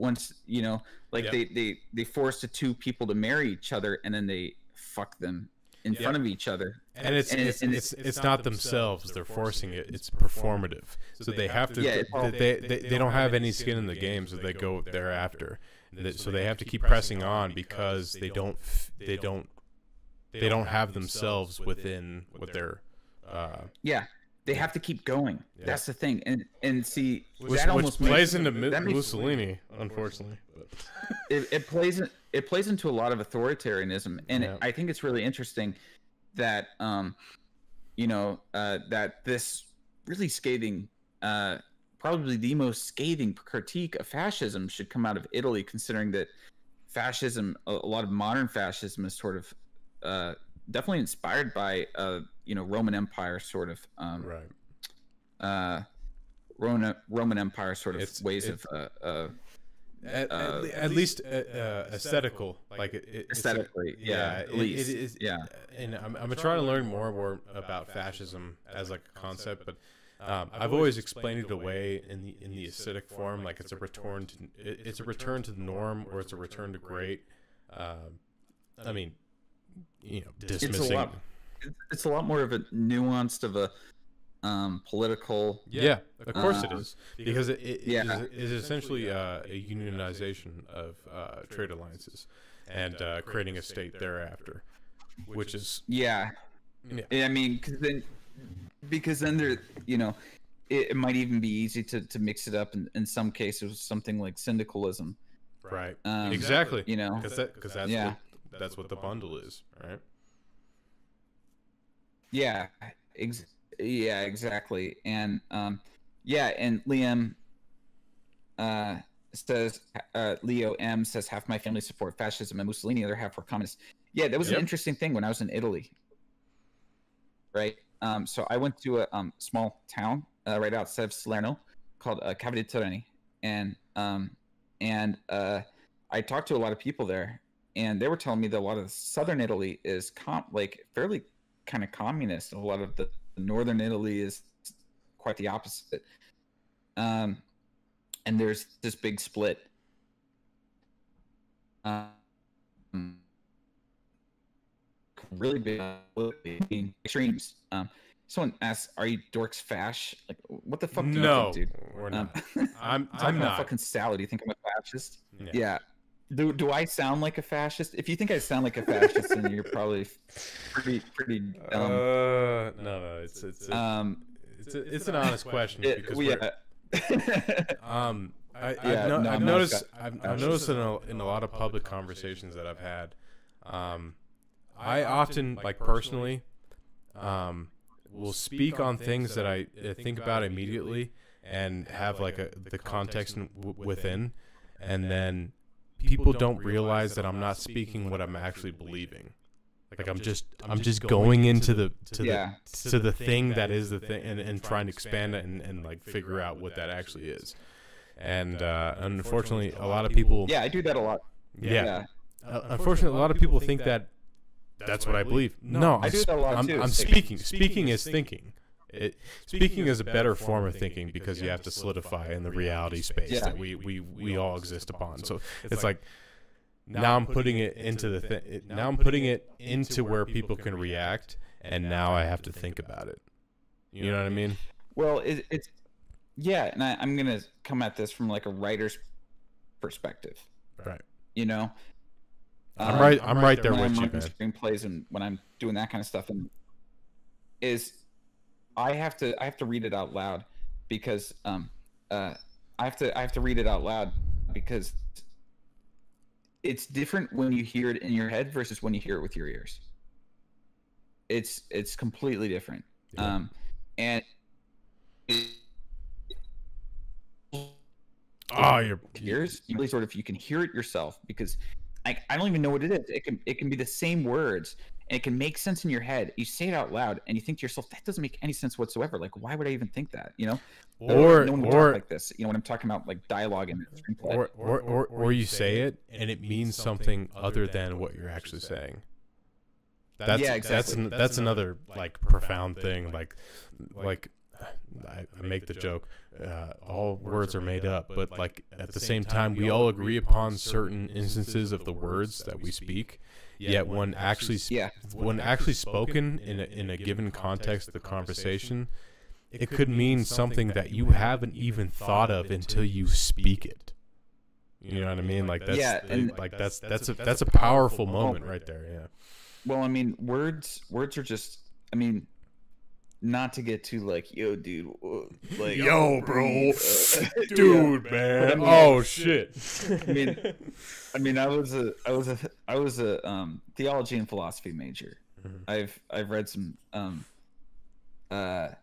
they force the two people to marry each other, and then they fuck them in front of each other. And it's not themselves they're forcing it, it's performative. So they have to they don't have any skin in the game, so they go thereafter. So they have to keep pressing on, because they don't have themselves within what they're they have to keep going. Yeah. That's the thing, and see, which plays into Mussolini, unfortunately. But. it plays into a lot of authoritarianism, and I think it's really interesting that that this really scathing, probably the most scathing critique of fascism should come out of Italy, considering that fascism, a lot of modern fascism, is sort of definitely inspired by Roman Empire sort of Roman Empire sort of ways of at least aesthetical, like aesthetically, at least. And I'm trying to learn more about fascism as like a concept, but I've always explained it away in the aesthetic form, like it's a return to the norm, or it's a return to great. I mean, dismissing. It's a lot more of a nuanced of a political. Yeah, of course it is, because it is essentially a unionization of trade alliances and creating a state thereafter, which is I mean, because then there, it might even be easy to mix it up in some cases with something like syndicalism. Right. Exactly. Because that's what the bundle is, right? Yeah, exactly. And and Liam says, Leo M says, half my family support fascism and Mussolini, the other half were communists. Yeah, that was an interesting thing when I was in Italy. Right. So I went to a small town right outside of Salerno called Cavoli Terreni, and I talked to a lot of people there, and they were telling me that a lot of southern Italy is fairly kind of communist, and a lot of the northern Italy is quite the opposite. And there's this big split. Really big extremes. Someone asks, "Are you dorks fash?" Like, what the fuck do you think, dude? We're not. I'm not. not. Fucking Salo. Do you think I'm a fascist? Yeah. Yeah. Do I sound like a fascist? If you think I sound like a fascist, then you're probably pretty dumb. No, it's an honest question because I've noticed in a lot of public conversations that I've had, I often, like, personally, will speak on things that I think about immediately and have like the context within, and then people don't realize that I'm not speaking what I'm actually believing. Like I'm just going into the thing that is the thing and trying to expand it and like figure out what that actually is. And unfortunately, a lot of people. Yeah, I do that a lot. Yeah. Unfortunately, a lot of people think that that's what I believe. No, I do that a lot too. I'm speaking. Speaking is thinking. Speaking is a better form of thinking because you have to solidify in the reality space that we all exist upon. So it's like now I'm putting it into the thing. Now I'm putting it into where people can react, and now I have to think about it. You know what I mean? Well, it's and I'm gonna come at this from like a writer's perspective, right? You know, I'm right there with you, man. Screenplays and when I'm doing that kind of stuff, and I have to read it out loud because I have to read it out loud because it's different when you hear it in your head versus when you hear it with your ears. It's completely different. Yeah. And your ears, you really sort of, you can hear it yourself because I don't even know what it is. It can be the same words and it can make sense in your head. You say it out loud and you think to yourself, that doesn't make any sense whatsoever. Like, why would I even think that? You know, or no one would talk like this. You know, when I'm talking about like dialogue and screenplay, or you say it and it means something other than what you're actually saying. That's another like profound thing. Like I make the joke, all words are made up, but like at the same time, we all agree upon certain instances of the words that we speak. Yet when actually spoken in a given context of the conversation, it could mean something that you haven't even thought of until you speak it. You know what I mean? Like that's a powerful moment right there. Yeah. Well, I mean, words are just. I mean, not to get too like, yo, dude, like, yo, bro, dude, man, oh shit. I mean, I was a theology and philosophy major. Mm-hmm. I've read some I've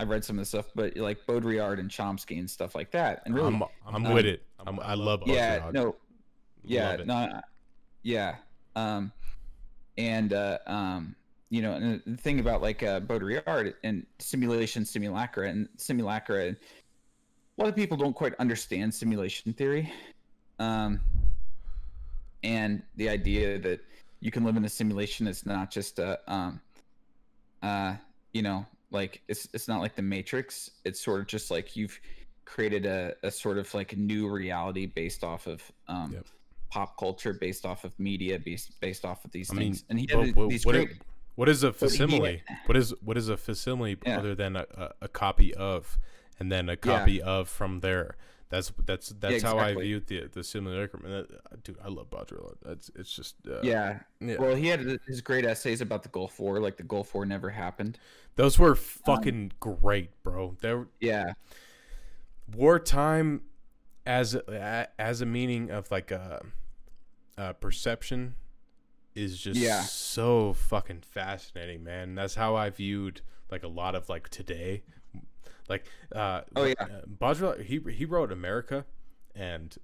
read some of the stuff, but like Baudrillard and Chomsky and stuff like that. And really, I'm with it. I love Baudrillard. You know, and the thing about like Baudrillard and simulacra, a lot of people don't quite understand simulation theory, and the idea that you can live in a simulation is not just like it's not like the Matrix. It's sort of just like you've created a sort of like a new reality based off of pop culture, based off of media, based off of these things. And he had these great. What is a facsimile? What is a facsimile other than a copy of, and then a copy of from there? That's how I viewed the simulacrum. Dude, I love Baudrillard. It's just Well, he had his great essays about the Gulf War, like the Gulf War never happened. Those were fucking great, bro. They were wartime as a meaning of like perception. Is just so fucking fascinating, man. That's how I viewed like a lot of like today, like Baudrillard. He wrote America, and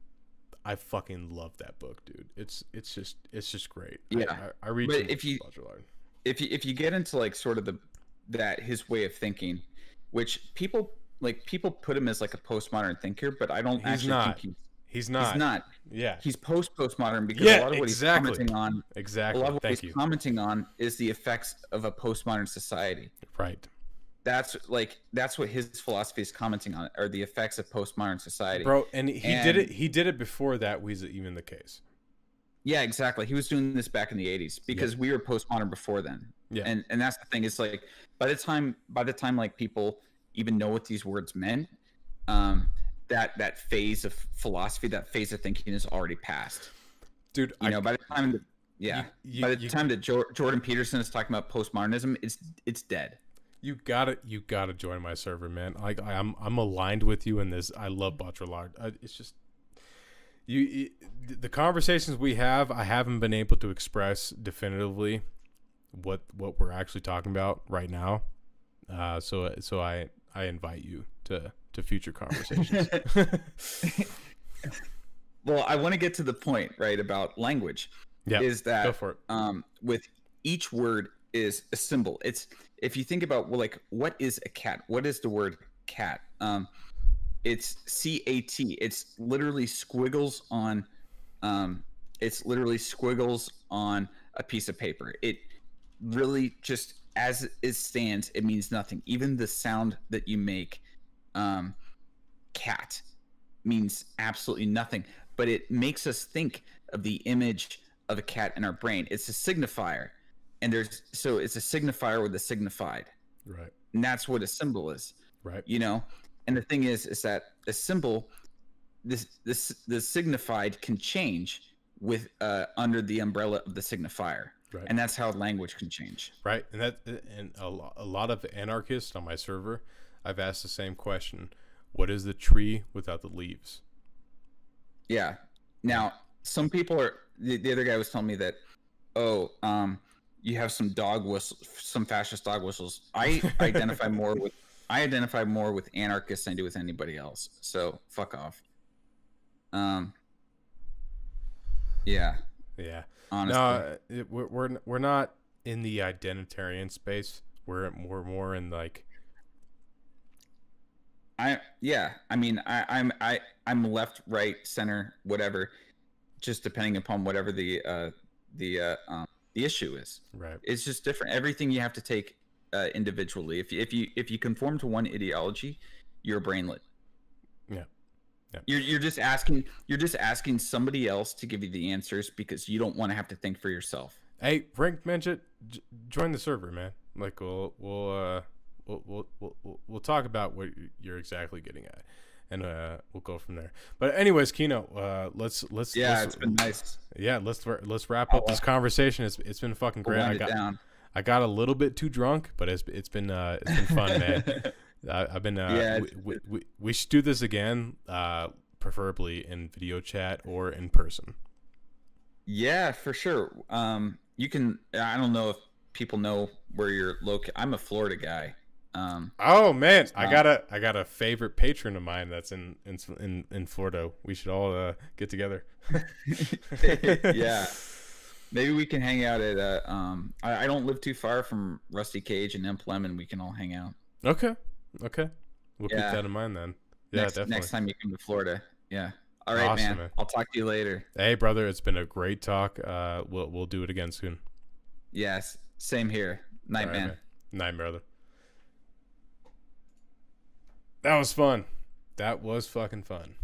I fucking love that book, dude. It's just great. Yeah, I read. But if you get into like sort of his way of thinking, which people put him as like a postmodern thinker, but I don't think He's not. Yeah. He's postmodern because a lot of what he's commenting on. Exactly. A lot of what he's commenting on is the effects of a postmodern society. Right. that's what his philosophy is commenting on, are the effects of postmodern society, bro. And he did it before that was even the case. Yeah, exactly. He was doing this back in the 80s because we were postmodern before then. Yeah. And that's the thing. It's like by the time like people even know what these words meant, that phase of philosophy, that phase of thinking is already passed. Dude, by the time by the time that Jordan Peterson is talking about postmodernism, it's dead. You gotta join my server, man. Like I'm aligned with you in this. I love Baudrillard. It's just the conversations we have, I haven't been able to express definitively what we're actually talking about right now. So I invite you to future conversations. Well, I want to get to the point, right, about language. Yeah, is that go for it. With each word is a symbol. It's, if you think about, well, like, what is a cat? What is the word cat? It's CAT. It's literally squiggles on a piece of paper. It really just, as it stands, it means nothing. Even the sound that you make, cat, means absolutely nothing. But it makes us think of the image of a cat in our brain. It's a signifier. And it's a signifier with a signified. Right. And that's what a symbol is. Right. You know? And the thing is that a symbol, the signified can change with under the umbrella of the signifier. Right. And that's how language can change. Right. And a lot of anarchists on my server, I've asked the same question. What is the tree without the leaves? Yeah. Now, some people are, the other guy was telling me that, you have some fascist dog whistles. I identify more with anarchists than I do with anybody else. So fuck off. Yeah. Yeah. Honestly. No, we're not in the identitarian space. We're more in like. I'm left, right, center, whatever, just depending upon whatever the issue is. Right. It's just different. Everything you have to take individually. If you conform to one ideology, you're brainlet. Yeah. Yeah. You're just asking somebody else to give you the answers because you don't want to have to think for yourself. Hey, Frank mentioned join the server, man. Like we'll talk about what you're exactly getting at, and we'll go from there. But anyways, Kino, let's it's been nice. Yeah, let's wrap up this conversation. It's been fucking great. I got a little bit too drunk, but it's been fun, man. I've been we should do this again, preferably in video chat or in person. Yeah, for sure. You can. I don't know if people know where you're located. I'm a Florida guy. Oh man, I got a favorite patron of mine that's in Florida. We should all get together. Yeah, maybe we can hang out at I don't live too far from Rusty Cage and Imp Lemon. We can all hang out. Okay, we'll keep that in mind then. Yeah, definitely. Next time you come to Florida. Yeah. All right, awesome, man. I'll talk to you later. Hey, brother, it's been a great talk. We'll do it again soon. Yes, same here. Night, right, man. Night, brother. That was fun. That was fucking fun.